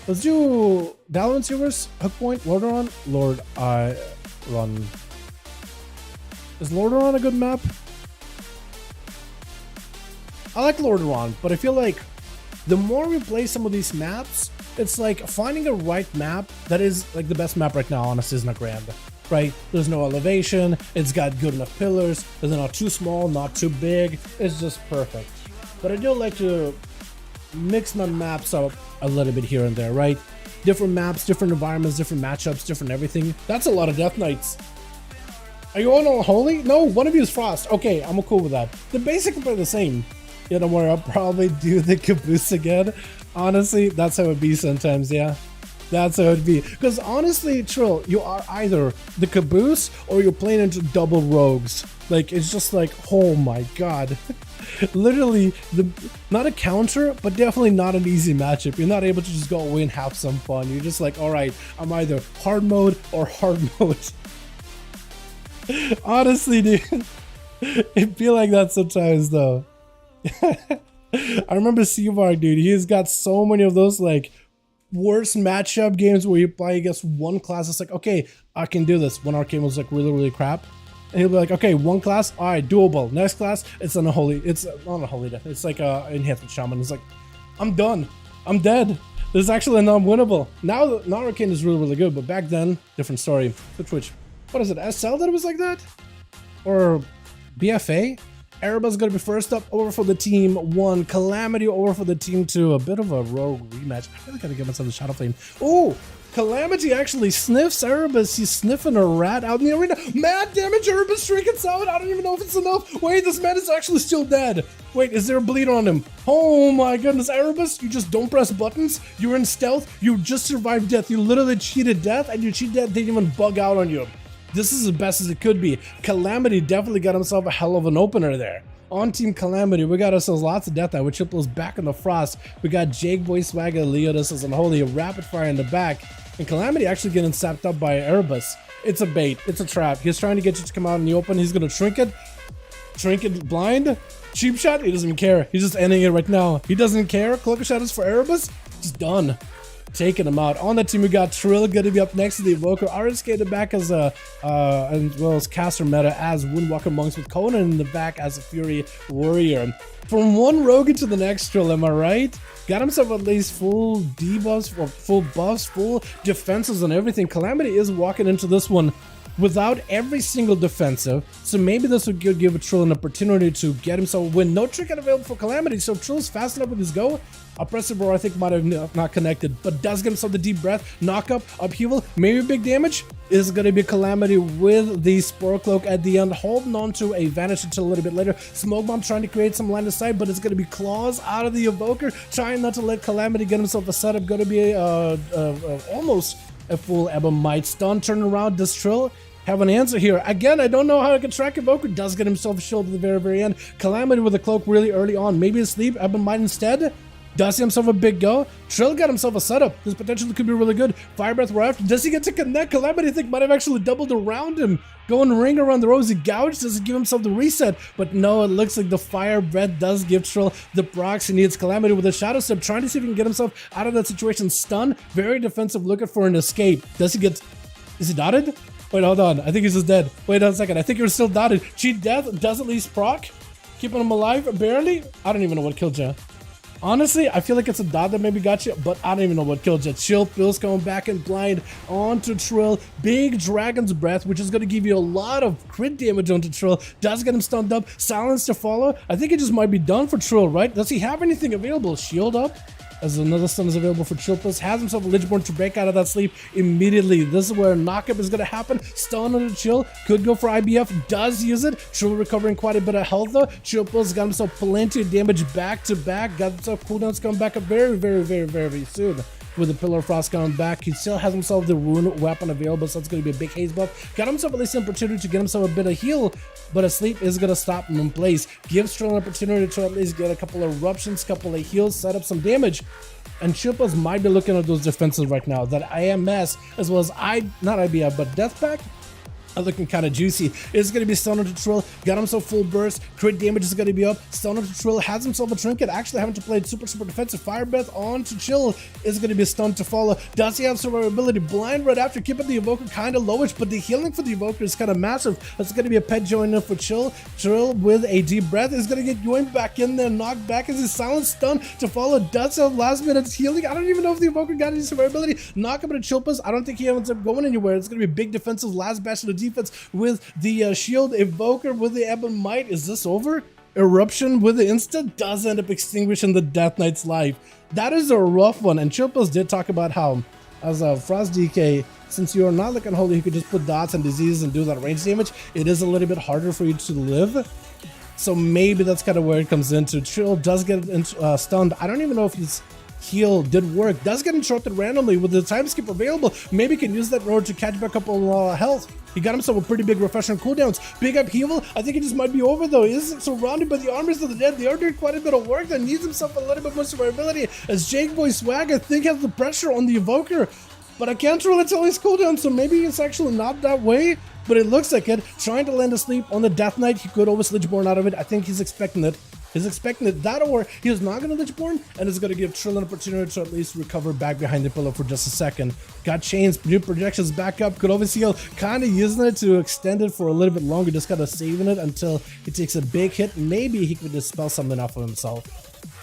Let's do Dalaran Silvers, Hook Point, Lordaeron. Lord I run. Is Lordaeron a good map? I like Lordaeron, but I feel like the more we play some of these maps, it's like finding a right map that is like the best map right now, honestly, is not grand. Right? There's no elevation, it's got good enough pillars, it's not too small, not too big, it's just perfect. But I do like to mix my maps up a little bit here and there, right? Different maps, different environments, different matchups, different everything. That's a lot of Death Knights. Are you all holy? No, one of you is Frost. Okay, I'm cool with that. They're basically the same. Yeah, don't worry, I'll probably do the caboose again. Honestly, that's how it be sometimes, yeah. That's how it be. Because honestly, Trill, you are either the caboose or you're playing into double rogues. Like, it's just like, oh my god. Literally, not a counter, but definitely not an easy matchup. You're not able to just go away and have some fun. You're just like, alright, I'm either hard mode or hard mode. Honestly, dude. It feel like that sometimes, though. I remember Seavark, dude. He's got so many of those, like, worst matchup games where you play against one class. It's like, okay, I can do this. One arcane was like really crap, and he'll be like, okay, one class, all right, doable. Next class, it's an unholy. It's not a holy death. It's like a enhancement shaman. It's like, I'm done. I'm dead. This is actually non-winnable. Now arcane is really good, but back then, different story. Which, what is it? SL that it was like that, or BFA? Araba's gonna be first up, over for the team 1. Calamity over for the team 2. A bit of a rogue rematch. I really gotta give myself the Shadow Flame. Oh, Calamity actually sniffs Erebus. He's sniffing a rat out in the arena. Mad damage, Erebus drinking out. I don't even know if it's enough. Wait, this man is actually still dead. Wait, is there a bleed on him? Oh my goodness, Erebus, you just don't press buttons. You're in stealth. You just survived death. You literally cheated death, and your cheat death didn't even bug out on you. This is as best as it could be. Calamity definitely got himself a hell of an opener there. On Team Calamity, we got ourselves lots of death now with Triples back in the frost. We got Jake Boy Swagger, Leodis, and Holy rapid fire in the back. And Calamity actually getting sapped up by Erebus. It's a bait. It's a trap. He's trying to get you to come out in the open. He's going to Trinket blind. Cheap shot. He doesn't even care. He's just ending it right now. He doesn't care. Cloaker Shadows for Erebus. Just done. Taking him out. On the team, we got Trill going to be up next to the Evoker. RSK in the back as a, as well as caster meta as Windwalker Monks with Conan in the back as a Fury Warrior. From one Rogue to the next, Trill, am I right? Got himself at least full debuffs, or full buffs, full defenses and everything. Calamity is walking into this one without every single defensive, so maybe this would give Trill an opportunity to get himself a win. No trinket available for Calamity, so if Trill's fast enough with his go, Oppressive Roar I think might have not connected, but does get himself the deep breath, knock up, upheaval, maybe big damage. Is going to be Calamity with the Spore Cloak at the end, holding on to a Vanish until a little bit later. Smoke Bomb trying to create some line of sight, but it's going to be Claws out of the Evoker, trying not to let Calamity get himself a setup. Going to be almost a full Ebonite stun. Turn around, does Trill have an answer here? Again, I don't know how I can track Evoker. Does get himself a shield at the very end. Calamity with a cloak really early on. Maybe asleep. Ebonite instead. Does he himself a big go? Trill got himself a setup. This potentially could be really good. Fire Breath right after. Does he get to connect? Calamity I think might have actually doubled around him. Going ring around the rosy gouge. Does it give himself the reset? But no, it looks like the Fire Breath does give Trill the procs he needs. Calamity with a Shadow Step, trying to see if he can get himself out of that situation. Stun. Very defensive, looking for an escape. Does he get... Is he dotted? Wait, hold on. I think he's just dead. Wait a second. I think you're still dotted. Cheat death. Does at least proc. Keeping him alive. Barely. I don't even know what killed you. Honestly, I feel like it's a dot that maybe got you, but I don't even know what killed you. Chill Pills going back and blind onto Trill. Big Dragon's Breath, which is going to give you a lot of crit damage onto Trill. Does get him stunned up. Silence to follow. I think it just might be done for Trill, right? Does he have anything available? Shield up. As another stun is available for Chill Pills. Has himself a Lichborn to break out of that sleep immediately. This is where a knockup is going to happen. Stun on the Chill. Could go for IBF. Does use it. Trill recovering quite a bit of health though. Chill Pills got himself plenty of damage back to back. Got himself cooldowns coming back up very soon. With the Pillar of Frost coming back, he still has himself the Rune weapon available, so it's going to be a big haze buff. Got himself at least an opportunity to get himself a bit of heal, but a sleep is going to stop him in place. Gives Trill an opportunity to at least get a couple of eruptions, couple of heals, set up some damage. And Chippas might be looking at those defenses right now. That IMS, as well as not IBF, but Death Pack, are looking kind of juicy. It's going to be stun onto Trill. Got himself full burst. Crit damage is going to be up. Stun onto Trill. Has himself a trinket. Actually having to play super defensive. Fire Breath onto Chill is going to be stunned to follow. Does he have survivability? Blind right after. Keeping the Evoker kind of lowish, but the healing for the Evoker is kind of massive. That's going to be a pet joiner for Chill. Trill with a deep breath is going to get going back in there. Knocked back as his silent stun to follow. Does have last minute healing. I don't even know if the Evoker got any survivability. Knock up into Chilpas. I don't think he ends up going anywhere. It's going to be big defensive last bastion of defense with the shield. Evoker with the Ebonite. Is this over? Eruption with the insta does end up extinguishing the Death Knight's life. That is a rough one. And Chilpas did talk about how, as a Frost DK, since you are not looking holy, you could just put dots and disease and do that range damage. It is a little bit harder for you to live. So maybe that's kind of where it comes into. Trill does get stunned. I don't even know if he's heal did work. Does get interrupted randomly with the time skip available. Maybe can use that in order to catch back up on health. He got himself a pretty big refresher cooldowns. Big upheaval. I think it just might be over though. He is surrounded by the armies of the dead. They are doing quite a bit of work that needs himself a little bit more survivability. As Jake Boy Swag, I think, has the pressure on the Evoker. But I can't really tell his cooldown, so maybe it's actually not that way. But it looks like it. Trying to land a sleep on the Death Knight. He could always Lichborn out of it. I think he's expecting it. He's expecting it. That or he is not going to Lichborn and is going to give Trill an opportunity to at least recover back behind the pillow for just a second. Got chains, new projections back up. Could always heal. Kind of using it to extend it for a little bit longer. Just kind of saving it until he takes a big hit. Maybe he could dispel something off of himself.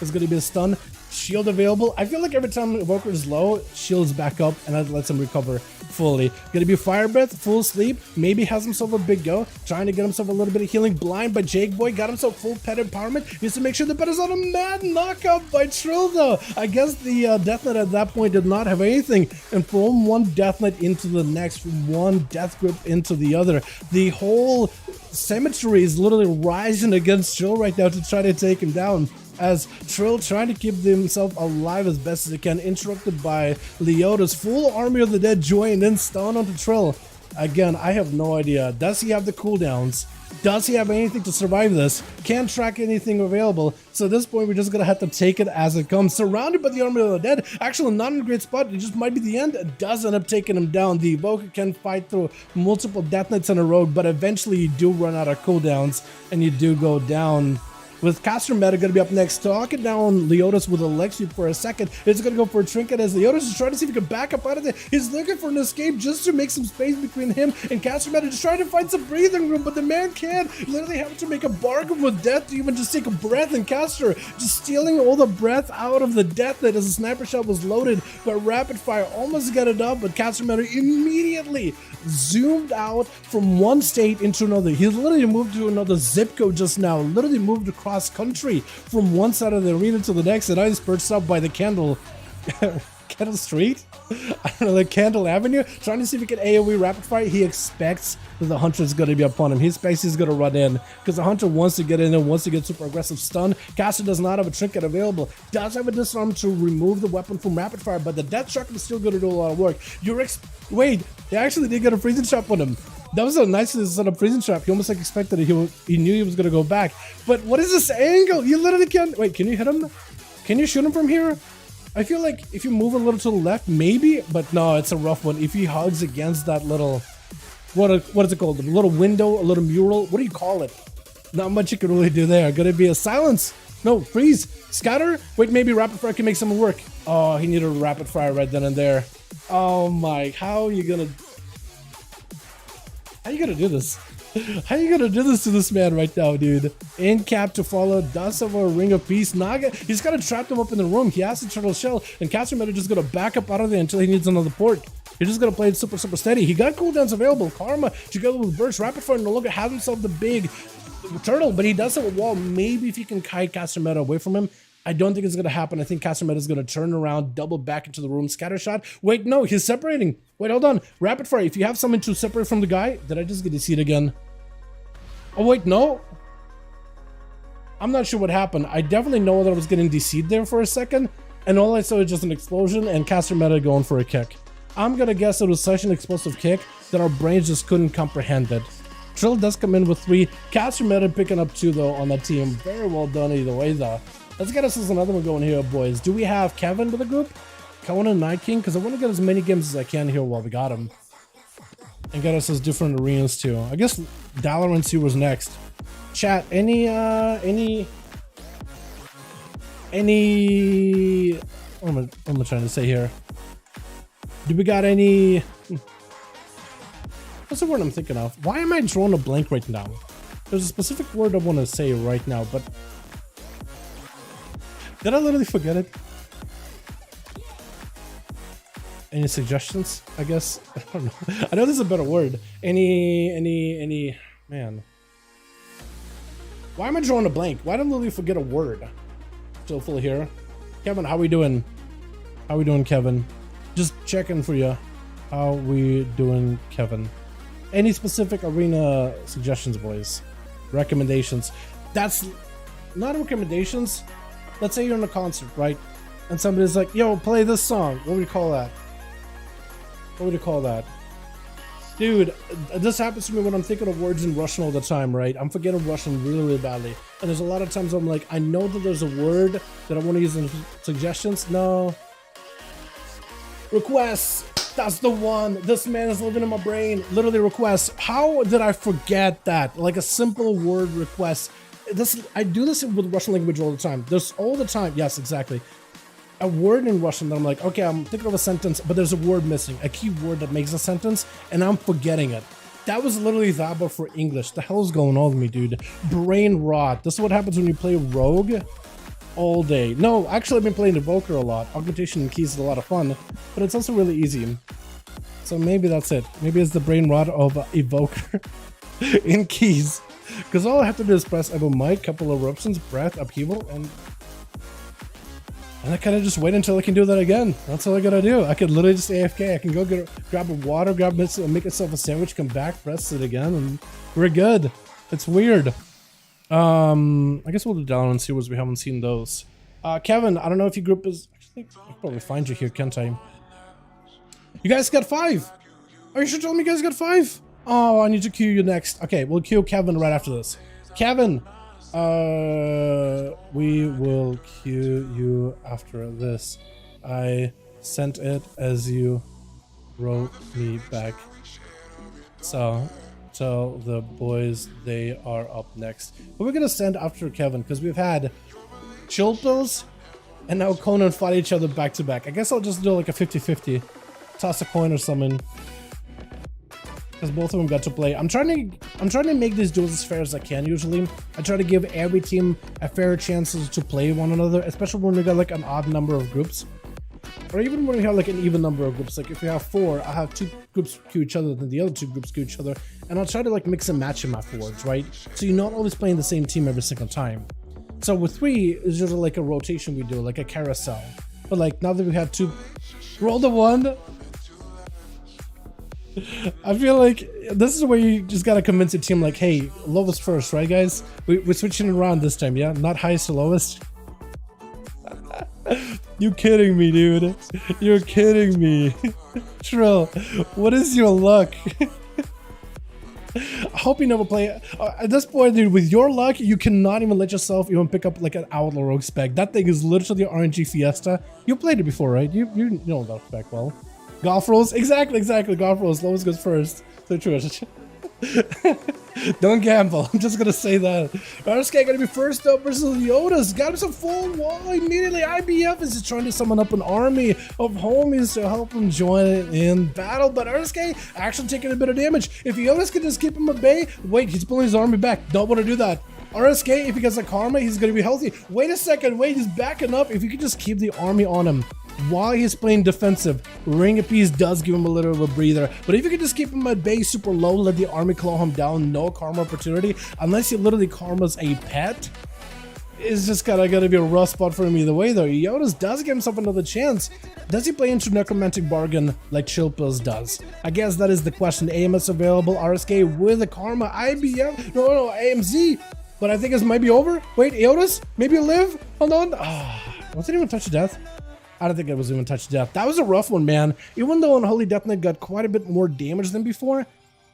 It's going to be a stun. Shield available. I feel like every time Evoker is low, shields back up and that lets him recover fully. Gonna be Fire Breath, full sleep. Maybe has himself a big go. Trying to get himself a little bit of healing. Blind by Jake Boy. Got himself full pet empowerment. Needs to make sure the pet is on a mad knockup by Trill though. I guess the Death Knight at that point did not have anything. And from one Death Knight into the next, from one Death Grip into the other, the whole Cemetery is literally rising against Trill right now to try to take him down, as Trill trying to keep himself alive as best as he can, interrupted by Leota's full army of the dead join in stun onto Trill. Again, I have no idea. Does he have the cooldowns? Does he have anything to survive this? Can't track anything available. So at this point, we're just gonna have to take it as it comes. Surrounded by the army of the dead, actually not in a great spot. It just might be the end. It does end up taking him down. The evoker can fight through multiple death knights in a row, but eventually you do run out of cooldowns and you do go down. With Caster Meta going to be up next, talking down Leotis with a leg sweep for a second. It's going to go for a trinket as Leotis is trying to see if he can back up out of there. He's looking for an escape just to make some space between him and Caster Meta, just trying to find some breathing room, but the man can't. Literally having to make a bargain with death to even just take a breath, and Caster just stealing all the breath out of the death that as the sniper shot was loaded, but rapid fire almost got it up, but Caster Meta immediately zoomed out from one state into another. He literally moved to another zip code just now, literally moved across country from one side of the arena to the next, and I was perched up by the Candle Street? I don't know, the Candle Avenue, trying to see if he can AoE rapid fire. He expects that the Hunter is going to be upon him. He expects he's going to run in, because the Hunter wants to get in and wants to get super aggressive stun. Caster does not have a trinket available, does have a disarm to remove the weapon from rapid fire, but the Death Shotgun is still going to do a lot of work. Wait, they actually did get a freezing trap on him. That was a nice set up freezing trap. He almost like expected it. He knew he was going to go back. But what is this angle? You literally can't... Wait, can you hit him? Can you shoot him from here? I feel like if you move a little to the left, maybe. But no, it's a rough one. If he hugs against that little... What is it called? A little window, a little mural. What do you call it? Not much you can really do there. Gonna be a silence. No, freeze. Scatter? Wait, maybe rapid fire can make something work. Oh, he needed a rapid fire right then and there. Oh my... How are you gonna... How you gonna do this? How you gonna do this to this man right now, dude? In cap to follow, does have a ring of peace. Naga, he's gotta trap him up in the room. He has the turtle shell, and Caster Meta just gonna back up out of there until he needs another port. He's just gonna play it super steady. He got cooldowns available. Karma together with Burst, rapid fire no longer has himself the big turtle, but he does have a wall. Maybe if he can kite Caster Meta away from him. I don't think it's going to happen. I think Caster Meta is going to turn around, double back into the room, scatter shot. Wait, no, he's separating. Wait, hold on. Rapid fire. If you have something to separate from the guy, did I just get to see it again? Oh, wait, no. I'm not sure what happened. I definitely know that I was getting DC'd there for a second, and all I saw was just an explosion and Caster Meta going for a kick. I'm going to guess it was such an explosive kick that our brains just couldn't comprehend it. Trill does come in with 3. Caster Meta picking up 2, though, on that team. Very well done either way, though. Let's get us another one going here, boys. Do we have Kevin with the group? Kevin and Night King? Because I want to get as many games as I can here while we got him. And get us as different arenas too. I guess Dalaran 2 was next. Chat, what am I trying to say here? Do we got any... What's the word I'm thinking of? Why am I drawing a blank right now? There's a specific word I want to say right now, but... Did I literally forget it? Any suggestions? I guess. I don't know. I know there's a better word. Any... Man. Why am I drawing a blank? Why did I literally forget a word? Still full here. Kevin, how we doing? How we doing, Kevin? Just checking for you. How we doing, Kevin? Any specific arena suggestions, boys? Recommendations? That's not recommendations. Let's say you're in a concert, right? And somebody's like, yo, play this song. What would you call that? What would you call that? Dude, this happens to me when I'm thinking of words in Russian all the time, right? I'm forgetting Russian really, really badly. And there's a lot of times I'm like, I know that there's a word that I want to use in suggestions. No. Requests. That's the one. This man is living in my brain. Literally requests. How did I forget that? Like a simple word request. I do this with Russian language all the time. There's all the time. Yes, exactly. A word in Russian that I'm like, okay, I'm thinking of a sentence, but there's a word missing, a key word that makes a sentence, and I'm forgetting it. That was literally that, but for English. The hell's going on with me, dude? Brain rot. This is what happens when you play Rogue all day. No, actually, I've been playing Evoker a lot. Augmentation and keys is a lot of fun, but it's also really easy. So maybe that's it. Maybe it's the brain rot of Evoker in keys. Because all I have to do is press Evo Mic, couple of eruptions, breath, upheaval, and I kind of just wait until I can do that again. That's all I gotta do. I could literally just AFK. I can go grab a water, make myself a sandwich, come back, press it again, and we're good. It's weird. I guess we'll do Dalaran series. We haven't seen those. Kevin, I don't know if your group is... Actually, I'll probably find you here, can't I? You guys got 5! Are you sure telling me you guys got 5? Oh, I need to queue you next. Okay, we'll queue Kevin right after this. Kevin! We will queue you after this. I sent it as you wrote me back. So, tell the boys they are up next. But we're gonna send after Kevin, because we've had Chill Pills and now Conan fight each other back to back. I guess I'll just do like a 50-50. Toss a coin or something. Because both of them got to play. I'm trying to make these duels as fair as I can usually. I try to give every team a fair chance to play one another, especially when we got like an odd number of groups. Or even when we have like an even number of groups. Like if we have 4, I have 2 groups queue each other, then the other 2 groups queue each other. And I'll try to like mix and match them afterwards, right? So you're not always playing the same team every single time. So with 3, it's just like a rotation we do, like a carousel. But like now that we have 2, roll the 1. I feel like this is where you just gotta convince your team like, hey, lowest first, right guys? We're switching it around this time, yeah? Not highest to lowest. You kidding me, dude? You're kidding me. Trill, what is your luck? I hope you never play at this point, dude. With your luck, you cannot even let yourself even pick up like an Outlaw Rogue spec. That thing is literally RNG Fiesta. You played it before, right? You know that spec well. Golf rolls, exactly. Golf rolls, lowest goes first. So true. Don't gamble. I'm just gonna say that. RSK gonna be first up versus Yodas. Got him some full wall immediately. IBF is just trying to summon up an army of homies to help him join in battle. But RSK actually taking a bit of damage. If Yodas can just keep him at bay, wait, he's pulling his army back. Don't want to do that. RSK, if he gets a karma, he's gonna be healthy. Wait a second, wait, he's backing up. If you could just keep the army on him while he's playing defensive, Ring of Peace does give him a little of a breather. But if you could just keep him at bay super low, let the army claw him down, no karma opportunity, unless he literally karmas a pet, it's just kinda gonna be a rough spot for him either way though. Yodas does give himself another chance. Does he play into Necromantic Bargain like Chill Pills does? I guess that is the question. AMS available, RSK with a karma, IBM, no, AMZ. But I think this might be over. Wait, Yodas? Maybe live? Hold on. Was it even touch of death? I don't think it was even touch of death. That was a rough one, man. Even though Unholy Death Knight got quite a bit more damage than before,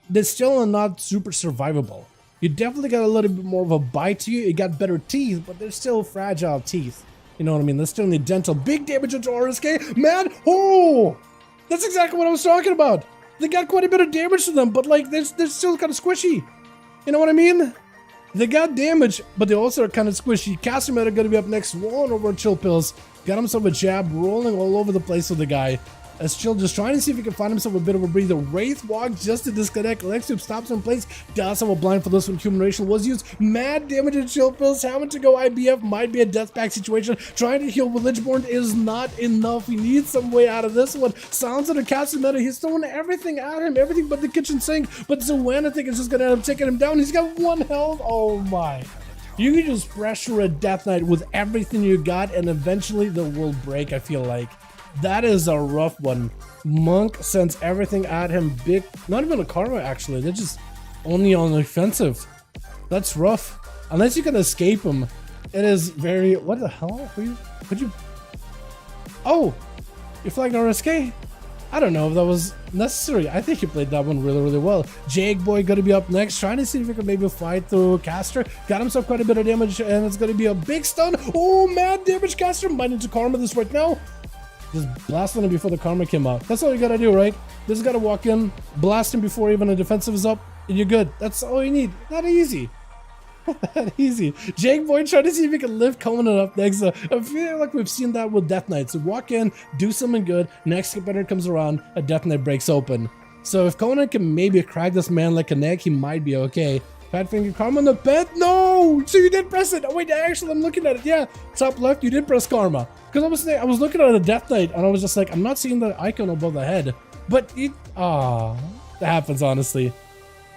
they're still not super survivable. You definitely got a little bit more of a bite to you. You got better teeth, but they're still fragile teeth. You know what I mean? They're still in the dental. Big damage into RSK. Man, oh! That's exactly what I was talking about. They got quite a bit of damage to them, but like, they're still kind of squishy. You know what I mean? They got damage, but they also are kind of squishy. Casimir gonna be up next, rolling over Chill Pills. Got himself a jab, rolling all over the place with the guy. As Chill just trying to see if he can find himself a bit of a breather. Wraith walk just to disconnect. Lextube stops in place. Does have a blind for this one. Human Racial was used. Mad damage to Chill Pills. Having to go IBF. Might be a death pack situation. Trying to heal with Lichborn is not enough. He needs some way out of this one. Sounds like a Casimir. He's throwing everything at him. Everything but the kitchen sink. But Zoan, I think, is just going to end up taking him down. He's got 1 health. Oh my. You can just pressure a Death Knight with everything you got, and eventually the world break, I feel like. That is a rough one. Monk sends everything at him. Big, not even a karma actually. They're just only on the offensive. That's rough. Unless you can escape him. It is very, what the hell? Would you? Oh, you flagged RSK? I don't know if that was necessary. I think he played that one really, really well. Jake Boy gonna be up next, trying to see if he can maybe fight through Caster. Got himself quite a bit of damage, and it's gonna be a big stun. Oh, mad damage, Caster. Might need to karma this right now. Just blasting him before the karma came out. That's all you gotta do, right? Just gotta walk in, blast him before even a defensive is up, and you're good. That's all you need. Not easy. That easy. Jake Boy trying to see if he can lift Conan up next. I feel like we've seen that with Death Knight. So walk in, do something good. Next competitor comes around, a Death Knight breaks open. So if Conan can maybe crack this man like a neck, he might be okay. Fat finger karma on the pet. No! So you did press it. Oh wait, actually I'm looking at it. Yeah, top left, you did press karma. Because I was looking at a Death Knight and I was just like, I'm not seeing the icon above the head. But it, that happens, honestly.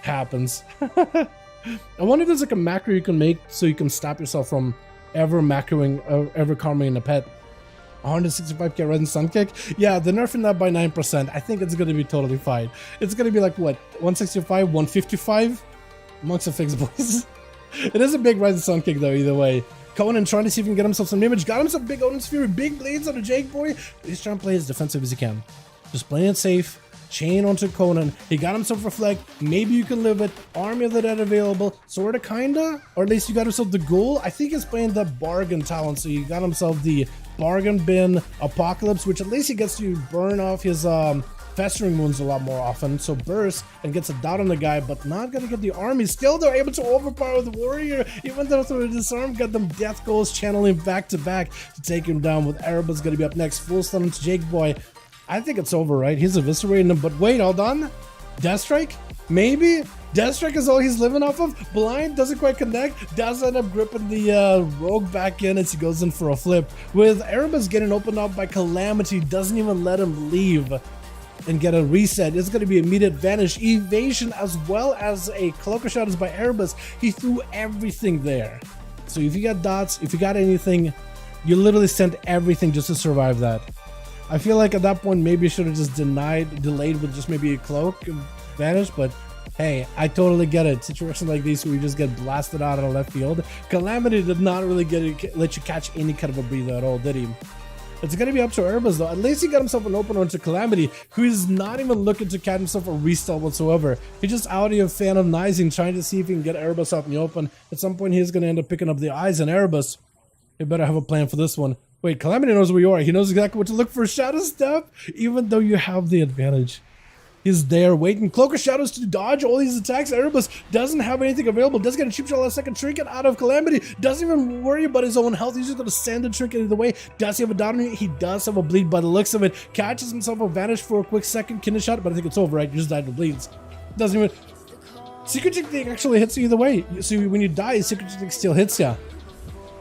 Happens. I wonder if there's like a macro you can make so you can stop yourself from ever macroing, ever karmaing a pet. 165k red and sun kick. Yeah, they're nerfing that by 9%. I think it's gonna be totally fine. It's gonna be like what, 165, 155? Amongst the fixed boys. It is a big Rise of Sun kick though, either way. Conan trying to see if he can get himself some damage. Got himself big Odin's Fury, big blades on the Jake boy. He's trying to play as defensive as he can. Just playing it safe. Chain onto Conan. He got himself Reflect. Maybe you can live it. Army of the Dead available. Sorta, kinda. Or at least you got himself the Ghoul. I think he's playing the Bargain talent. So you got himself the Bargain Bin Apocalypse, which at least he gets to burn off his festering wounds a lot more often. So burst and gets a dot on the guy, but not gonna get the army. Still they're able to overpower the warrior, even though through the disarm got them death goals channeling back to back to take him down. With Erebus gonna be up next. Full stun into Jake boy. I think it's over, right? He's eviscerating him, but wait, hold on. Deathstrike? Maybe? Deathstrike is all he's living off of? Blind doesn't quite connect, does end up gripping the rogue back in as he goes in for a flip. With Erebus getting opened up by Calamity, doesn't even let him leave and get a reset. It's going to be immediate vanish, evasion, as well as a cloaker shot is by Erebus. He threw everything there. So if you got dots, if you got anything, you literally sent everything just to survive that. I feel like at that point maybe you should have just delayed with just maybe a cloak and vanish, but hey, I totally get it. Situations like these where you just get blasted out of the left field. Calamity did not really let you catch any kind of a breather at all, did he? It's going to be up to Erebus though. At least he got himself an opener into Calamity, who is not even looking to catch himself a restart whatsoever. He's just out here Phantomizing, trying to see if he can get Erebus out in the open. At some point he's going to end up picking up the eyes, and Erebus, you better have a plan for this one. Wait, Calamity knows where you are. He knows exactly what to look for. Shadow Step, even though you have the advantage. He's there waiting. Cloak of Shadows to dodge all these attacks. Erebus doesn't have anything available. Does get a cheap shot last second trinket out of Calamity. Doesn't even worry about his own health. He's just going to send the trinket either way. Does he have a dot on it? He does have a bleed by the looks of it. Catches himself a vanish for a quick second. Kidney shot, but I think it's over, right? You just died to bleeds. Doesn't even... Secret Technique actually hits you either way. So when you die, Secret Technique still hits ya.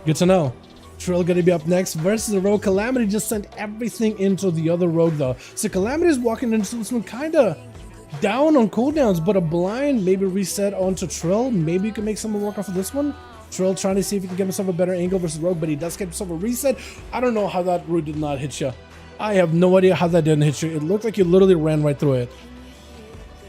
Good to know. Trill gonna be up next versus the rogue. Calamity just sent everything into the other rogue though. So Calamity is walking into this one kinda down on cooldowns, but a blind maybe reset onto Trill. Maybe you can make someone work off of this one. Trill trying to see if he can get himself a better angle versus rogue, but he does get himself a reset. I don't know how that route did not hit you. I have no idea how that didn't hit you. It looked like you literally ran right through it.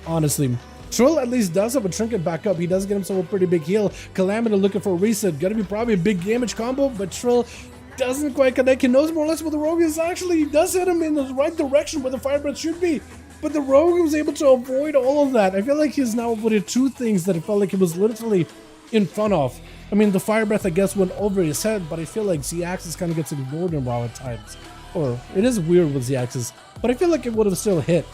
Honestly. Trill at least does have a trinket back up. He does get himself a pretty big heal. Calamity looking for a reset. Gonna be probably a big damage combo, but Trill doesn't quite connect. He knows more or less what the rogue is. Actually, he does hit him in the right direction where the fire breath should be. But the rogue was able to avoid all of that. I feel like he's now avoided two things that it felt like he was literally in front of. I mean, the fire breath, I guess, went over his head, but I feel like Z-axis kind of gets ignored in WoW at times. Or it is weird with Z-axis, but I feel like it would have still hit.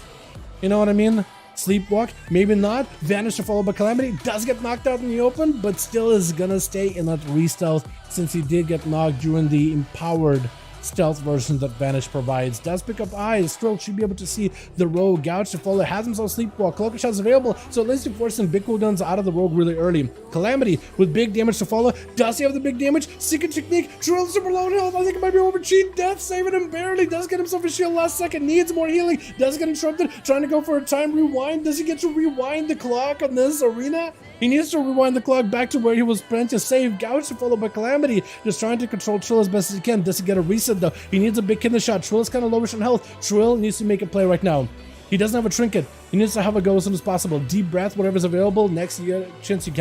You know what I mean? Sleepwalk, maybe not. Vanish to follow by Calamity. Does get knocked out in the open, but still is gonna stay in that re-stealth since he did get knocked during the empowered stealth version that Vanish provides. Does pick up eyes. Stroke should be able to see the rogue. Gouge to follow. Has himself Sleepwalk. Cloaker shot is available, so at least he forced some big cooldowns out of the rogue really early. Calamity with big damage to follow. Does he have the big damage? Secret Technique. Drill super low health. I think it might be over. Cheat death, saving him barely. Does get himself a shield last second. Needs more healing. Does get interrupted. Trying to go for a time rewind. Does he get to rewind the clock on this arena? He needs to rewind the clock back to where he was planned to save. Gouge to follow by Calamity. Just trying to control Trill as best as he can. Does he get a reset though? He needs a big kidney shot. Trill is kind of lowish on health. Trill needs to make a play right now. He doesn't have a trinket. He needs to have a go as soon as possible. Deep breath, whatever's available. Next chance you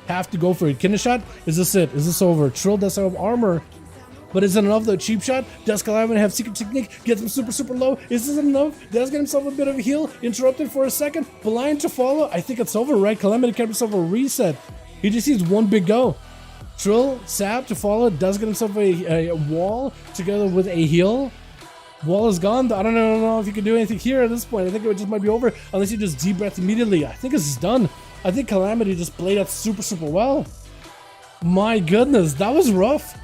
have to go for it. Kidney shot. Is this it? Is this over? Trill does have armor. But is it enough though? Cheap shot? Does Calamity have Secret Technique? Gets him super low. Is this enough? Does get himself a bit of a heal. Interrupted for a second. Blind to follow. I think it's over, right? Calamity kept himself a reset. He just needs one big go. Trill, sap to follow. Does get himself a wall together with a heal. Wall is gone. I don't know if you can do anything here at this point. I think it just might be over unless you just deep breath immediately. I think this is done. I think Calamity just played that super well. My goodness, that was rough.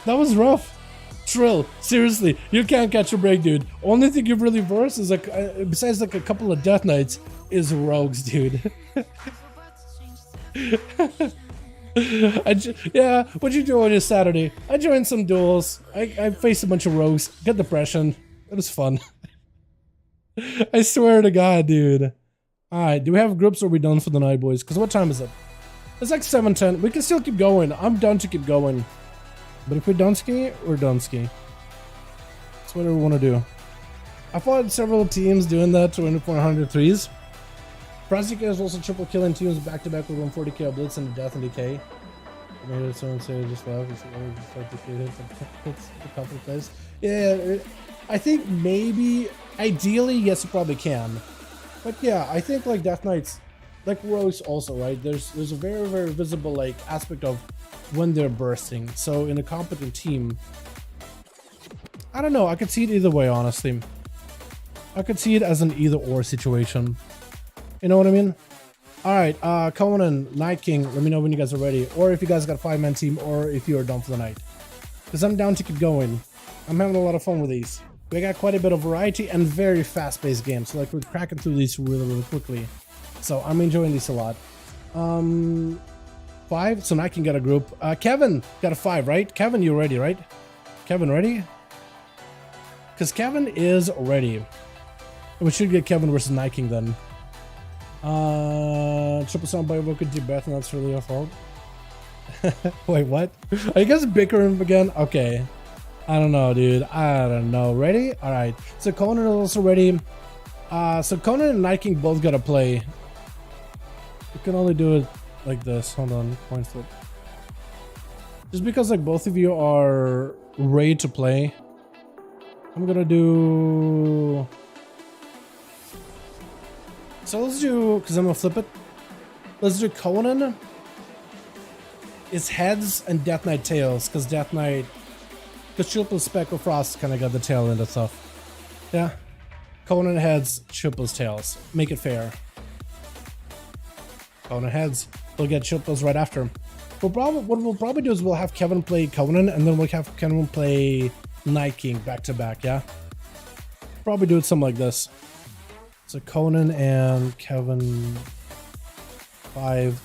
That was rough. Trill, seriously, you can't catch a break, dude. Only thing you've really versed is like, besides like a couple of Death Knights, is rogues, dude. Yeah, what'd you do on your Saturday? I joined some duels. I faced a bunch of rogues. Got depression. It was fun. I swear to God, dude. Alright, do we have groups or are we done for the night, boys? Because what time is it? It's like 7:10. We can still keep going. I'm done to keep going. But if we're Dunsky, we're Dunsky. That's what we want to do. I fought several teams doing that 2400 threes. DK is also triple killing teams back to back with 140k of blitz and death and decay. I made someone say just love. It's the confident place. Yeah, I think maybe ideally yes, you probably can. But yeah, I think like Death Knights, like rogues also, right? There's a very visible like aspect of when they're bursting. So in a competent team, I don't know. I could see it either way, honestly. I could see it as an either or situation. You know what I mean? All right, Conan, Night King, let me know when you guys are ready, or if you guys got a 5-man team, or if you are done for the night. Because I'm down to keep going. I'm having a lot of fun with these. We got quite a bit of variety and very fast-paced games, so like we're cracking through these really quickly. So I'm enjoying these a lot. 5, so Night King got a group. Kevin got a 5, right? Kevin, you're ready, right? Kevin ready? Because Kevin is ready. We should get Kevin versus Night King then. Triple sound by evoker, deep breath, and that's really your fault. Wait, what? Are you guys bickering again? Okay. I don't know, dude. I don't know. Ready? All right. So Conan is also ready. So Conan and Night King both gotta play. You can only do it like this. Hold on. Coin flip. Just because like both of you are ready to play, I'm gonna do. So let's do, because I'm gonna flip it. Let's do Conan. It's heads and Death Knight tails, because Death Knight, because Triple Speckle Frost kind of got the tail end of stuff. Yeah. Conan heads, Triple's tails. Make it fair. Conan heads. We'll get Triple's right after. What we'll probably do is we'll have Kevin play Conan, and then we'll have Kevin play Night King back to back. Yeah. Probably do it something like this. So Conan and Kevin 5.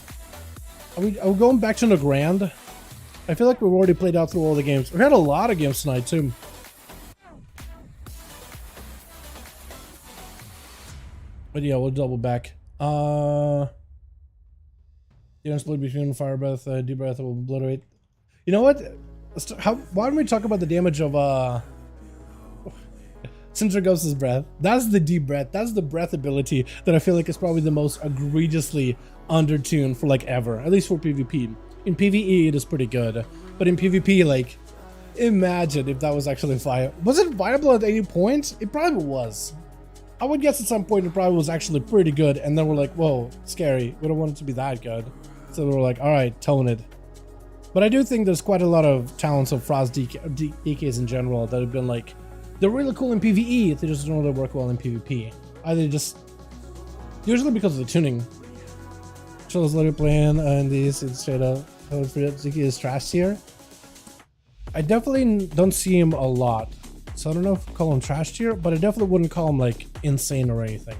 Are we going back to the Grand? I feel like we've already played out through all the games. We had a lot of games tonight too. But yeah, we'll double back. The split between fire breath, deep breath will obliterate. You know what? Why don't we talk about the damage of Cinder Ghost's breath? That's the deep breath. That's the breath ability that I feel like is probably the most egregiously undertuned for like ever, at least for PvP. In PvE, it is pretty good, but in PvP, like, imagine if that was actually viable. Was it viable at any point? It probably was. I would guess at some point it probably was actually pretty good, and then we're like, whoa, scary. We don't want it to be that good. So we're like, all right, tone it. But I do think there's quite a lot of talents of Frost DKs in general that have been like, they're really cool in PvE, they just don't really work well in PvP. Either just, usually because of the tuning. Chill's literally playing and these straight up. DK is trash tier. I definitely don't see him a lot. So I don't know if I call him trash tier, but I definitely wouldn't call him like insane or anything.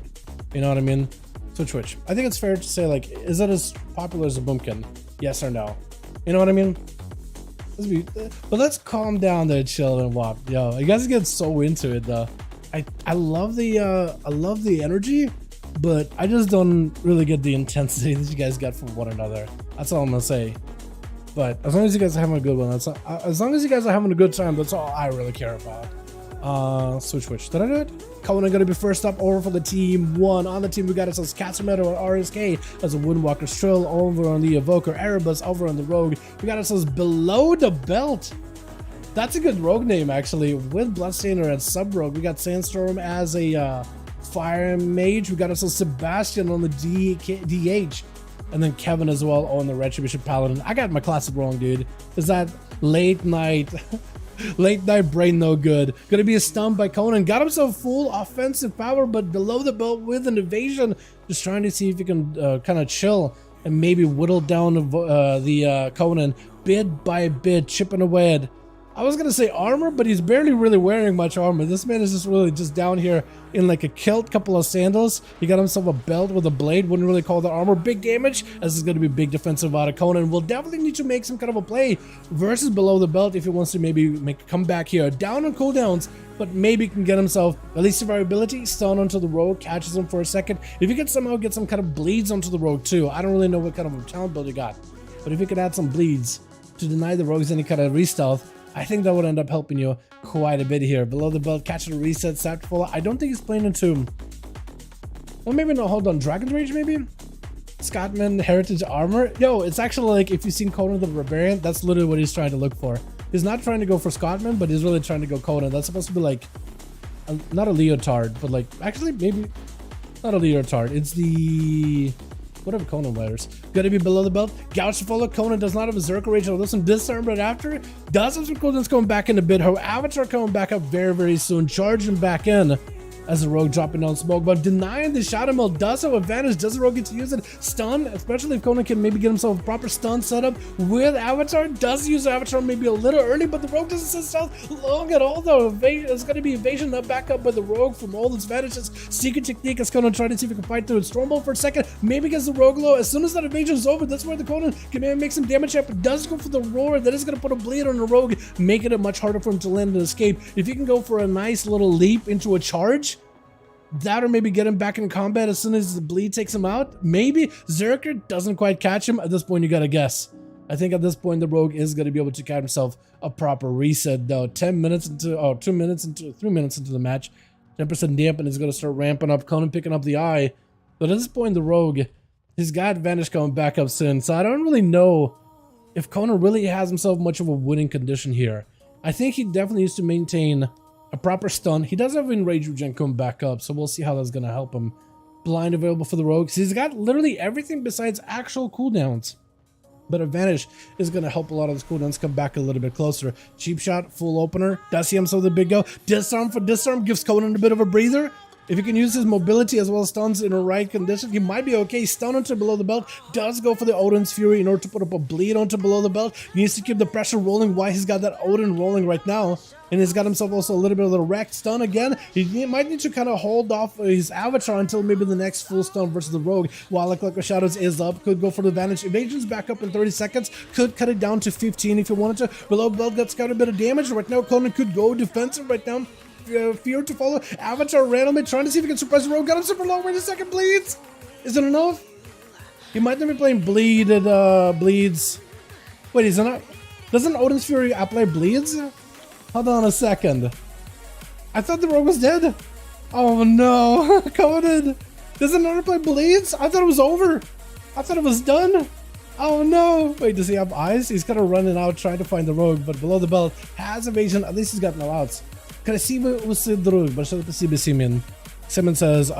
You know what I mean? So Twitch. I think it's fair to say like, is it as popular as a Boomkin? Yes or no? You know what I mean? But let's calm down there, chill and walk. Yo, you guys get so into it though. I love the energy, but I just don't really get the intensity that you guys got from one another. That's all I'm gonna say. But as long as you guys are having a good one, as long as you guys are having a good time, that's all I really care about. Switch. Did I do it? Conan gonna be first up over for the team 1. On the team, we got ourselves Casamento and RSK as a Windwalker Strill over on the Evoker, Erebus over on the Rogue. We got ourselves Below the Belt. That's a good rogue name, actually. With Bloodstainer and Sub Rogue, we got Sandstorm as a Fire Mage. We got ourselves Sebastian on the DH. And then Kevin as well on the Retribution Paladin. I got my classic wrong, dude. Is that late night brain no good. Gonna be a stun by Conan. Got himself full offensive power, but below the belt with an evasion. Just trying to see if he can kind of chill and maybe whittle down the Conan bit by bit, chipping away at, I was gonna say armor, but he's barely really wearing much armor. This man is just really just down here in like a kilt, couple of sandals. He got himself a belt with a blade. Wouldn't really call the armor big damage, as it's gonna be big defensive out of Conan. Will definitely need to make some kind of a play versus below the belt if he wants to maybe make a comeback here. Down on cooldowns, but maybe can get himself at least survivability, stun onto the Rogue, catches him for a second. If he could somehow get some kind of bleeds onto the Rogue too, I don't really know what kind of a talent build he got, but if he could add some bleeds to deny the Rogues any kind of re-stealth, I think that would end up helping you quite a bit here. Below the belt, catch a reset, tasteful. I don't think he's playing into... Well, maybe not. Hold on. Dragon Rage, maybe? Scotsman Heritage Armor. Yo, it's actually like, if you've seen Conan the Barbarian, that's literally what he's trying to look for. He's not trying to go for Scotsman, but he's really trying to go Conan. That's supposed to be like, not a leotard, but like, actually, maybe not a leotard. It's the, whatever Conan wears. Gonna be below the belt. Gouge to follow. Conan does not have a Zerker Rage. I'll listen disarm right after. Does have some cooldowns coming back in a bit. Her Avatar coming back up very, very soon. Charging back in. As the rogue dropping down smoke, but denying the Shadow Mill does have advantage. Does the rogue get to use it? Stun, especially if Conan can maybe get himself a proper stun setup with Avatar. Does use Avatar maybe a little early, but the rogue doesn't sit stealth long at all though. It's going to be evasion up back up by the rogue from all its advantages. Secret technique is Conan trying to see if he can fight through it. Stormbolt for a second, maybe gets the rogue low. As soon as that evasion is over, that's where the Conan can maybe make some damage up, but does go for the roar. That is going to put a bleed on the rogue, making it much harder for him to land and escape. If you can go for a nice little leap into a charge, that or maybe get him back in combat as soon as the bleed takes him out. Maybe Zerker doesn't quite catch him. At this point, you gotta guess. I think at this point, the rogue is gonna be able to catch himself a proper reset though. 10 minutes into, 2 minutes into, 3 minutes into the match. 10% damp and he's gonna start ramping up. Conan picking up the eye. But at this point, the rogue, he's got advantage coming back up soon. So I don't really know if Conan really has himself much of a winning condition here. I think he definitely needs to maintain a proper stun. He does have enrage regen coming back up, so we'll see how that's gonna help him. Blind available for the rogue. He's got literally everything besides actual cooldowns. But advantage is gonna help a lot of his cooldowns come back a little bit closer. Cheap shot, full opener. Does he himself the big go? Disarm for disarm gives Conan a bit of a breather. If he can use his mobility as well as stuns in the right condition, he might be okay. Stun onto below the belt. Does go for the Odin's Fury in order to put up a bleed onto below the belt. He needs to keep the pressure rolling while he's got that Odin rolling right now. And he's got himself also a little bit of the wreck stun again. He might need to kind of hold off his Avatar until maybe the next full stun versus the rogue. While the Shadows is up, could go for the advantage. Evasion's back up in 30 seconds. Could cut it down to 15 if he wanted to. Below belt gets got a bit of damage. Right now, Conan could go defensive right now. Fear to follow. Avatar randomly trying to see if he can suppress the rogue. Got him super low. Wait a second, bleeds. Is it enough? He might not be playing bleeded bleeds. Wait, is it not? Doesn't Odin's Fury apply bleeds? Hold on a second. I thought the rogue was dead. Oh no, Conan. Doesn't it play bleeds? I thought it was over. I thought it was done. Oh no. Wait, does he have eyes? He's kind of running out trying to find the rogue, but below the belt has evasion. At least he's got no outs. Красивый усы друг, большое спасибо, Simeon. Simon says,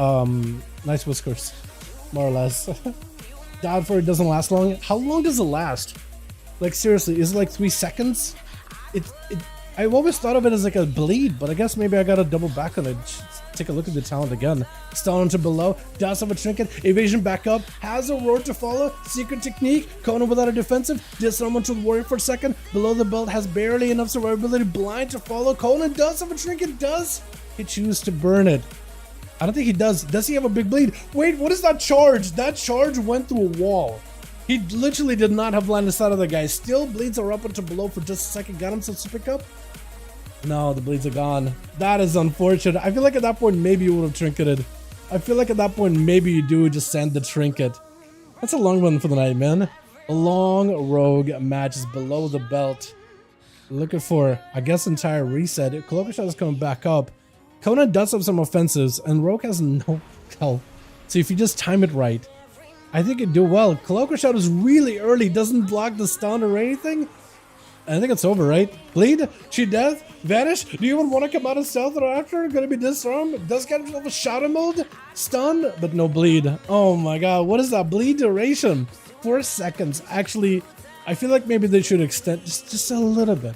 nice whiskers, more or less. Doubt for it doesn't last long. How long does it last? Like seriously, is it like 3 seconds? I've always thought of it as like a bleed, but I guess maybe I gotta double back on it. Take a look at the talent again. Stun onto below, does have a trinket, evasion back up, has a roar to follow, secret technique, Conan without a defensive, disarm onto the warrior for a second, below the belt has barely enough survivability, blind to follow, Conan does have a trinket, does he choose to burn it? I don't think he does. Does he have a big bleed? Wait, what is that charge? That charge went through a wall. He literally did not have line of sight of the guy. Still bleeds are up into below for just a second. Got himself to pick up. No, the bleeds are gone. That is unfortunate. I feel like at that point, maybe you would have trinketed. I feel like at that point, maybe you do just send the trinket. That's a long one for the night, man. A long rogue match is below the belt. Looking for, I guess, entire reset. Cloaker Shot is coming back up. Conan does have some offensives, and rogue has no health. So if you just time it right, I think it'd do well. Cloaker Shot is really early, doesn't block the stun or anything. I think it's over, right? Bleed? Cheat death? Vanish? Do you even want to come out of stealth or after? Gonna be disarmed? Does get himself a shadow mode? Stun? But no bleed. Oh my god, what is that? Bleed duration? 4 seconds. Actually, I feel like maybe they should extend just a little bit.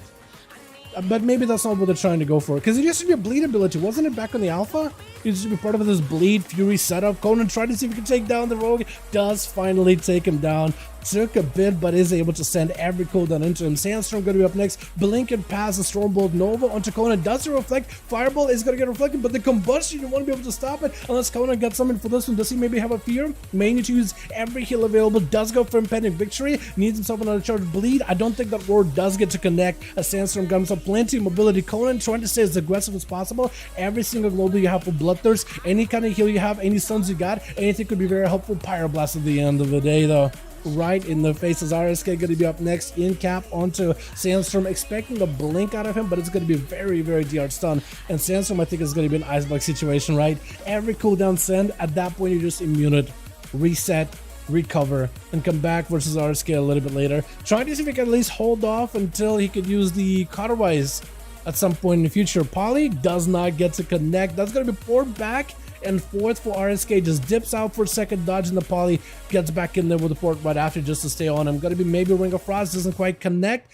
But maybe that's not what they're trying to go for. Because it used to be a bleed ability, wasn't it, back on the alpha? It used to be part of this bleed fury setup. Conan tried to see if he could take down the rogue. Does finally take him down. Took a bit, but is able to send every cooldown into him. Sandstorm going to be up next. Blink and pass the Stormbolt Nova onto Conan. Does it reflect? Fireball is going to get reflected, but the combustion, you want to be able to stop it. Unless Conan gets something for this one. Does he maybe have a fear? May need to use every heal available. Does go for impending victory. Needs himself another charge bleed. I don't think that roar does get to connect. A Sandstorm got himself plenty of mobility. Conan trying to stay as aggressive as possible. Every single global you have for Bloodthirst, any kind of heal you have, any stuns you got, anything could be very helpful. Pyroblast at the end of the day, though. right in the face. As RSK going to be up next in cap onto Sandstorm, expecting a blink out of him, but it's going to be very, very DR stun. And Sandstorm, I think, is going to be an ice block situation, right? Every cooldown send, at that point, you just immune it, reset, recover, and come back versus RSK a little bit later. Trying to see if he can at least hold off until he could use the Cauterize at some point in the future. Poly does not get to connect. That's going to be poured back and forth for RSK. Just dips out for a second, dodging the Poly, gets back in there with the port right after just to stay on him. Going to be maybe Ring of Frost, doesn't quite connect.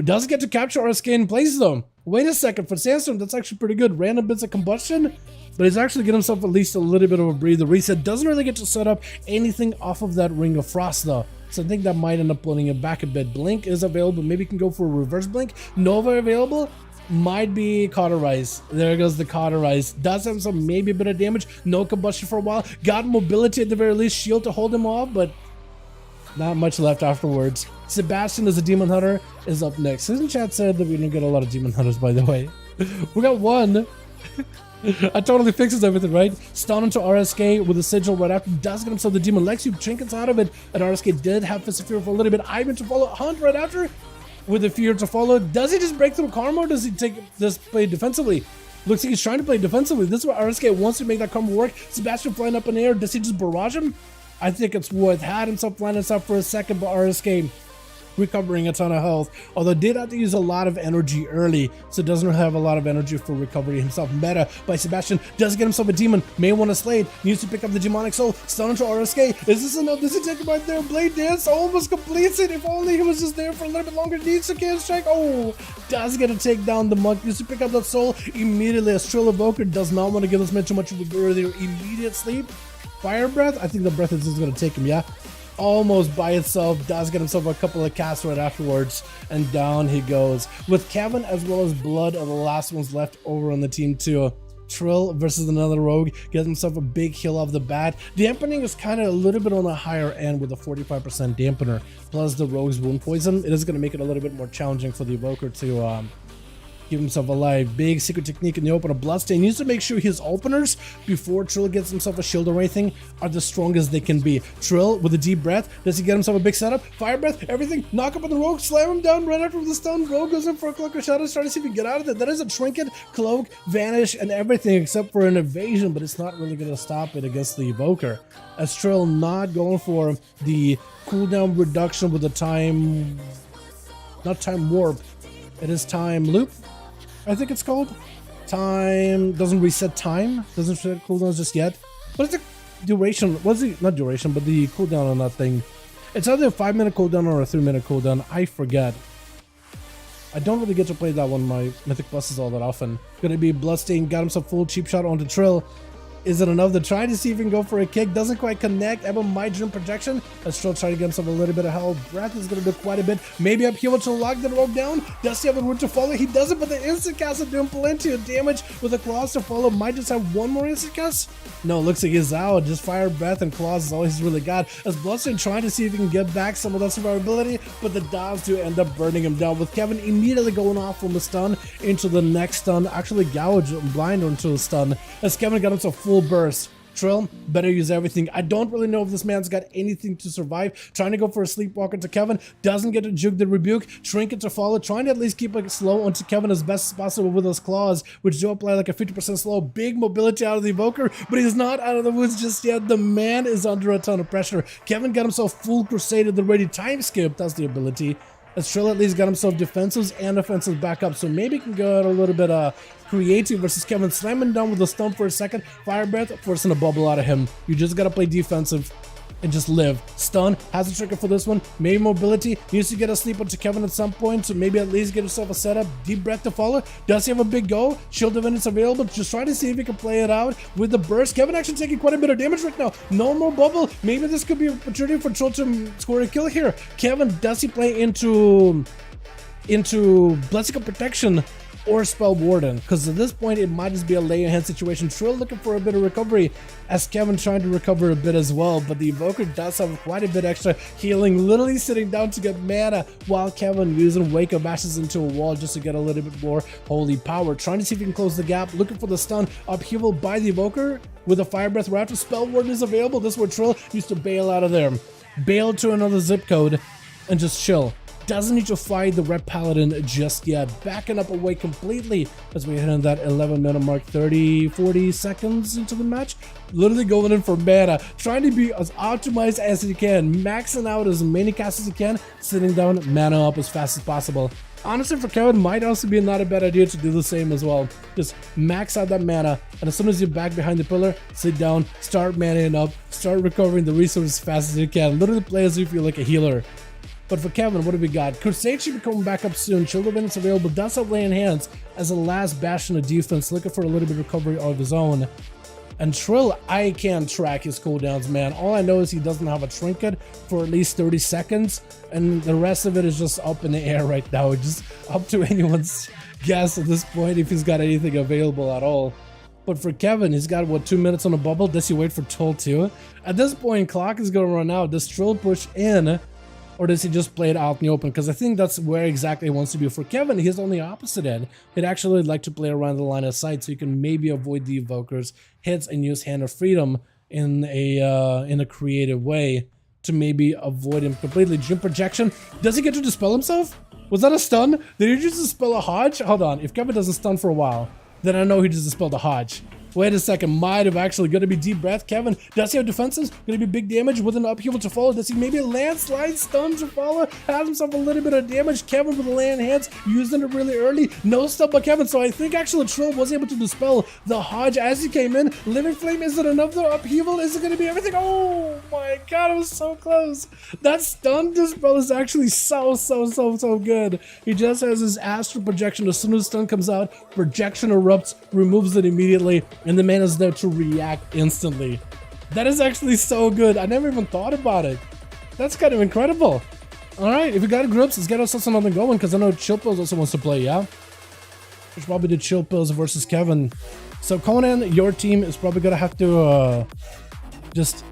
Doesn't get to capture RSK in place though. Wait a second, for Sandstorm, that's actually pretty good. Random bits of combustion, but he's actually getting himself at least a little bit of a breather. Reset doesn't really get to set up anything off of that Ring of Frost though. So I think that might end up pulling it back a bit. Blink is available. Maybe you can go for a reverse blink. Nova available. Might be Cauterize. There goes the Cauterize. Does have some maybe a bit of damage. No combustion for a while. Got mobility at the very least. Shield to hold him off, but not much left afterwards. Sebastian as a Demon Hunter is up next. His chat said that we didn't get a lot of Demon Hunters, by the way. We got one. That totally fixes everything, right? Stun into RSK with a sigil right after. Does get himself the Demon Lexi. Trinkets out of it. And RSK did have Fist of Fear for a little bit. Ivan to follow. Hunt right after with the Fear to follow. Does he just break through karma, or does he play defensively? Looks like he's trying to play defensively. This is what RSK wants to make that karma work. Sebastian flying up in the air. Does he just barrage him? I think it's worth. Had himself flying us up for a second, but RSK recovering a ton of health, although did have to use a lot of energy early, so doesn't have a lot of energy for recovery himself. Meta by Sebastian, does get himself a demon, may want to slay it, needs to pick up the demonic soul, stun into RSK. Is this enough? Does he take him right there? Blade Dance almost completes it. If only he was just there for a little bit longer. Needs to cancel strike. Oh, does get to take down the monk, needs to pick up that soul immediately. As Trill Evoker does not want to give this man too much of a earlier immediate sleep. Fire breath, I think the breath is just going to take him, yeah. Almost by itself, does get himself a couple of casts right afterwards, and down he goes. With Kevin as well as Blood are the last ones left over on the team too. Trill versus another rogue, gets himself a big heal off the bat. Dampening is kind of a little bit on the higher end with a 45% dampener, plus the rogue's wound poison. It is going to make it a little bit more challenging for the evoker to keep himself alive. Big secret technique in the opener. Bloodstain needs to make sure his openers, before Trill gets himself a shield or anything, are the strongest they can be. Trill with a deep breath. Does he get himself a big setup? Fire breath, everything. Knock up on the rogue, slam him down right after the stun. Rogue goes in for a cloak of shadows, trying to see if he can get out of it. That is a trinket, cloak, vanish, and everything except for an evasion, but it's not really going to stop it against the evoker. As Trill not going for the cooldown reduction with the time, not time warp, it is time loop, I think it's called. Time doesn't reset time, doesn't reset cooldowns just yet. What is the duration? What's the, not duration, but the cooldown on that thing? It's either a 5-minute cooldown or a 3-minute cooldown. I forget. I don't really get to play that one my Mythic Pluses all that often. Gonna be Bloodstain, got himself full cheap shot onto Trill. Is it enough to try to see if he can go for a kick? Doesn't quite connect. Ebba might dream projection. As Trill trying to get himself a little bit of health. Breath is going to do quite a bit. Maybe up here to lock the rogue down. Does he have a route to follow? He doesn't, but the instant cast is doing plenty of damage with the claws to follow. Might just have one more instant cast. No, looks like he's out. Just fire, breath, and claws is all he's really got. As Bloodstain trying to see if he can get back some of that survivability, but the dives do end up burning him down. With Kevin immediately going off from the stun into the next stun. Actually gouge and blind onto the stun. As Kevin got himself full burst. Trill, better use everything. I don't really know if this man's got anything to survive. Trying to go for a sleepwalker to Kevin. Doesn't get to juke the rebuke. Trinket to follow. Trying to at least keep it slow onto Kevin as best as possible with those claws, which do apply like a 50% slow. Big mobility out of the evoker, but he's not out of the woods just yet. The man is under a ton of pressure. Kevin got himself full crusade at the ready. Time skip, that's the ability. As Trill at least got himself defensives and offensives back up, so maybe he can go out a little bit creative versus Kevin, slamming down with a stump for a second. Fire breath, forcing a bubble out of him. You just gotta play defensive and just live. Stun has a trigger for this one. Maybe mobility, needs to get a sleep onto Kevin at some point, so maybe at least get himself a setup. Deep breath to follow. Does he have a big go? Shield of Endurance available. Just trying to see if he can play it out with the burst. Kevin actually taking quite a bit of damage right now. No more bubble. Maybe this could be an opportunity for Trill to score a kill here. Kevin, does he play into Blessing of Protection or Spell Warden? Because at this point it might just be a lay hand situation. Trill looking for a bit of recovery, as Kevin trying to recover a bit as well, but the evoker does have quite a bit extra healing, literally sitting down to get mana, while Kevin using Wake of Ashes into a wall just to get a little bit more holy power. Trying to see if he can close the gap, looking for the stun. Upheaval by the evoker with a fire breath right after Spell Warden is available. This is where Trill used to bail out of there. bail to another zip code, and just chill. Doesn't need to fight the red paladin just yet. Backing up away completely as we hit on that 11-minute mark, 40 seconds into the match. Literally going in for mana, trying to be as optimized as you can, maxing out as many casts as you can, sitting down, mana up as fast as possible. Honestly, for Kevin, might also be not a bad idea to do the same as well. Just max out that mana, and as soon as you're back behind the pillar, sit down, start manaing up, start recovering the resources as fast as you can. Literally play as if you're like a healer. But for Kevin, what do we got? Crusade should be coming back up soon. Childer when it's available does have lay in hands as a last bastion of defense, looking for a little bit of recovery of his own. And Trill, I can't track his cooldowns, man. All I know is he doesn't have a trinket for at least 30 seconds, and the rest of it is just up in the air right now. Just up to anyone's guess at this point if he's got anything available at all. But for Kevin, he's got, what, 2 minutes on the bubble? Does he wait for Trill too? At this point, clock is going to run out. Does Trill push in? Or does he just play it out in the open? Because I think that's where exactly he wants to be. For Kevin, he's on the opposite end. He'd actually like to play around the line of sight so he can maybe avoid the evokers, hits, and use Hand of Freedom in a creative way to maybe avoid him completely. Jim projection. Does he get to dispel himself? Was that a stun? Did he just dispel a Hodge? Hold on. If Kevin doesn't stun for a while, then I know he just dispelled a Hodge. Wait a second, might have actually going to be deep breath. Kevin, does he have defenses? Going to be big damage with an upheaval to follow? Does he maybe landslide stun to follow? Has himself a little bit of damage. Kevin with the land hands, using it really early. No stun by Kevin, so I think actually Trill was able to dispel the Hodge as he came in. Living Flame, is it another upheaval? Is it going to be everything? Oh my god, it was so close. That stun dispel is actually so good. He just has his astral projection. As soon as stun comes out, projection erupts, removes it immediately, and the man is there to react instantly. That is actually so good. I never even thought about it. That's kind of incredible. Alright, if we got groups, let's get ourselves another going, because I know Chill Pills also wants to play, yeah? We should probably do Chill Pills versus Kevin. So Conan, your team is probably gonna have to just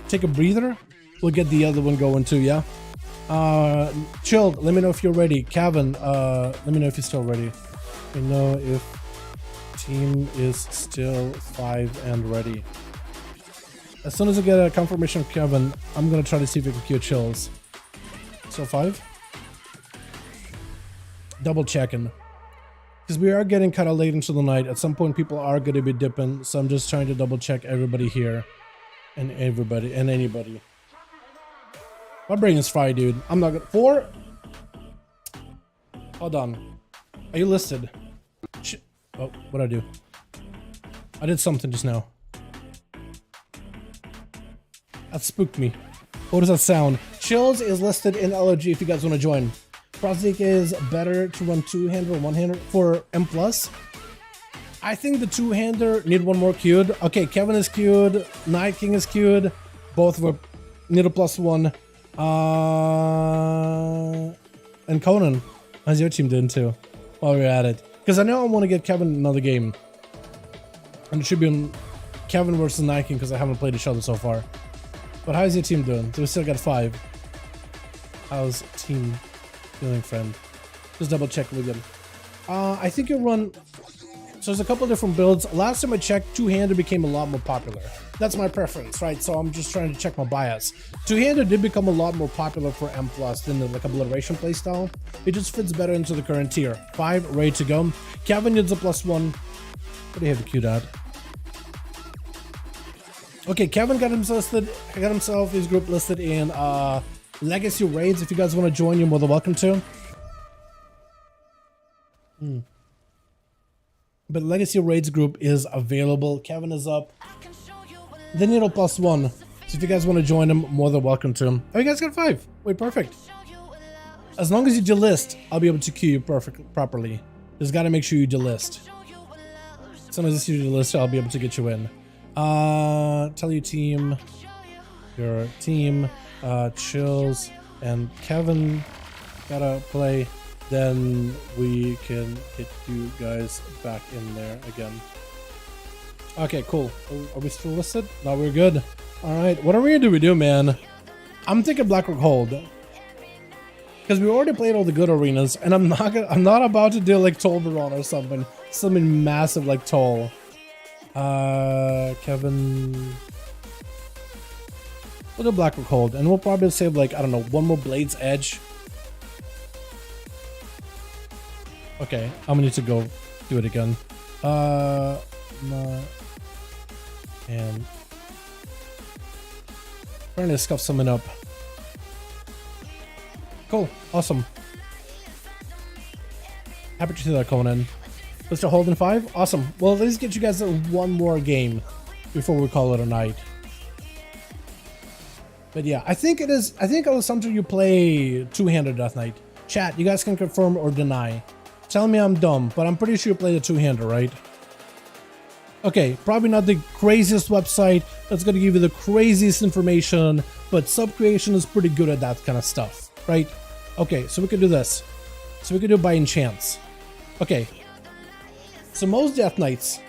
take a breather. We'll get the other one going too, yeah? Chill, let me know if you're ready. Kevin, let me know if you're still ready. Let me know if team is still 5 and ready. As soon as I get a confirmation of Kevin, I'm gonna try to see if we can queue Chills. Still 5? Double checking. Because we are getting kind of late into the night. At some point people are gonna be dipping, so I'm just trying to double check everybody here. And everybody, and anybody. My brain is fried, dude. I'm not gonna... 4? Hold on. Are you listed? Oh, what'd I do? I did something just now. That spooked me. What does that sound? Chills is listed in LOG if you guys want to join. Prosthetic is better to run two-hander or one-hander for M+. I think the two-hander need one more queued. Okay, Kevin is queued. Night King is queued. Both were need a +1. And Conan, how's your team doing too? While we're at it. Because I know I want to get Kevin another game. And it should be on Kevin versus Night King because I haven't played each other so far. But how's your team doing? Do we still got 5? How's team feeling, friend? Just double check with them. I think you'll run... So there's a couple different builds. Last time I checked, two-hander became a lot more popular. That's my preference, right? So I'm just trying to check my bias. Two-hander did become a lot more popular for M+ than the like obliteration playstyle. It just fits better into the current tier. 5, ready to go. Kevin needs a +1. What do you have to queue that? Okay, Kevin got himself his group listed in Legacy Raids. If you guys want to join, you're more than welcome to. But Legacy Raids group is available. Kevin is up. Then you know +1. So if you guys want to join him, more than welcome to him. Oh, you guys got 5. Wait, perfect. As long as you delist, I'll be able to queue you properly. Just got to make sure you delist. As soon as you delist, I'll be able to get you in. Tell your team, Chills, and Kevin gotta play. Then we can get you guys back in there again. Okay, cool. Are we still listed? No, we're good. Alright, what arena do we do, man? I'm thinking Blackrock Hold. Because we already played all the good arenas, and I'm not about to do like Tolbaron or something. Something massive like Toll. Kevin... We'll do Black Rock Hold, and we'll probably save, like, I don't know, one more Blade's Edge. Okay, I'm gonna need to go do it again. And trying to scuff something up. Cool, awesome. Happy to see that coming in. Let's hold in 5. Awesome. Well, let's get you guys one more game before we call it a night. But yeah, I think it was something you play two-handed Death Knight. Chat, you guys can confirm or deny. Tell me I'm dumb, but I'm pretty sure you play the two-hander, right? Okay, probably not the craziest website that's going to give you the craziest information, but Subcreation is pretty good at that kind of stuff, right? Okay, so we could do this. So we could do it by enchants. Okay, so most Death Knights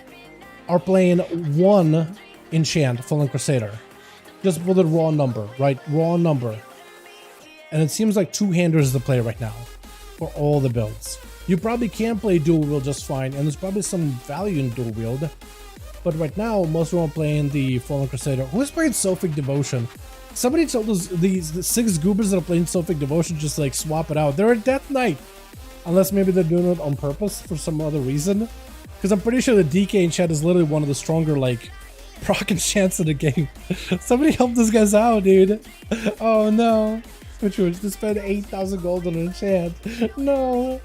are playing one enchant, Fallen Crusader. Just for the raw number, right? Raw number. And it seems like two-handers is the play right now for all the builds. You probably can play dual wield just fine, and there's probably some value in dual wield. But right now, most of them are playing the Fallen Crusader. Who's playing Sophic Devotion? Somebody told us the 6 goobers that are playing Sophic Devotion just like swap it out. They're a Death Knight. Unless maybe they're doing it on purpose for some other reason. Because I'm pretty sure the DK enchant is literally one of the stronger, like, proc enchants in the game. Somebody help this guys out, dude. Oh no. Which was to spend 8,000 gold on an enchant. No.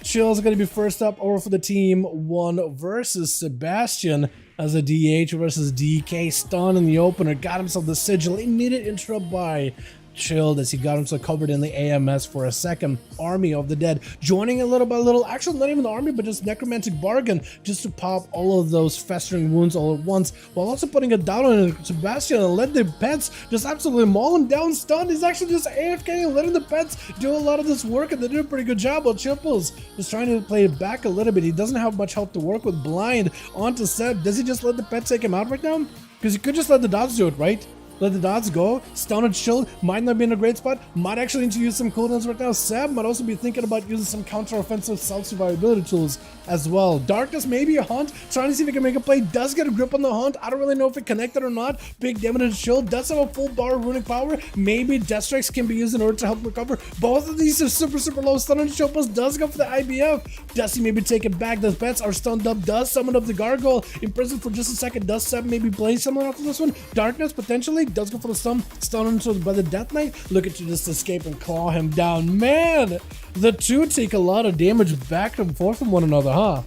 Chill's gonna be first up over for the team 1 versus Sebastian as a DH versus DK. Stun in the opener. Got himself the sigil. Immediate interrupt by Chilled as he got himself covered in the AMS for a second. Army of the Dead joining a little by little. Actually, not even the army, but just Necromantic Bargain just to pop all of those festering wounds all at once, while also putting a down on Sebastian and let the pets just absolutely maul him down stunned. He's actually just AFK and letting the pets do a lot of this work, and they did a pretty good job. While Chipples just trying to play it back a little bit. He doesn't have much help to work with. Blind onto Seb. Does he just let the pets take him out right now? Because he could just let the dots do it, right? Let the dots go. Stun and Chill might not be in a great spot. Might actually need to use some cooldowns right now. Seb might also be thinking about using some counter-offensive self-survivability tools as well. Darkness, maybe a Hunt. Trying to see if he can make a play. Does get a grip on the Hunt. I don't really know if it connected or not. Big damage and Chill. Does have a full bar of runic power. Maybe Death Strikes can be used in order to help recover. Both of these are super low. Stun and Chill plus does go for the IBF. Does he maybe take it back? The pets are stunned up. Does summon up the Gargoyle. Imprisoned for just a second. Does Seb maybe play someone after this one? Darkness potentially. Does go for the stun. Stun him by the Death Knight. Look at you just escape and claw him down. Man, the two take a lot of damage back and forth from one another, huh?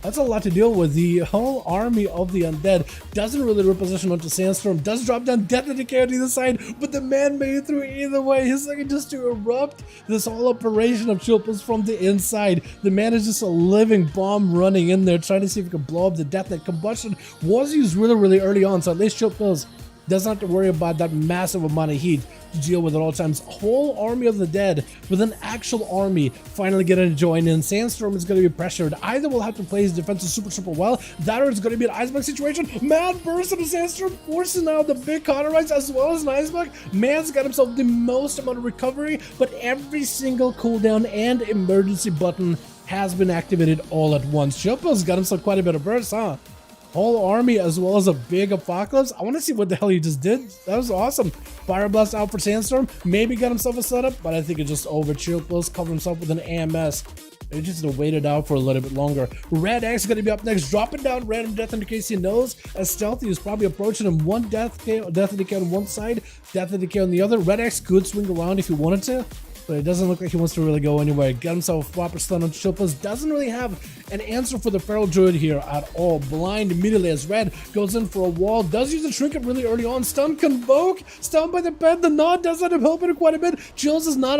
That's a lot to deal with. The whole army of the undead doesn't really reposition onto Sandstorm. Does drop down Death and Decay on either side, but the man made it through either way. He's looking just to erupt this whole operation of Chilples from the inside. The man is just a living bomb running in there, trying to see if he can blow up the Death Knight. Combustion was used really early on, so at least Chilples doesn't have to worry about that massive amount of heat to deal with at all times. Whole army of the dead with an actual army finally getting to join in. Sandstorm is going to be pressured. Either will have to play his defenses super well. That or it's going to be an Iceberg situation. Mad burst of Sandstorm forcing out the big cauterize as well as an Iceberg. Man's got himself the most amount of recovery, but every single cooldown and emergency button has been activated all at once. Chopel's got himself quite a bit of burst, huh? Whole army as well as a big apocalypse. I want to see what the hell he just did. That was awesome. Fire Blast out for Sandstorm. Maybe got himself a setup, but I think it just over. Chilples cover himself with an AMS. They just wait it out for a little bit longer. Red X is going to be up next, dropping down random Death and Decay. He knows as Stealthy is probably approaching him. One Death and Decay on one side, Death and Decay on the other. Red X could swing around if he wanted to, but it doesn't look like he wants to really go anywhere. Got himself a proper stun on Chilples. Doesn't really have an answer for the Feral Druid here at all. Blind immediately as Red goes in for a wall. Does use a trinket really early on. Stun Convoke. Stun by the pet. The Nod does end up helping quite a bit. Chills is not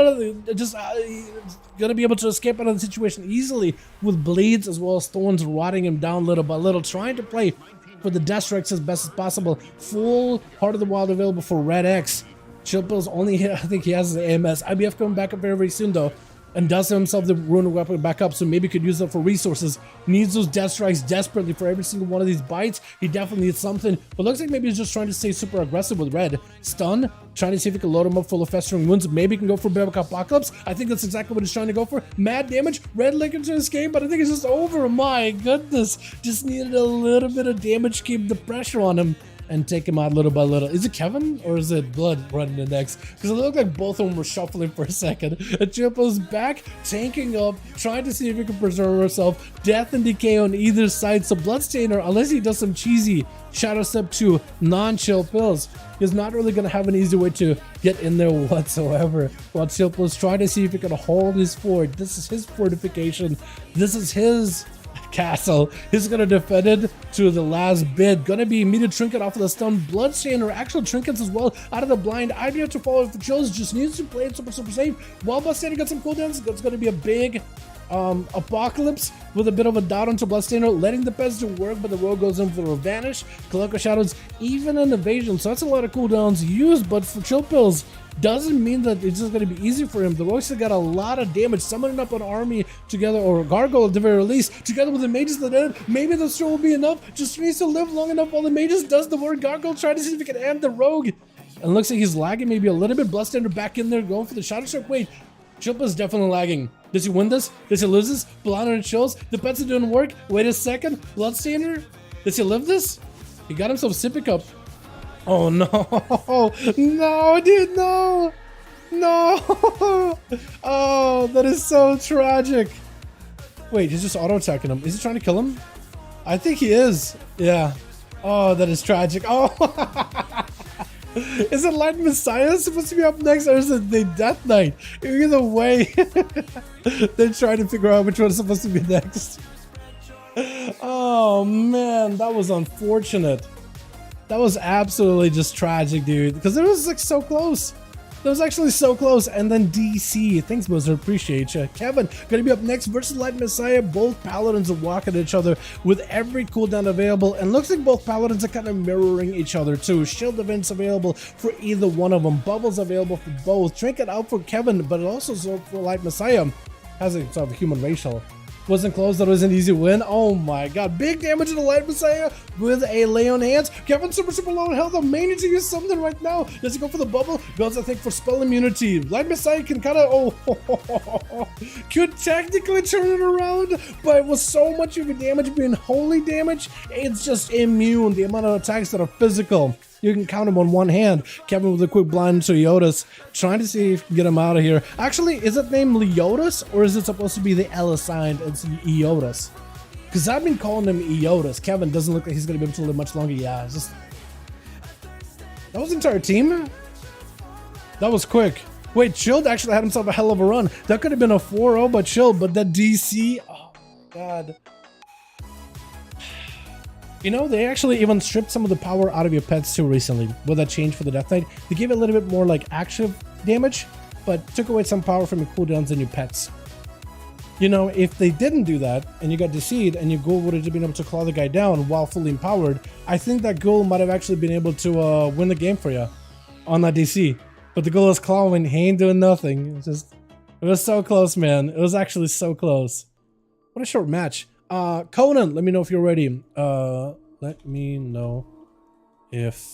gonna be able to escape out of the situation easily with bleeds as well as thorns rotting him down little by little. Trying to play for the Death Strikes as best as possible. Full Heart of the Wild available for Red X. Chilples only, I think he has the AMS. IBF coming back up very soon though, and does have himself the runic weapon back up, so maybe could use that for resources. Needs those Death Strikes desperately for every single one of these bites. He definitely needs something, but looks like maybe he's just trying to stay super aggressive with Red. Stun, trying to see if he can load him up full of festering wounds. Maybe he can go for Biblic Apocalypse. I think that's exactly what he's trying to go for. Mad damage, Red looking to escape, but I think it's just over. My goodness, just needed a little bit of damage to keep the pressure on him. and take him out little by little. Is it Kevin or is it Blood running the next? Because it looked like both of them were shuffling for a second. And Tripo's back, tanking up, trying to see if he can preserve herself. Death and decay on either side. So Bloodstainer, unless he does some cheesy Shadow Step to non-chill pills, is not really going to have an easy way to get in there whatsoever. While Chillpill's trying to see if he can hold his fort. This is his fortification. This is his castle. He's gonna defend it to the last bit. Gonna be immediate trinket off of the stun. Bloodstainer, actual trinkets as well out of the blind. Idea to follow for chills, just needs to play it super safe. While Bloodstainer got some cooldowns, it's gonna be a big apocalypse with a bit of a dot onto Bloodstainer, letting the pets do work, but the rogue goes in for a vanish. Collector Shadows, even an evasion, so that's a lot of cooldowns used, but for chill pills, doesn't mean that it's just going to be easy for him. The rogues have got a lot of damage, summoning up an army together, or gargoyle at the very least, together with the mages that end. Maybe the still will be enough, just needs to live long enough while the mages does the work. Gargoyle trying to see if he can end the rogue, and looks like he's lagging maybe a little bit. Bloodstainer back in there, going for the Shadow Stroke. Wait, Chillpill's definitely lagging. Does he win this? Does he lose this? Blonder and chills. The pets are doing work. Wait a second. Bloodstainer? Does he live this? He got himself sippy cup. Oh no. No, dude, no. No. Oh, that is so tragic. Wait, he's just auto attacking him. Is he trying to kill him? I think he is. Yeah. Oh, that is tragic. Oh. Is it Light Messiah supposed to be up next, or is it the Death Knight? Either way, they're trying to figure out which one's supposed to be next. Oh man, that was unfortunate. That was absolutely just tragic, dude, because it was like so close. That was actually so close. And then DC, thanks Blizzard, appreciate you. Kevin, gonna be up next versus Light Messiah. Both paladins are walking at each other with every cooldown available, and looks like both paladins are kind of mirroring each other too. Shield events available for either one of them. Bubbles available for both. Trinket out for Kevin, but also for Light Messiah. Has a sort of human racial. Wasn't close, that was an easy win. Oh my god, big damage to the Light Messiah with a lay on hands. Kevin super low in health. I'm mainly to use something right now. Does he go for the bubble? Goes, I think, for spell immunity. Light Messiah can kind of, could technically turn it around, but with so much of your damage being holy damage, it's just immune. The amount of attacks that are physical, you can count him on one hand. Kevin with a quick blind to Leotis, trying to see if he can get him out of here. Actually, is it named Leotis, or is it supposed to be the L assigned? It's Eotis. Because I've been calling him Eotis. Kevin doesn't look like he's going to be able to live much longer. Yeah, it's just... That was the entire team? That was quick. Wait, Chilled actually had himself a hell of a run. That could have been a 4-0, but Chilled. But that DC... Oh, God. You know, they actually even stripped some of the power out of your pets too recently with that change for the Death Knight. They gave it a little bit more like active damage, but took away some power from your cooldowns and your pets. You know, if they didn't do that and you got DC'd and your ghoul would have been able to claw the guy down while fully empowered, I think that ghoul might have actually been able to win the game for you on that DC. But the ghoul is clawing, he ain't doing nothing. It was so close, man. It was actually so close. What a short match. Conan, let me know if you're ready. Let me know if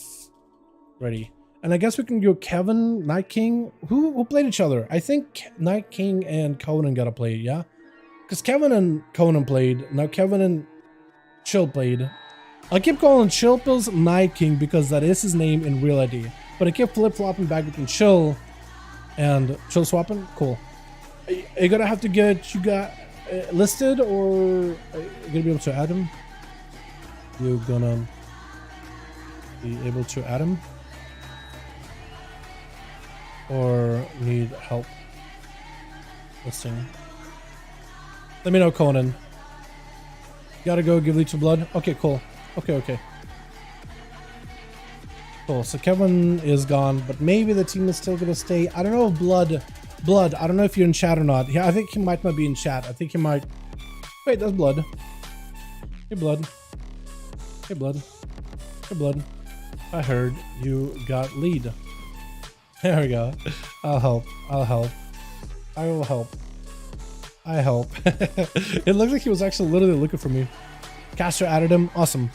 ready. And I guess we can go Kevin, Night King. Who played each other? I think Night King and Conan gotta play, yeah? Because Kevin and Conan played. Now Kevin and Chill played. I keep calling Chillpill's Night King because that is his name in real ID. But I keep flip-flopping back between Chill and Chill swapping. Cool. Are you gonna have to get you got listed, or are you gonna be able to add him? You're gonna be able to add him, or need help listing? Let me know, Conan. Gotta go give Leech of Blood. Okay, cool. Okay. Cool. So Kevin is gone, but maybe the team is still gonna stay. I don't know if Blood, I don't know if you're in chat or not. Yeah, I think he might not be in chat. I think he might... Wait, that's Blood. Hey, Blood. Hey, Blood. Hey, Blood. I heard you got lead. There we go. I'll help. I will help. I help. It looks like he was actually literally looking for me. Caster added him. Awesome.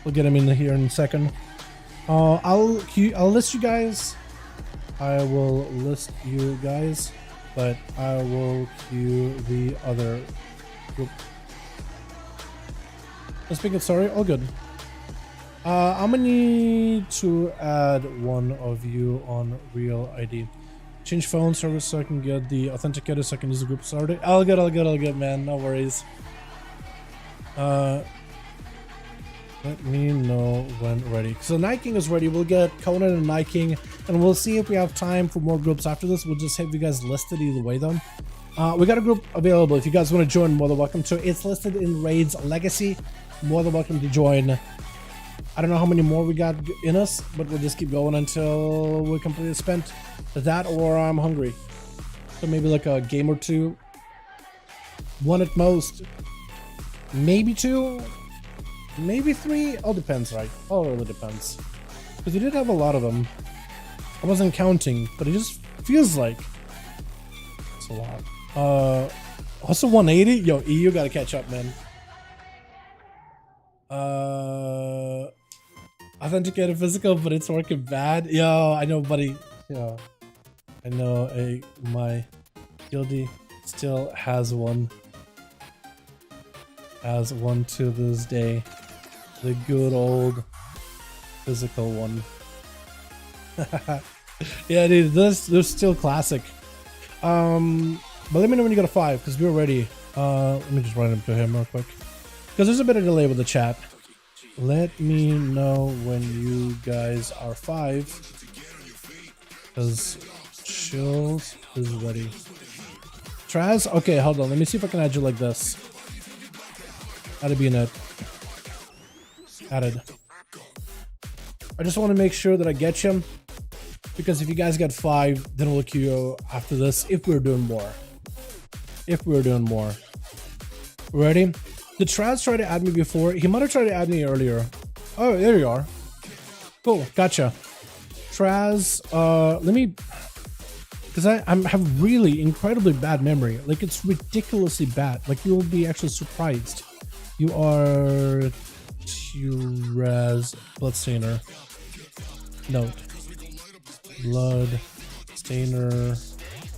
We'll get him in here in a second. I'll list you guys. I will list you guys, but I will queue the other group. Speaking of sorry, all good. I'm gonna need to add one of you on real ID. Change phone service so I can get the authenticator so I can use the group started. I'll get, man. No worries. Let me know when ready. So Night King is ready. We'll get Conan and Night King, and we'll see if we have time for more groups after this. We'll just have you guys listed either way, though. We got a group available. If you guys want to join, more than welcome to. It's listed in Raid's Legacy. More than welcome to join. I don't know how many more we got in us, but we'll just keep going until we're completely spent. That or I'm hungry. So maybe like a game or two. One at most. Maybe two. Maybe three. All depends, right? All really depends. Because we did have a lot of them. I wasn't counting, but it just feels like it's a lot. Also 180? Yo, EU gotta catch up, man. Authenticated physical, but it's working bad. Yo, I know, buddy. Yo, I know. My guilty still has one. Has one to this day. The good old physical one. Yeah, dude, this still classic. But let me know when you got a 5, because we're ready. Let me just run up to him real quick, because there's a bit of delay with the chat. Let me know when you guys are 5, because Chills is ready. Traz? Okay, hold on. Let me see if I can add you like this. Added be in it. Added. I just want to make sure that I get you, because if you guys get 5, then we'll queue after this if we're doing more. If we're doing more. Ready? Did Traz try to add me before? He might have tried to add me earlier. Oh, there you are. Cool, gotcha. Traz, let me... Because I have really incredibly bad memory. Like, it's ridiculously bad. Like, you'll be actually surprised. You are... Traz Bloodstainer. Note. Bloodstainer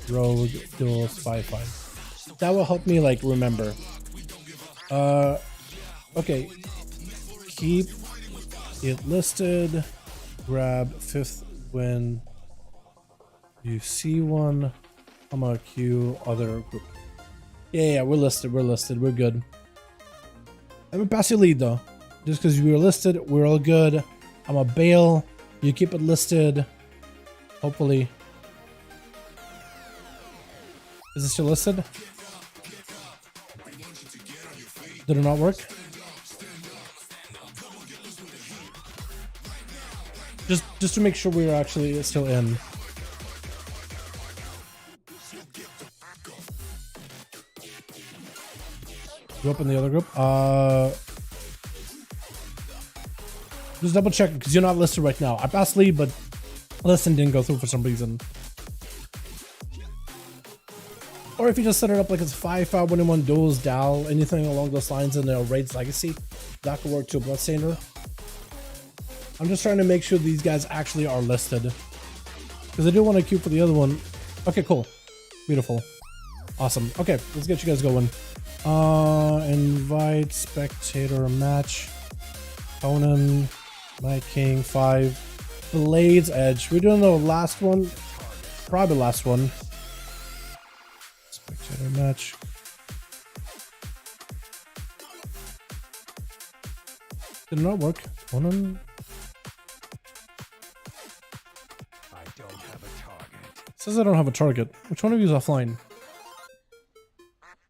Rogue Duels 5V5. That will help me, like, remember. Okay. Keep it listed. Grab 5th when you see one. I'm gonna queue other group. Yeah, we're listed. We're good. I'm gonna pass you lead though. Just because we were listed, we're all good. I'm a bail. You keep it listed. Hopefully. Is it still listed? Did it not work? Just to make sure we're actually still in. You open the other group? Just double check because you're not listed right now. I passed lead, but listen didn't go through for some reason. Or if you just set it up like it's 5V5 1v1 Duels, DAL, anything along those lines in the Raid's Legacy, that could work too. Bloodstainer. I'm just trying to make sure these guys actually are listed, because I do want to queue for the other one. Okay, cool. Beautiful. Awesome. Okay, let's get you guys going. Invite spectator match. Conan, Night King, 5. Blades Edge. We're doing the last one. Probably the last one. Spectator match. Did it not work? Conan. Says I don't have a target. Which one of you is offline?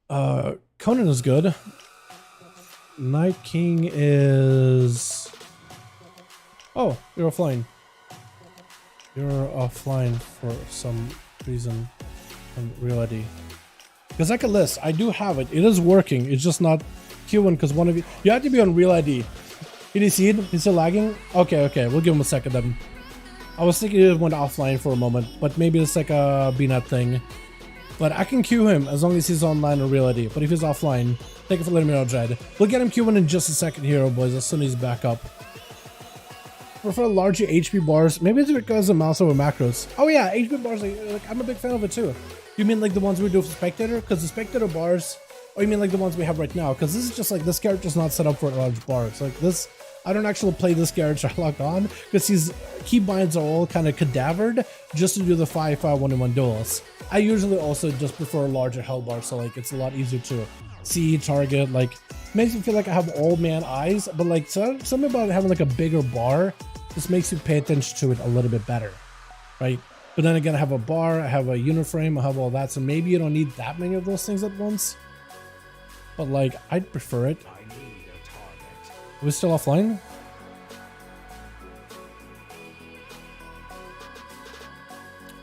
Conan is good. Night King is... Oh, you're offline. You're offline for some reason on Real ID. Because I can list. I do have it. It is working. It's just not queuing because one of you... You have to be on Real ID. Did you see it? He's still lagging? Okay. We'll give him a second then. I was thinking it went offline for a moment, but maybe it's like a BNet thing. But I can queue him as long as he's online or Real ID. But if he's offline, thank you for letting me know, Jed. We'll get him queuing in just a second here, boys, as soon as he's back up. Prefer larger HP bars. Maybe it's because of mouse over macros. Oh yeah, HP bars, like, I'm a big fan of it too. You mean like the ones we do for Spectator? Because the Spectator bars, or you mean like the ones we have right now? Because this is just like, this character's not set up for large bars. Like this I don't actually play this character locked on because his keybinds are all kind of cadavered just to do the 5v5 1v1 duels. I usually also just prefer a larger health bar, so like it's a lot easier to see, target, like makes me feel like I have old man eyes, but like something about having like a bigger bar just makes you pay attention to it a little bit better, right? But then again, I have a bar, I have a uniframe, I have all that, so maybe you don't need that many of those things at once. But like, I'd prefer it. Are we still offline?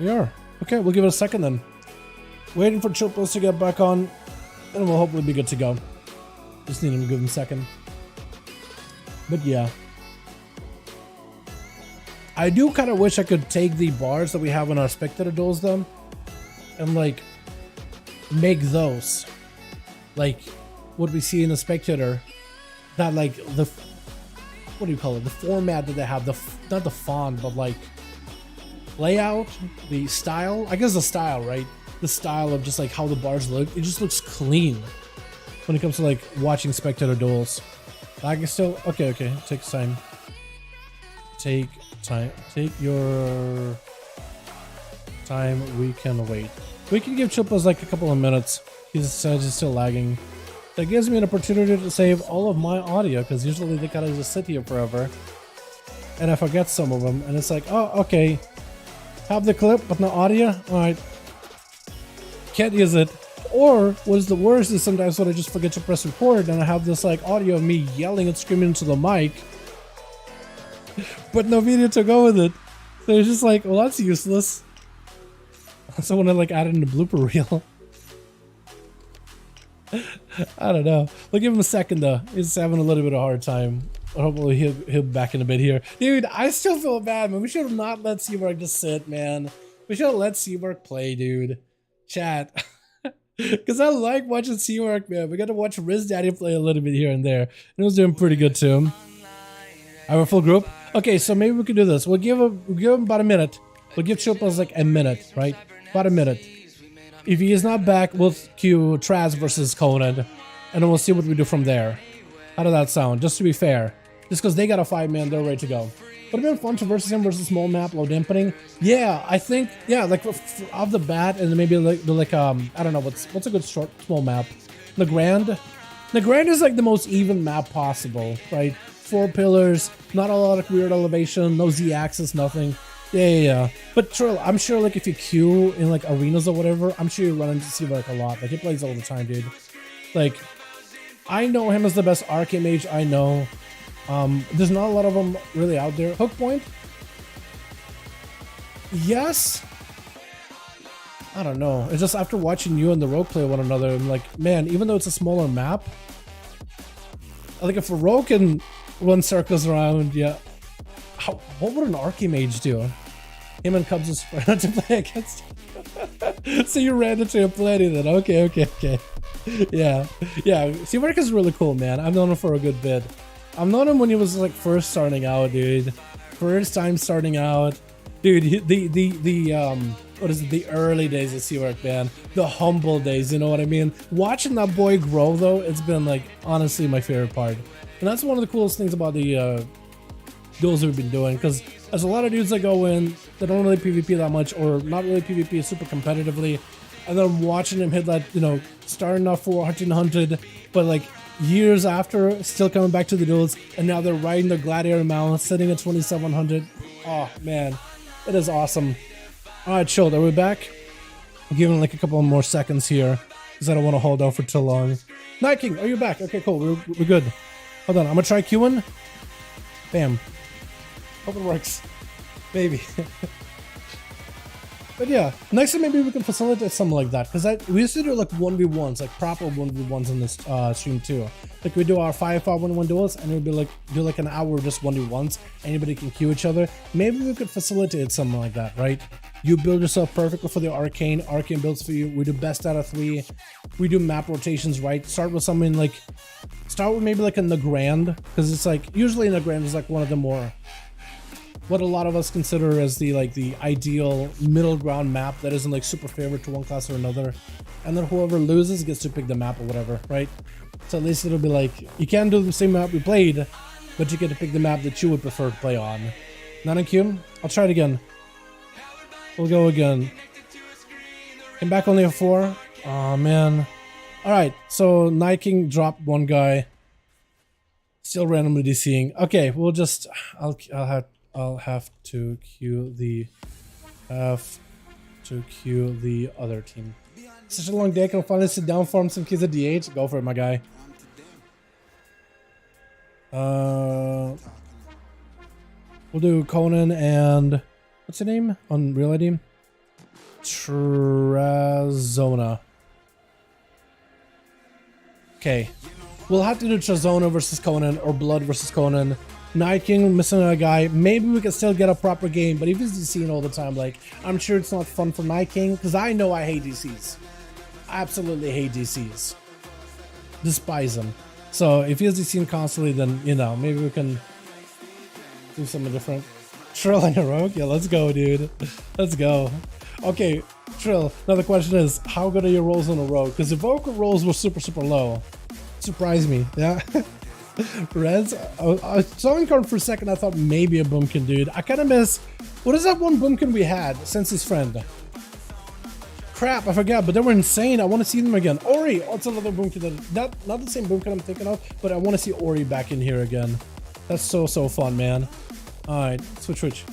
We are. Okay, we'll give it a second then. Waiting for Chopos to get back on, and we'll hopefully be good to go. Just need him to give him a second. But yeah. I do kind of wish I could take the bars that we have in our spectator duels though, and like make those like what we see in the spectator, that like the, what do you call it, the format that they have, the not the font but like layout, the style, I guess the style, right? The style of just like how the bars look, it just looks clean when it comes to like watching spectator duels. I can still, okay, takes time. Take your time, we can wait. We can give Chilpas like a couple of minutes. He says he's still lagging. That gives me an opportunity to save all of my audio, because usually they kind of just sit here forever and I forget some of them, and it's like, oh, okay, have the clip but no audio, all right, can't use it. Or what's the worst is sometimes when I just forget to press record and I have this like audio of me yelling and screaming into the mic but no video to go with it. So it's just like, well, that's useless. So when I like add it in the blooper reel. I don't know. We'll give him a second though. He's having a little bit of a hard time. Hopefully he'll be back in a bit here. Dude, I still feel bad, man. We should have not let Seawork just sit, man. We should have let Seawork play, dude. Chat. Because I like watching Seawork, man. We got to watch Riz Daddy play a little bit here and there. And it was doing pretty good too. I have a full group. Okay, so maybe we can do this. We'll give him about a minute. We'll give Chopos like a minute, right? About a minute. If he is not back, we'll queue Traz versus Conan, and then we'll see what we do from there. How does that sound? Just to be fair. Just because they got a 5-man, they're ready to go. Would have been fun to versus him versus small map, low dampening. Yeah, I think, yeah, like off the bat, and then maybe like I don't know, what's a good short small map? Nagrand. Nagrand is like the most even map possible, right? 4 pillars, not a lot of weird elevation, no Z-axis, nothing. Yeah. But Trill, I'm sure like if you queue in like arenas or whatever, I'm sure you run into Seawork a lot. Like he plays all the time, dude. Like, I know him as the best arcade mage I know. There's not a lot of them really out there. Hook point? Yes. I don't know. It's just after watching you and the Rogue play one another, I'm like, man, even though it's a smaller map, like if a Rogue can run circles around, yeah. What would an arcade mage do? Him and Cubs is not to play against. So you ran into a plenty then. Okay. Yeah. Seawork is really cool, man. I've known him for a good bit. I've known him when he was like first starting out, dude. First time starting out. Dude, what is it? The early days of Seawork, man. The humble days, you know what I mean? Watching that boy grow though, it's been like honestly my favorite part. And that's one of the coolest things about the duels we've been doing, because there's a lot of dudes that go in that don't really PvP that much, or not really PvP super competitively, and then watching him hit that, you know, starting off for 1400, but like years after still coming back to the duels, and now they're riding the gladiator mount sitting at 2700. Oh man, it is awesome. All right, chill. Are we back? I'm giving like a couple more seconds here because I don't want to hold on for too long. Night King, are you back? Okay, cool. We're good. Hold on, I'm gonna try queuing. Bam. Hope it works. Maybe. But yeah, next time maybe we can facilitate something like that, because we used to do like 1v1s, like proper 1v1s in this stream too. Like we do our 5v5 1v1 duels, and it would be like do like an hour just 1v1s. Anybody can queue each other. Maybe we could facilitate something like that, right? You build yourself perfectly for the arcane builds for you. We do best out of 3. We do map rotations, right? Start with something like, start with maybe like a Nagrand, because it's like usually Nagrand is like one of the more, what a lot of us consider as the ideal middle ground map that isn't like super favorite to one class or another, and then whoever loses gets to pick the map or whatever, right? So at least it'll be like, you can't do the same map we played, but you get to pick the map that you would prefer to play on. Not in Q? I'll try it again. We'll go again. Came back only a 4. Oh man. Alright, so Night King dropped one guy. Still randomly DCing. Okay, we'll just I'll have to queue the other team. Such a long day, can I finally sit down, farm some kids at DH? Go for it, my guy. We'll do Conan and what's the name on real ID? Trazona. Okay, we'll have to do Trazona versus Conan or Blood versus Conan. Night King missing a guy. Maybe we can still get a proper game, but if he's DCing all the time, like, I'm sure it's not fun for Night King, because I know I hate DCs. I absolutely hate DCs. Despise them. So if he's DCing constantly, then, you know, maybe we can do something different. Trill on your rogue? Yeah, let's go, dude. Let's go. Okay, Trill, now the question is, how good are your rolls on a rogue? Because evoker rolls were super, super low. Surprised me, yeah. Reds, I saw in card for a second, I thought maybe a Boomkin, dude. I kind of miss, what is that one Boomkin we had, Sensei's friend? Crap, I forgot, but they were insane. I want to see them again. Ori, oh, it's another Boomkin, not the same Boomkin I'm thinking of, but I want to see Ori back in here again. That's so fun, man. Alright, switch.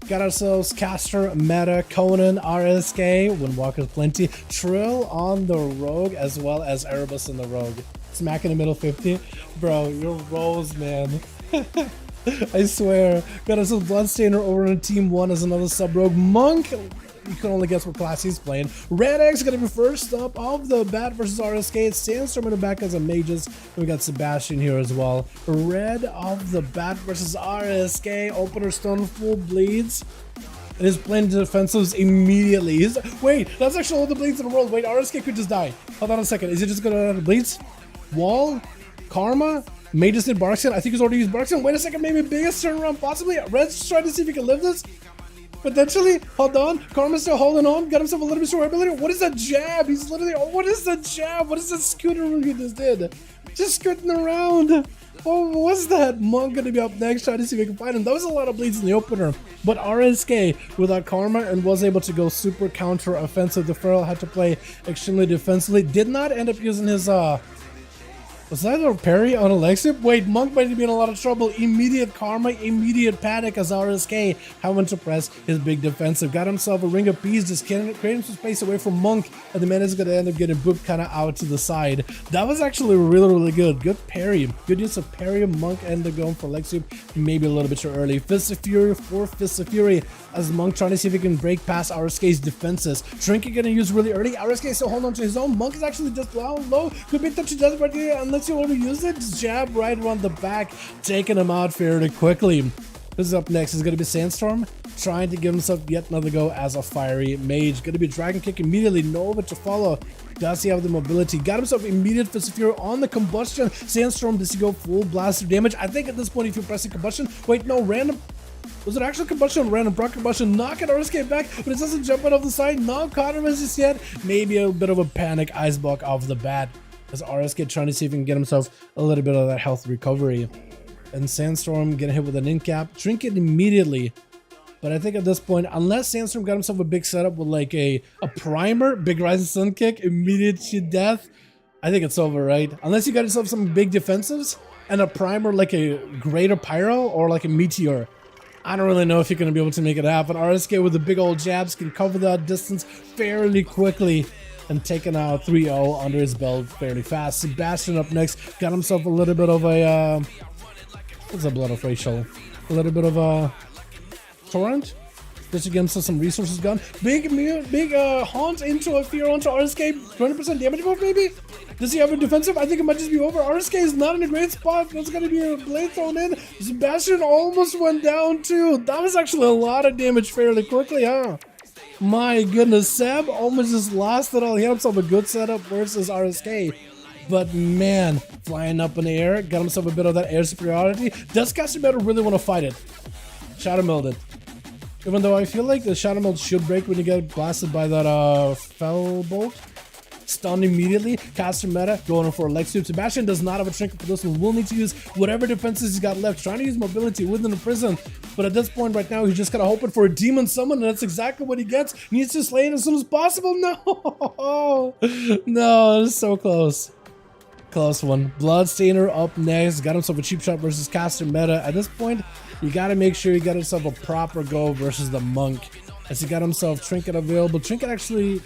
Got ourselves Caster, Meta, Conan, RSK, Windwalker's plenty, Trill on the Rogue, as well as Erebus in the Rogue. Smack in the middle 50. Bro, your rolls, man. I swear. Got ourselves Bloodstainer over on Team 1 as another sub-rogue. Monk, you can only guess what class he's playing. Red X gonna be first up of the Bat versus RSK. Sandstorm in the back as a mages. And we got Sebastian here as well. Red of the Bat versus RSK. Opener Stone full bleeds. And is playing defensives immediately. Wait, that's actually all the bleeds in the world. Wait, RSK could just die. Hold on a second. Is he just gonna run out of bleeds? Wall? Karma? Mages did Barkskin. I think he's already used Barkskin. Wait a second, maybe biggest turnaround possibly. Red's trying to see if he can live this. Potentially, hold on. Karma's still holding on. Got himself a little bit of ability. What is that jab? He's literally. Oh, what is that jab? What is that scooter he just did? Just scooting around. Oh, what's that? Monk gonna be up next, trying to see if we can find him. That was a lot of bleeds in the opener. But RSK without Karma and was able to go super counter offensive. The Feral had to play extremely defensively. Did not end up using his was that a parry on Alexip? Wait, Monk might be in a lot of trouble. Immediate Karma, immediate panic as RSK having to press his big defensive. Got himself a Ring of Peace, just creating some space away from Monk, and the man is going to end up getting booped kind of out to the side. That was actually really good. Good parry. Good use of parry. Monk ended up going for Alexip, maybe a little bit too early. Fist of Fury, 4 Fists of Fury, as Monk trying to see if he can break past RSK's defenses. Trinket getting used really early. RSK still holding on to his own. Monk is actually just low. Could be touchy does right here unless you want to use it. Just jab right around the back, taking him out fairly quickly. This is up next. Is going to be Sandstorm trying to give himself yet another go as a fiery mage. Going to be Dragon Kick immediately. Nova to follow. Does he have the mobility? Got himself immediate Fist of Fury on the combustion. Sandstorm, does he go full blast of damage? I think at this point if you're pressing combustion, wait, no, random. Was it actual combustion? Random proc combustion, knocking RSK back, but it doesn't jump out of the side. Not caught him as just yet. Maybe a bit of a panic ice block off the bat as RSK trying to see if he can get himself a little bit of that health recovery. And Sandstorm getting hit with an incap. Trinket immediately. But I think at this point, unless Sandstorm got himself a big setup with like a primer, big Rising Sun kick, immediate shit death, I think it's over, right? Unless you got yourself some big defensives and a primer like a Greater Pyro or like a Meteor. I don't really know if you're going to be able to make it happen. RSK with the big old jabs can cover that distance fairly quickly and taking out 3-0 under his belt fairly fast. Sebastian up next. Got himself a little bit of a, what's a blood of facial? A little bit of a torrent. Just to get himself some resources gone. Big haunt into a fear onto RSK. 20% damage buff maybe? Does he have a defensive? I think it might just be over. RSK is not in a great spot. That's going to be a blade thrown in. Sebastian almost went down too. That was actually a lot of damage fairly quickly, huh? My goodness, Seb almost just lost it all. He had himself a good setup versus RSK. But man, flying up in the air, got himself a bit of that air superiority. Does Casimiro really want to fight it? Shadow Meld it. Even though I feel like the Shadow Meld should break when you get blasted by that Fell Bolt. stunned immediately. Caster meta, going for a leg sweep. Sebastian does not have a trinket for this one. Will need to use whatever defenses he's got left. Trying to use mobility within the prison. But at this point right now, he's just kind of hoping for a demon summon, and that's exactly what he gets. He needs to slay it as soon as possible. No! No, it's so close. Close one. Bloodstainer up next. Got himself a cheap shot versus caster meta. At this point, you got to make sure you got himself a proper go versus the monk. As he got himself trinket available. Trinket actually...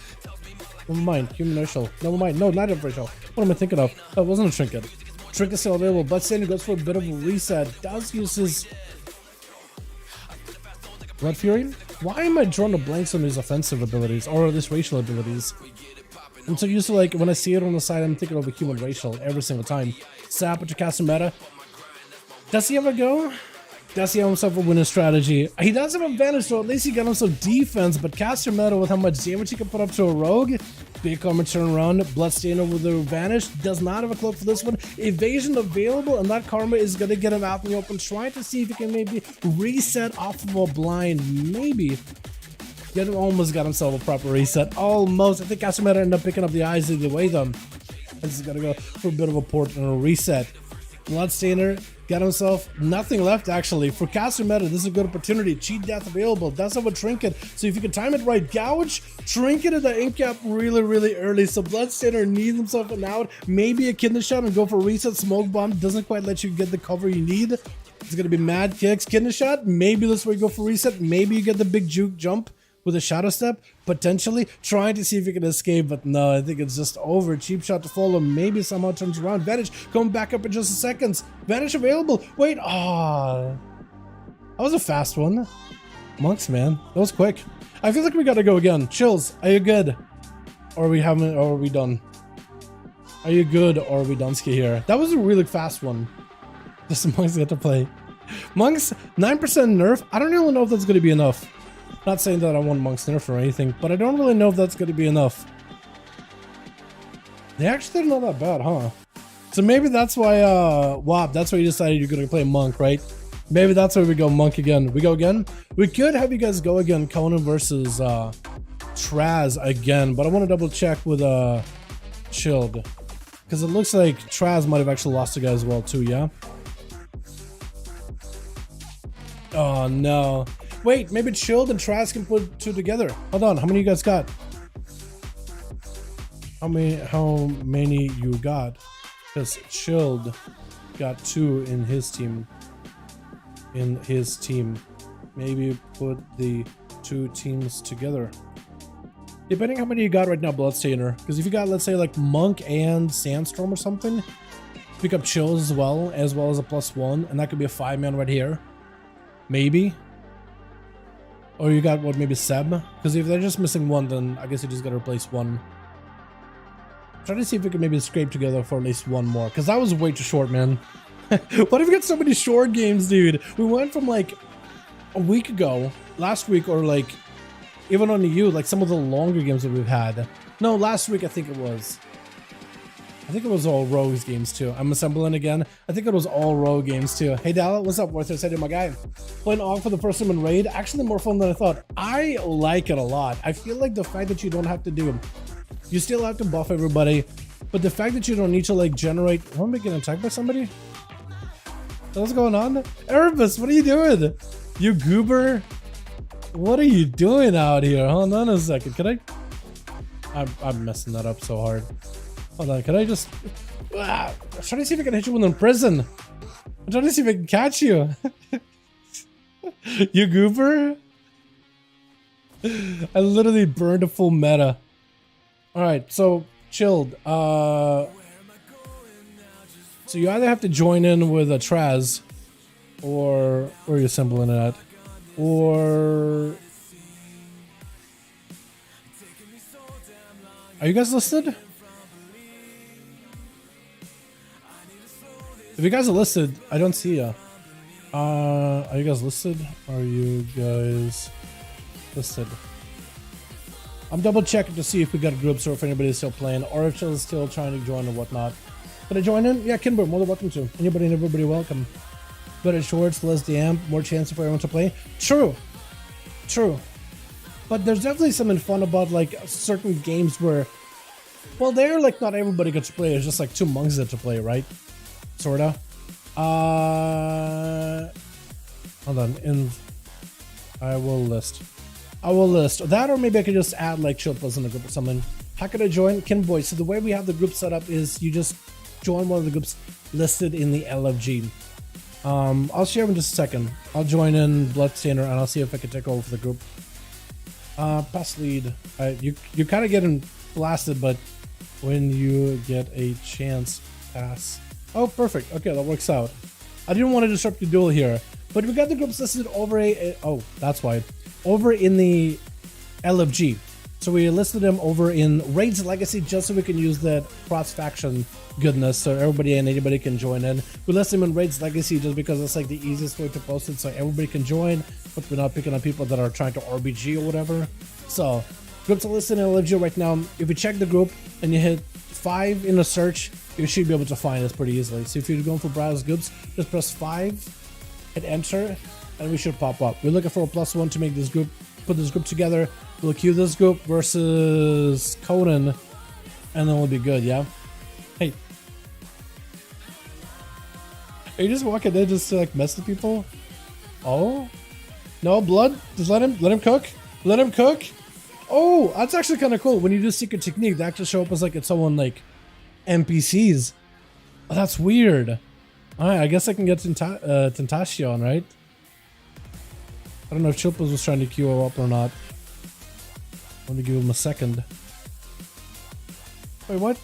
Never mind. Human racial. Never mind. No, not a racial. What am I thinking of? That wasn't a trinket. Trinket still available. Bloodstainer goes for a bit of a reset. Does use his... Blood Fury? Why am I drawing the blanks on these offensive abilities? Or these racial abilities? I'm so used to, like, when I see it on the side, I'm thinking of a human racial every single time. Sap to cast a meta. Does he have a go? Does he have himself a winning strategy? He does have advantage, so at least he got himself defense, but caster meta with how much damage he can put up to a rogue. Big armor turn around. Bloodstainer with the advantage. Does not have a cloak for this one. Evasion available, and that karma is going to get him out in the open. Trying to see if he can maybe reset off of a blind. Maybe. Almost got himself a proper reset. Almost. I think caster meta ended up picking up the eyes either way, though. This is going to go for a bit of a port and a reset. Bloodstainer got himself nothing left, actually. For caster meta, this is a good opportunity. Cheat death available. Does have a trinket. So if you can time it right, gouge, trinket at the ink cap really early. So Bloodstainer needs himself an out. Maybe a kidney shot and go for reset. Smoke bomb doesn't quite let you get the cover you need. It's going to be mad kicks. Kidney shot. Maybe this way you go for reset. Maybe you get the big juke jump with a shadow step, potentially trying to see if you can escape, but no, I think it's just over. Cheap shot to follow, maybe somehow turns around. Vanish coming back up in just a second. Vanish available. Wait, that was a fast one. Monks, man, that was quick. I feel like we gotta go again. Chills, are you good? Or are we having, or are we done? Are you good, or are we done-ski here? That was a really fast one. Just the monks get to play. Monks, 9% nerf. I don't really know if that's gonna be enough. Not saying that I want monks nerf or anything, but I don't really know if that's going to be enough. They actually are not that bad, huh? So maybe that's why, WAP, that's why you decided you're going to play monk, right? Maybe that's why we go monk again. We go again? We could have you guys go again, Conan versus Traz again, but I want to double check with Chilled. Because it looks like Traz might have actually lost a guy as well too, yeah? Oh no. Wait, maybe Chilled and Traz can put two together. Hold on, how many you guys got? How many you got? Because Chilled got two in his team. Maybe put the two teams together. Depending how many you got right now, Bloodstainer. Because if you got, let's say, like Monk and Sandstorm or something, pick up Chills as well as a +1, and that could be a 5-man right here. Maybe. Or you got, what, maybe Seb? Because if they're just missing one, then I guess you just gotta replace one. Try to see if we can maybe scrape together for at least one more. Because that was way too short, man. What if we got so many short games, dude? We went from like a week ago, last week, or like even on the U, like some of the longer games that we've had. No, last week I think it was. I think it was all Rogues games too. I'm assembling again. I think it was all Rogue games too. Hey Dala, what's up? Worth it? Say my guy. Playing AUG for the first time in Raid. Actually more fun than I thought. I like it a lot. I feel like the fact that you don't have to do, you still have to buff everybody, but the fact that you don't need to like generate. Am I getting attacked by somebody? What's going on? Erebus, what are you doing? You goober? What are you doing out here? Hold on a second. Can I'm messing that up so hard. Hold on, can I just... I'm trying to see if I can hit you in prison. I'm trying to see if I can catch you. You goober? I literally burned a full meta. Alright, so, Chilled. So you either have to join in with a Traz, or where are you assembling it at? Or... Are you guys listed? If you guys are listed, I don't see ya. Are you guys listed? Are you guys listed? I'm double checking to see if we got groups or if anybody's still playing or if she's still trying to join or whatnot. Can I join in? Yeah, Kimber, more than welcome to. Anybody and everybody welcome. Better shorts, less DM, more chance for everyone to play. True. True. But there's definitely something fun about like certain games where Well, they're like not everybody gets to play. It's just like 2 monks that to play, right? Sorta. Hold on. I will list that, or maybe I could just add like Chilpas in the group or something. How could I join? Kinboy. So the way we have the group set up is you just join one of the groups listed in the LFG. I'll share in just a second. I'll join in Bloodstainer and I'll see if I can take over for the group. Pass lead. You're kind of getting blasted, but when you get a chance, pass. Oh, perfect. Okay, that works out. I didn't want to disrupt the duel here, but we got the groups listed over oh, that's why. Over in the LFG. So we listed them over in Raids Legacy just so we can use that cross-faction goodness so everybody and anybody can join in. We listed them in Raids Legacy just because it's like the easiest way to post it so everybody can join, but we're not picking on people that are trying to RBG or whatever. So, groups are listed in LFG right now. If you check the group and you hit 5 in the search, you should be able to find us pretty easily. So if you're going for browse groups, just press 5, hit enter, and we should pop up. We're looking for a +1 to make this group, put this group together. We'll queue this group versus Conan, and then we'll be good, yeah? Hey. Are you just walking in just to like mess with people? Oh? No, blood? Just let him cook? Let him cook? Oh, that's actually kind of cool. When you do secret technique, they actually show up as like it's someone like NPCs. Oh, that's weird. Alright, I guess I can get Tentacion, right? I don't know if Chilpas was trying to queue up or not. Let me give him a second. Wait, what?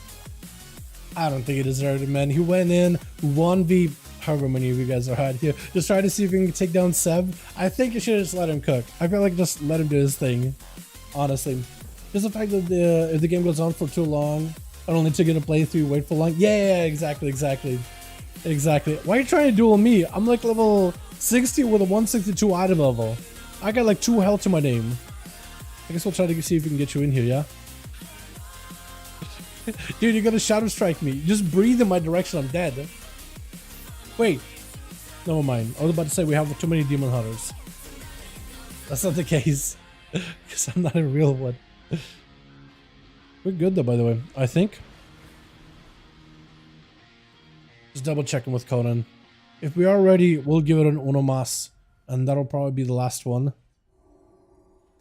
I don't think he deserved it, man. He went in 1v, however many of you guys are out here. Just try to see if you can take down Seb. I think you should just let him cook. I feel like just let him do his thing. Honestly. Just the fact that if the game goes on for too long, I don't need to get a playthrough, wait for long. Yeah, exactly. Why are you trying to duel me? I'm like level 60 with a 162 item level. I got like 2 health to my name. I guess we'll try to see if we can get you in here, yeah? Dude, you're gonna shadow strike me. Just breathe in my direction, I'm dead. Wait. Never mind. I was about to say we have too many demon hunters. That's not the case. Because I'm not a real one. We're good though, by the way. I think. Just double checking with Conan. If we are ready, we'll give it an Unomas. And that'll probably be the last one.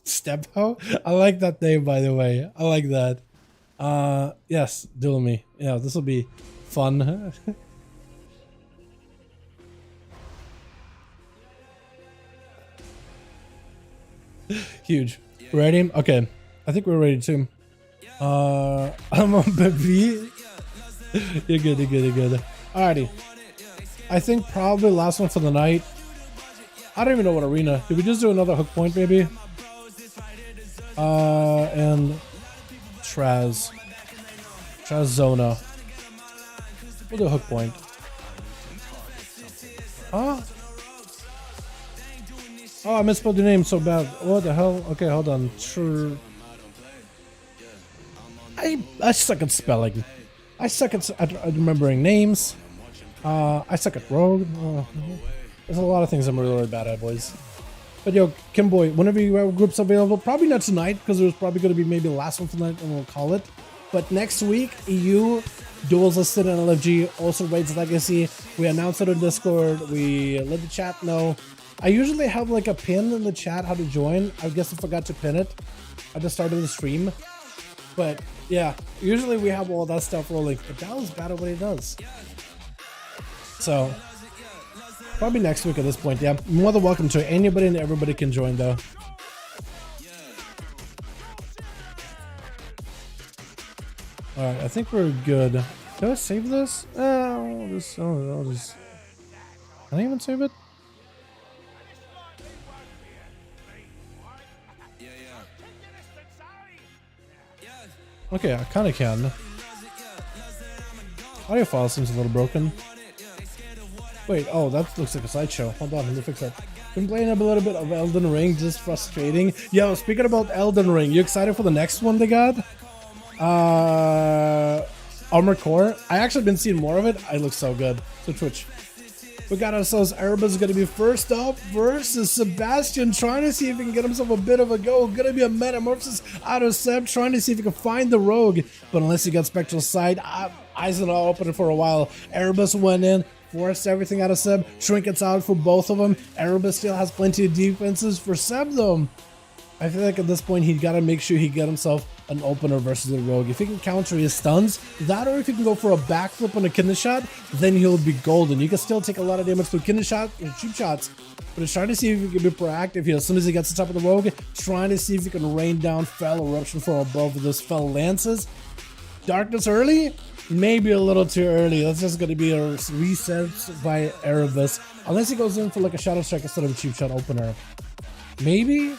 Stepho? I like that name, by the way. I like that. Yes, duel me. Yeah, this will be fun. Huge. Ready? Okay. I think we're ready too. I'm on baby. You're good. Alrighty. I think probably last one for the night. I don't even know what arena. Did we just do another hook point maybe? And Zona. We'll do hook point. Huh? Oh, I misspelled your name so bad. What the hell? Okay, hold on. I suck at spelling. I suck at remembering names. I suck at rogue. There's a lot of things I'm really bad at, boys. But yo, Kimboy, whenever you have groups available, probably not tonight, because there's probably going to be maybe the last one tonight, and we'll call it. But next week, EU, Duels listed in LFG, also Raids Legacy. We announced it on Discord. We let the chat know. I usually have like a pin in the chat how to join. I guess I forgot to pin it. I just started the stream. But yeah, usually we have all that stuff rolling. But that was bad at what he does. So probably next week at this point, yeah. More than welcome to it. Anybody and everybody can join though. Alright, I think we're good. Can I save this? I'll just... Can I even save it? Okay, I kinda can. Audio file seems a little broken. Wait, oh, that looks like a slideshow. Hold on, let me fix that. Been playing a little bit of Elden Ring, just frustrating. Yo, speaking about Elden Ring, you excited for the next one they got? Armored Core. I actually been seeing more of it. It looks so good. So Twitch. We got ourselves Erebus going to be first up versus Sebastian, trying to see if he can get himself a bit of a go. Going to be a metamorphosis out of Seb, trying to see if he can find the rogue. But unless he got Spectral Sight, eyes are all open for a while. Erebus went in, forced everything out of Seb. Trinkets out for both of them. Erebus still has plenty of defenses for Seb though. I feel like at this point he'd got to make sure he get himself an opener versus a rogue. If he can counter his stuns, that or if he can go for a backflip on a kidney shot, then he'll be golden. You can still take a lot of damage through kidney shot and cheap shots, but it's trying to see if he can be proactive here. As soon as he gets to the top of the rogue, trying to see if he can rain down Fell Eruption from above with those Fell Lances. Darkness early? Maybe a little too early. That's just going to be a reset by Erebus. Unless he goes in for like a Shadow Strike instead of a cheap shot opener. Maybe?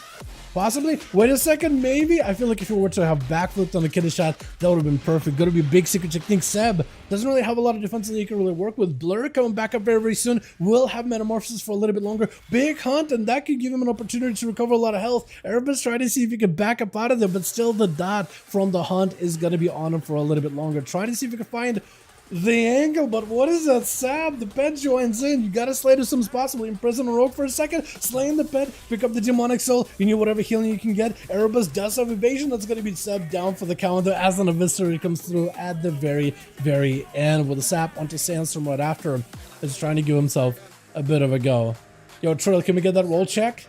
Possibly. Wait a second, maybe? I feel like if you were to have backflipped on the kidney shot, that would have been perfect. Going to be a big secret technique. Seb doesn't really have a lot of defenses that you can really work with. Blur coming back up very, very soon. Will have metamorphosis for a little bit longer. Big hunt, and that could give him an opportunity to recover a lot of health. Erebus trying to see if he can back up out of there, but still the dot from the hunt is going to be on him for a little bit longer. Trying to see if he can find the angle, but what is that? Sab, the pet joins in. You gotta slay it as soon as possible. Imprison a rogue for a second, slaying the pet, pick up the demonic soul, you need whatever healing you can get. Erebus does have evasion. That's gonna be Seb down for the counter as an eviscerator comes through at the very, very end with a sap onto Sandstorm right after him. He's trying to give himself a bit of a go. Yo, Trill, can we get that roll check?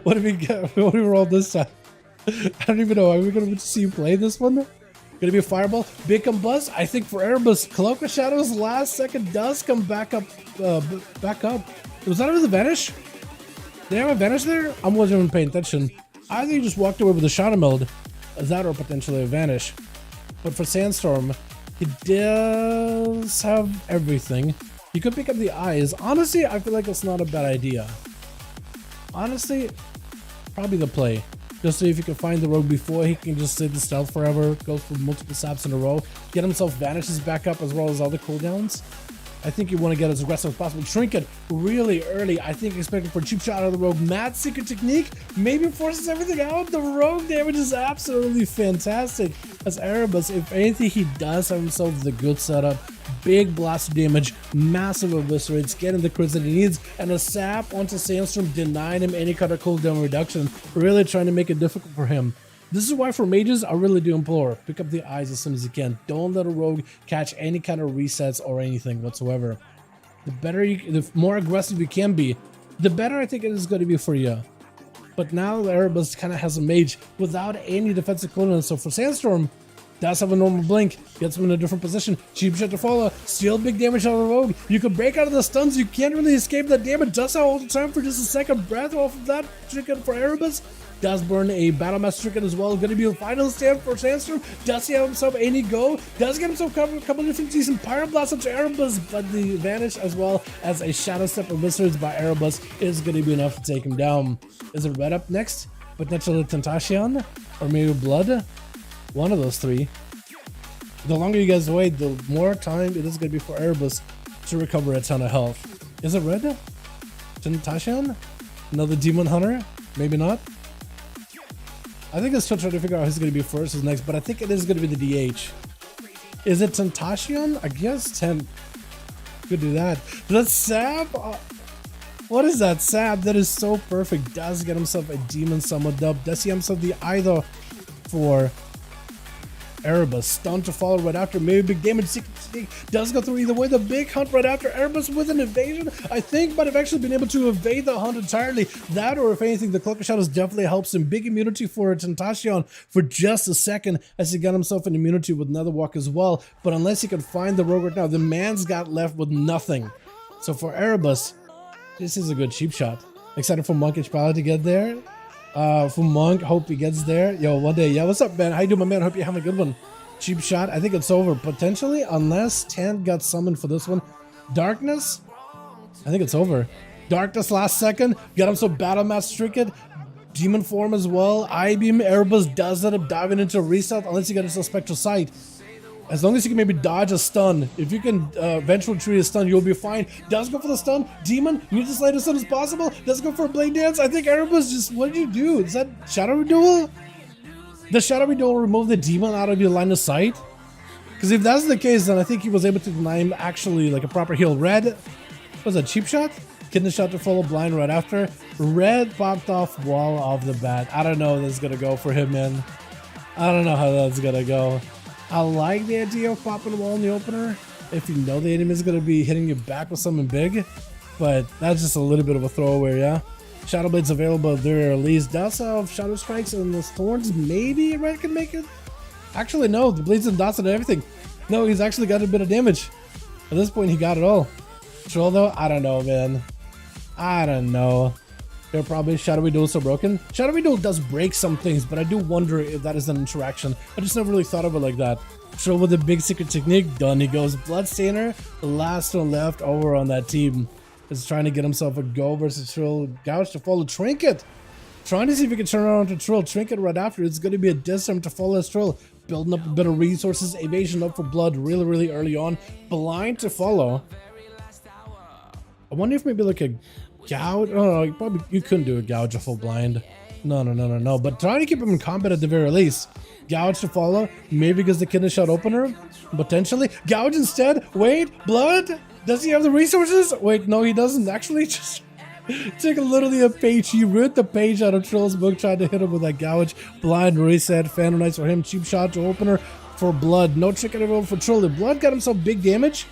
What do we get? What do we roll this time? I don't even know. Are we gonna see you play this one? Gonna be a fireball, big combust. I think for Erebus, Cloak of Shadows last second does come back up. Was that a vanish? Did they have a vanish there? I wasn't even paying attention. I think he just walked away with a shadow meld. That or potentially a vanish. But for Sandstorm, he does have everything. You could pick up the eyes. Honestly, I feel like it's not a bad idea. Honestly, probably the play. Just so if you can find the rogue before he can just sit in stealth forever, go for multiple saps in a row, get himself vanishes back up as well as other cooldowns. I think you want to get as aggressive as possible. Trinket really early. I think expecting for a cheap shot out of the rogue. Mad secret technique maybe forces everything out. The rogue damage is absolutely fantastic. As Erebus, if anything, he does have himself the good setup. Big blast damage, massive eviscerates, getting the crits that he needs, and a sap onto Sandstorm denying him any kind of cooldown reduction. Really trying to make it difficult for him. This is why for mages, I really do implore, pick up the eyes as soon as you can. Don't let a rogue catch any kind of resets or anything whatsoever. The more aggressive you can be, the better I think it is going to be for you. But now Erebus kind of has a mage without any defensive cooldown, so for Sandstorm, does have a normal blink, gets him in a different position, cheap shot to follow, still big damage out of the rogue. You can break out of the stuns, you can't really escape that damage. Does have all the time for just a second breath off of that trinket for Erebus. Does burn a Battle Master trinket as well. Going to be a final stand for Sandstorm. Does he have himself any go? Does get himself a couple of different decent Pyroblast up to Erebus, but the advantage as well as a Shadow Step Eviscerates by Erebus is going to be enough to take him down. Is it Red up next? Potentially Tentacion? Or maybe Blood? One of those three. The longer you guys wait, the more time it is going to be for Erebus to recover a ton of health. Is it Red? Tentacion? Another Demon Hunter? Maybe not. I think it's still trying to figure out who's going to be first, who's next, but I think it is going to be the DH. Is it Tentacion? I guess could do that. The Sab? What is that Sab? That is so perfect. Does get himself a Demon Summon Dub. Does he himself the either for Erebus? Stun to follow right after. Maybe big damage. Does go through either way. The big hunt right after Erebus with an evasion. I think might have actually been able to evade the hunt entirely. That or if anything, the Cloak of Shadows definitely helps him. Big immunity for Tentacion for just a second as he got himself an immunity with Nether Walk as well. But unless he can find the rogue right now, the man's got left with nothing. So for Erebus, this is a good cheap shot. Excited for Monkish Pilot to get there. For Monk, hope he gets there. Yo, one day. Yeah, what's up, man? How you doing, my man? Hope you're having a good one. Cheap shot. I think it's over, potentially, unless Tant got summoned for this one. Darkness? I think it's over. Darkness last second. Got him some Battle Master Trinket. Demon form as well. I-Beam. Erebus does end up diving into a reset, unless you get into a Spectral Sight. As long as you can maybe dodge a stun. If you can vengeful treat a stun, you'll be fine. Does go for the stun. Demon, you need to slay as soon as possible. Does go for a Blade Dance. I think Erebus just, what did you do? Is that Shadowy Duel? Does Shadowy Duel remove the demon out of your line of sight? Because if that's the case, then I think he was able to deny him actually like a proper heal. Red, Was a cheap shot? Kidney shot to follow blind right after. Red popped off wall off the bat. I don't know how this is gonna go for him, man. I don't know how that's gonna go. I like the idea of popping the wall in the opener if you know the enemy is gonna be hitting you back with something big, but that's just a little bit of a throwaway, yeah. Shadow Blade's available at their release. Does have Shadow Strikes and the Thorns. Maybe Red can make it. Actually, no. The Blades and Dots and everything. No, he's actually got a bit of damage. At this point, he got it all. Troll though, I don't know, man. I don't know. They're probably Shadowy Duel so broken. Shadowy Duel does break some things, but I do wonder if that is an interaction. I just never really thought of it like that. Troll with a big secret technique, done. He goes Bloodstainer, the last one left over on that team. Is trying to get himself a go versus Troll. Gouge to follow Trinket. Trying to see if he can turn around to Troll. Trinket right after. It's going to be a disarm to follow his Troll. Building up a bit of resources. Evasion up for blood really early on. Blind to follow. I wonder if maybe like a gouge. Oh no, probably you couldn't do a gouge a full blind. No. But trying to keep him in combat at the very least. Gouge to follow. Maybe because the kidney shot opener. Potentially. Gouge instead. Wait. Blood. Does he have the resources? Wait, no, he doesn't. Actually, just take literally a page. He ripped the page out of Troll's book, tried to hit him with that gouge. Blind reset. Phantom Knights for him. Cheap shot to opener for blood. No trick available for Troll. If blood got himself big damage,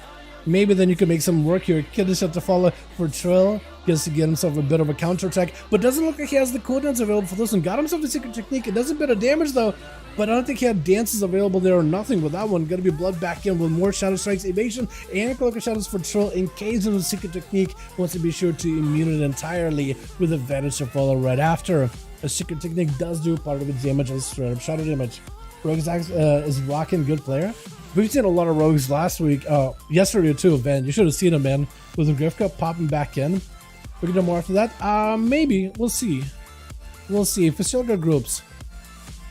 maybe then you could make some work here. Kid is set to follow for Troll. Gets to get himself a bit of a counter attack, but doesn't look like he has the cooldowns available for this one. Got himself the secret technique. It does a bit of damage though, but I don't think he had dances available there or nothing with that one. Gonna be blood back in with more shadow strikes, evasion, and cloak of shadows for Troll in case of the secret technique. Wants to be sure to immune it entirely with advantage to follow right after. The secret technique does do part of its damage as straight up shadow damage. Rogue is rocking, good player. We've seen a lot of rogues last week, yesterday too, Ben. You should have seen him, man, with the Griff Cup popping back in. We can do more after that. Maybe we'll see. We'll see if we still got groups,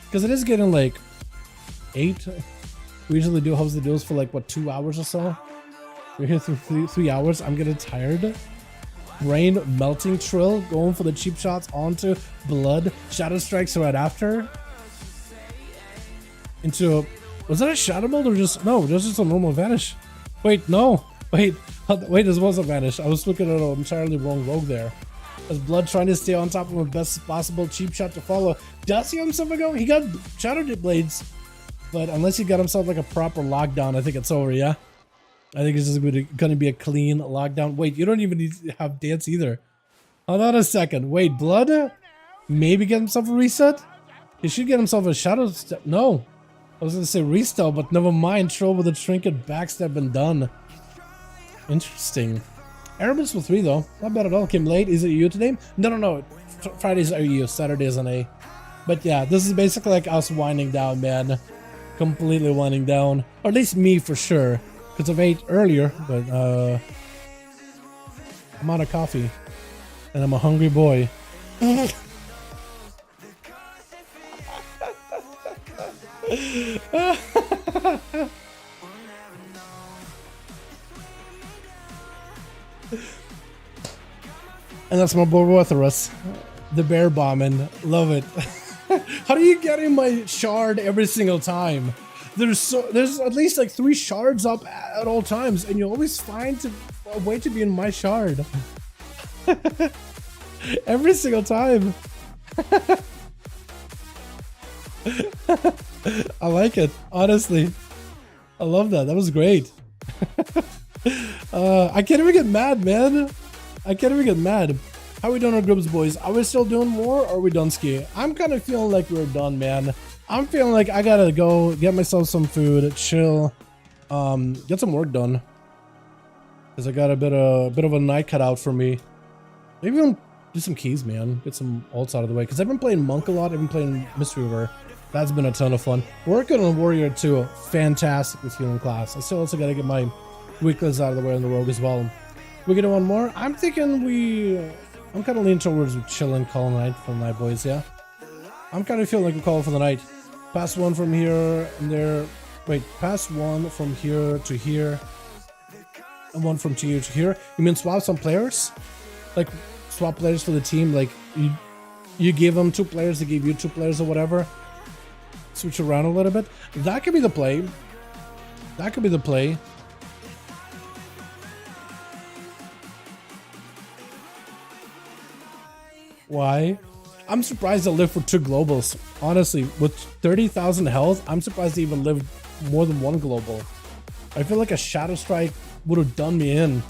because it is getting like 8. We usually do host the duels for like what 2 hours or so. We're here through 3 hours. I'm getting tired. Brain melting. Trill going for the cheap shots onto blood. Shadow strikes right after. Into was that a shadow build or just no? There's just a normal vanish. Wait, no. Wait, this was a vanish. I was looking at an entirely wrong rogue there. As blood trying to stay on top of the best possible. Cheap shot to follow. Does he have himself a go? He got shadow blades, but unless he got himself like a proper lockdown, I think it's over. Yeah, I think it's just going to be a clean lockdown. Wait, you don't even need to have dance either. Hold on a second. Wait, blood maybe get himself a reset. He should get himself a shadow step. No, I was going to say restyle, but never mind. Troll with a trinket backstep and done. Interesting. Airbuds with 3 though, not bad at all. Came late. Is it EU today? No. Fridays are EU, Saturdays NA. But yeah, this is basically like us winding down, man. Completely winding down, or at least me for sure, because I've ate earlier. But I'm out of coffee, and I'm a hungry boy. And that's my boy Warcraft, the bear bombing. Love it. How do you get in my shard every single time? There's at least like 3 shards up at all times, and you always find a way to be in my shard. Every single time. I like it, honestly. I love that. That was great. I can't even get mad, man. I can't even get mad. How we doing our groups, boys? Are we still doing more, or are we done ski? I'm kind of feeling like we're done, man. I'm feeling like I gotta go get myself some food, chill, get some work done, because I got a bit of a night cut out for me. Maybe even do some keys, man. Get some ults out of the way, because I've been playing Monk a lot. I've been playing Mystery River. That's been a ton of fun. Working on Warrior 2, fantastic with healing class. I still also gotta get my weaklets out of the way on the rogue as well. We gonna one more? I'm thinking I'm kind of leaning towards chilling, calling night for the night, boys. Yeah, I'm kind of feeling like we call it for the night. Pass 1 from here and there. Wait, pass 1 from here to here, and 1 from here to here. You mean swap some players? Like swap players for the team? Like you give them 2 players, they give you 2 players or whatever. Switch around a little bit. That could be the play. That could be the play. Why? I'm surprised I lived for 2 globals. Honestly, with 30,000 health, I'm surprised I even lived more than 1 global. I feel like a Shadow Strike would have done me in.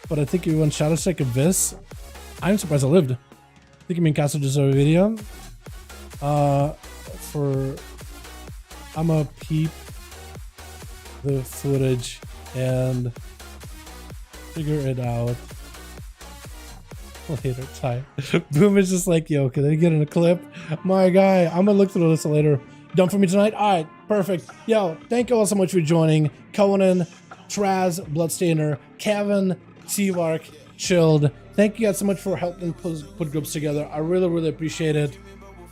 But I think even Shadow Strike of this, I'm surprised I lived. I think you mean Castle deserve a video. I'ma peep the footage and figure it out later time. Boom is just like, yo, can I get in a clip? My guy, I'm gonna look through this later. Done for me tonight? Alright, perfect. Yo, thank you all so much for joining. Conan, Traz, Bloodstainer, Kevin, Seavark, Chilled. Thank you guys so much for helping put groups together. I really appreciate it.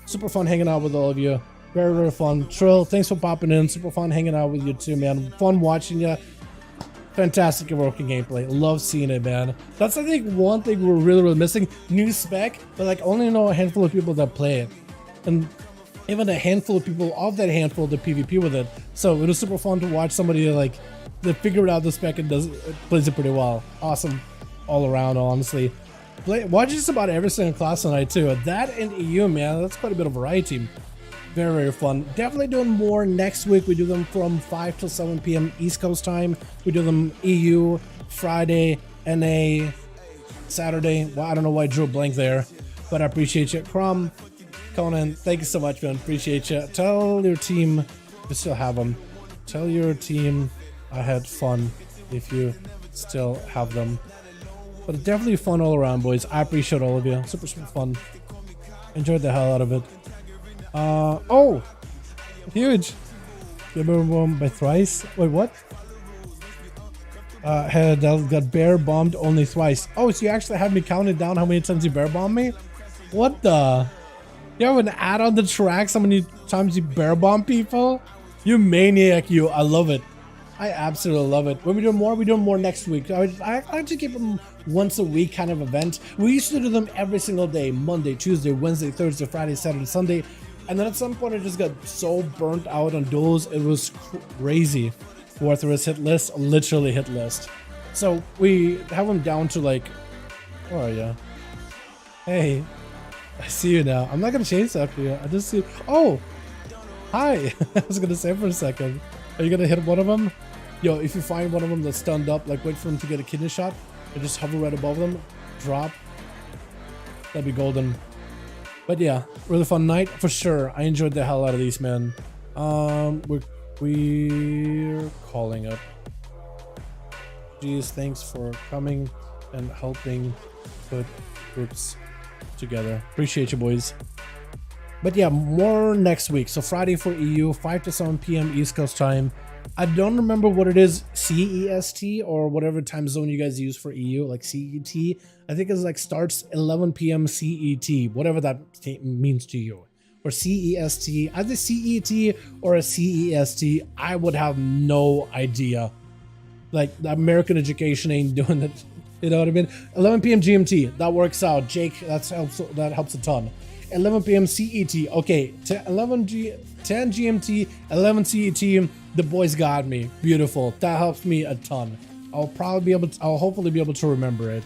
Super fun hanging out with all of you. Very fun. Trill, thanks for popping in. Super fun hanging out with you too, man. Fun watching you. Fantastic working gameplay. Love seeing it, man. That's, I think, one thing we're really missing. New spec, but like only know a handful of people that play it. And even a handful of people of that handful that PvP with it. So it was super fun to watch somebody like that figured out the spec and plays it pretty well. Awesome all around, honestly. Watch just about every single class tonight too. That and EU, man, that's quite a bit of variety. Very fun. Definitely doing more next week. We do them from 5 till 7 p.m. East Coast time. We do them EU, Friday, NA, Saturday. Well, I don't know why I drew a blank there, but I appreciate you. Crom, Conan, thank you so much, man. Appreciate you. Tell your team, if you still have them, tell your team I had fun if you still have them. But definitely fun all around, boys. I appreciate all of you. Super fun. Enjoyed the hell out of it. Oh, huge. By thrice. Wait, what? Got bear bombed only thrice. Oh, so you actually had me counted down how many times you bear bombed me? What the? You have an ad on the tracks how many times you bear bomb people? You maniac, you. I love it. I absolutely love it. When we do more, we do more next week. I like to keep them once a week kind of event. We used to do them every single day. Monday, Tuesday, Wednesday, Thursday, Friday, Saturday, Sunday. And then at some point I just got so burnt out on duels, it was crazy. Fourth was hit list, literally hit list. So we have them down to like, where are you? Hey, I see you now. I'm not gonna chase after you. I just see, oh, hi. I was gonna say for a second. Are you gonna hit one of them? Yo, if you find one of them that's stunned up, like wait for them to get a kidney shot, and just hover right above them, drop. That'd be golden. But yeah, really fun night for sure. I enjoyed the hell out of these, man. We're calling it. Jeez, thanks for coming and helping put groups together. Appreciate you, boys. But yeah, more next week. So Friday for EU, 5 to 7 p.m. East Coast time. I don't remember what it is, CEST or whatever time zone you guys use for EU, like CET. I think it's like starts 11 p.m. CET, whatever that means to you. Or CEST, either CET or a CEST, I would have no idea. Like, the American education ain't doing it. You know what I mean? 11 p.m. GMT, that works out. Jake, that helps a ton. 11 p.m. CET, okay, 10 GMT, 11 CET, the boys got me. Beautiful. That helps me a ton. I'll hopefully be able to remember it.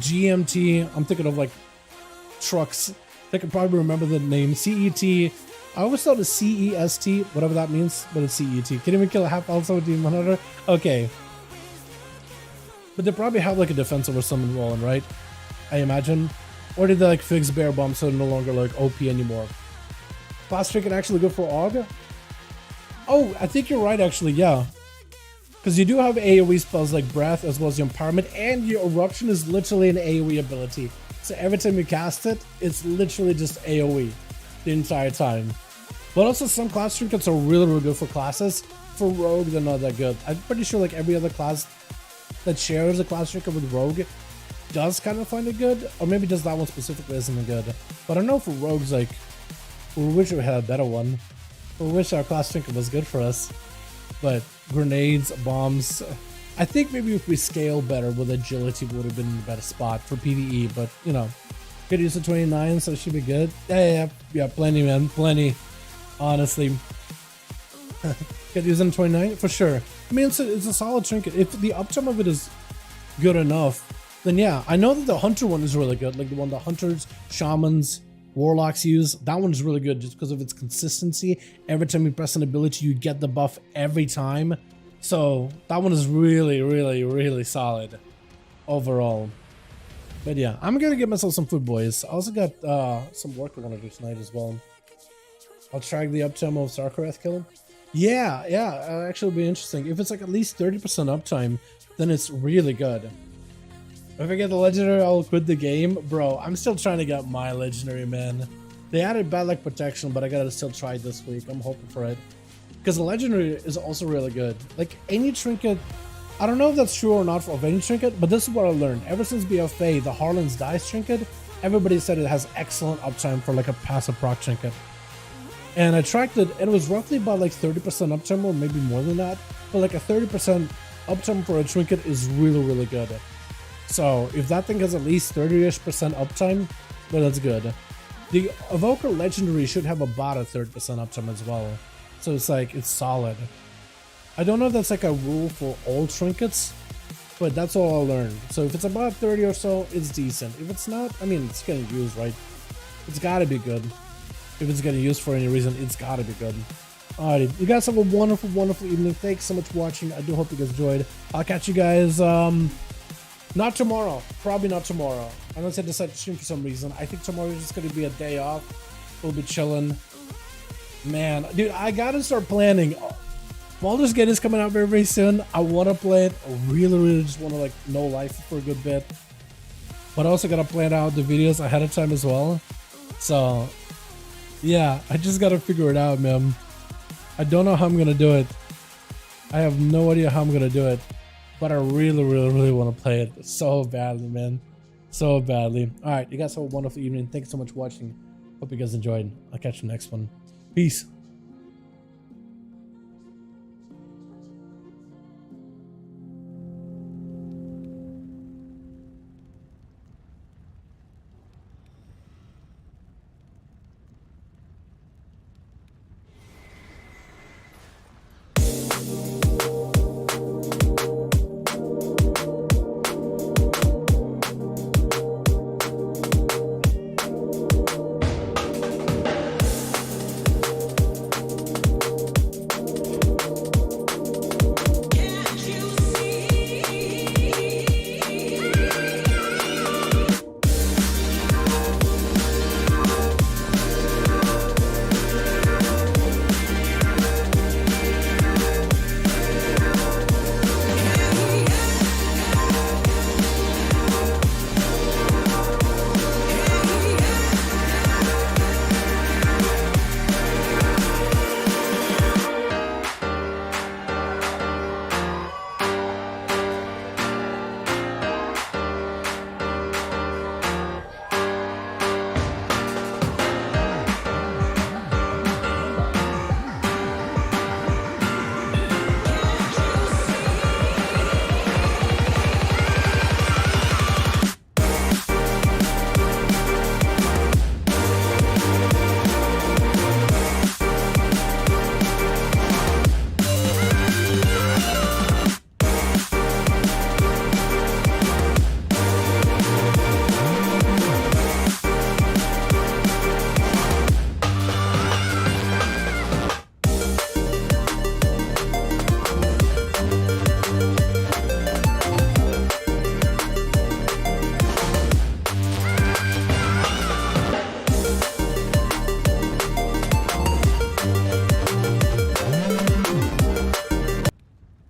GMT, I'm thinking of like trucks. I can probably remember the name. CET, I always thought of CEST, whatever that means, but it's CET. Can even kill a half health 1700? Okay. But they probably have like a defensive or something rolling, right? I imagine. Or did they like fix bear bomb so they're no longer like OP anymore? Class trinket actually good for AUG? Oh, I think you're right actually, yeah. Because you do have AoE spells like Breath as well as your Empowerment, and your Eruption is literally an AoE ability. So every time you cast it, it's literally just AoE the entire time. But also some class trinkets are really good for classes. For Rogue, they're not that good. I'm pretty sure like every other class that shares a class trinket with Rogue does kind of find it good, or maybe just that one specifically isn't good. But I know for Rogues, like, we wish we had a better one. We wish our class trinket was good for us. But grenades, bombs, I think maybe if we scale better with agility would have been in a better spot for PvE, but you know, could use a 29, so it should be good. Yeah, plenty, man, plenty, honestly. Could use a 29 for sure. I mean, it's a solid trinket. If the uptime of it is good enough, then yeah, I know that the hunter one is really good. Like the one the hunters, shamans, warlocks use. That one is really good just because of its consistency. Every time you press an ability, you get the buff every time. So that one is really, really, really solid overall. But yeah, I'm gonna get myself some food, boys. I also got some work I want to do tonight as well. I'll track the uptime of Sarkareth killing. Yeah, actually it'll be interesting. If it's like at least 30% uptime, then it's really good. If I get the legendary, I'll quit the game. Bro, I'm still trying to get my legendary, man. They added bad luck protection, but I gotta still try it this week. I'm hoping for it. Because the legendary is also really good. Like any trinket, I don't know if that's true or not of any trinket, but this is what I learned. Ever since BFA, the Harlan's Dice trinket, everybody said it has excellent uptime for like a passive proc trinket. And I tracked it, and it was roughly about like 30% uptime, or maybe more than that. But like a 30% uptime for a trinket is really, really good. So if that thing has at least 30-ish% uptime, well, that's good. The evoker legendary should have about a 30% uptime as well. So it's like, it's solid. I don't know if that's like a rule for all trinkets, but that's all I learned. So if it's about 30 or so, it's decent. If it's not, I mean, it's getting used, right? It's gotta be good. If it's getting used for any reason, it's gotta be good. Alrighty, you guys have a wonderful, wonderful evening. Thanks so much for watching. I do hope you guys enjoyed. I'll catch you guys, not tomorrow. Probably not tomorrow. Unless I decide to stream for some reason. I think tomorrow is just gonna be a day off. We'll be chilling. Man, dude, I gotta start planning. Baldur's Gate is coming out very, very soon. I want to play it. I really, really just want to like know life for a good bit. But I also gotta plan out the videos ahead of time as well. So, yeah, I just gotta figure it out, man. I don't know how I'm gonna do it. I have no idea how I'm gonna do it. But I really, really, really want to play it so badly, man. So badly. Alright, you guys have a wonderful evening. Thanks so much for watching. Hope you guys enjoyed. I'll catch you next one. Peace.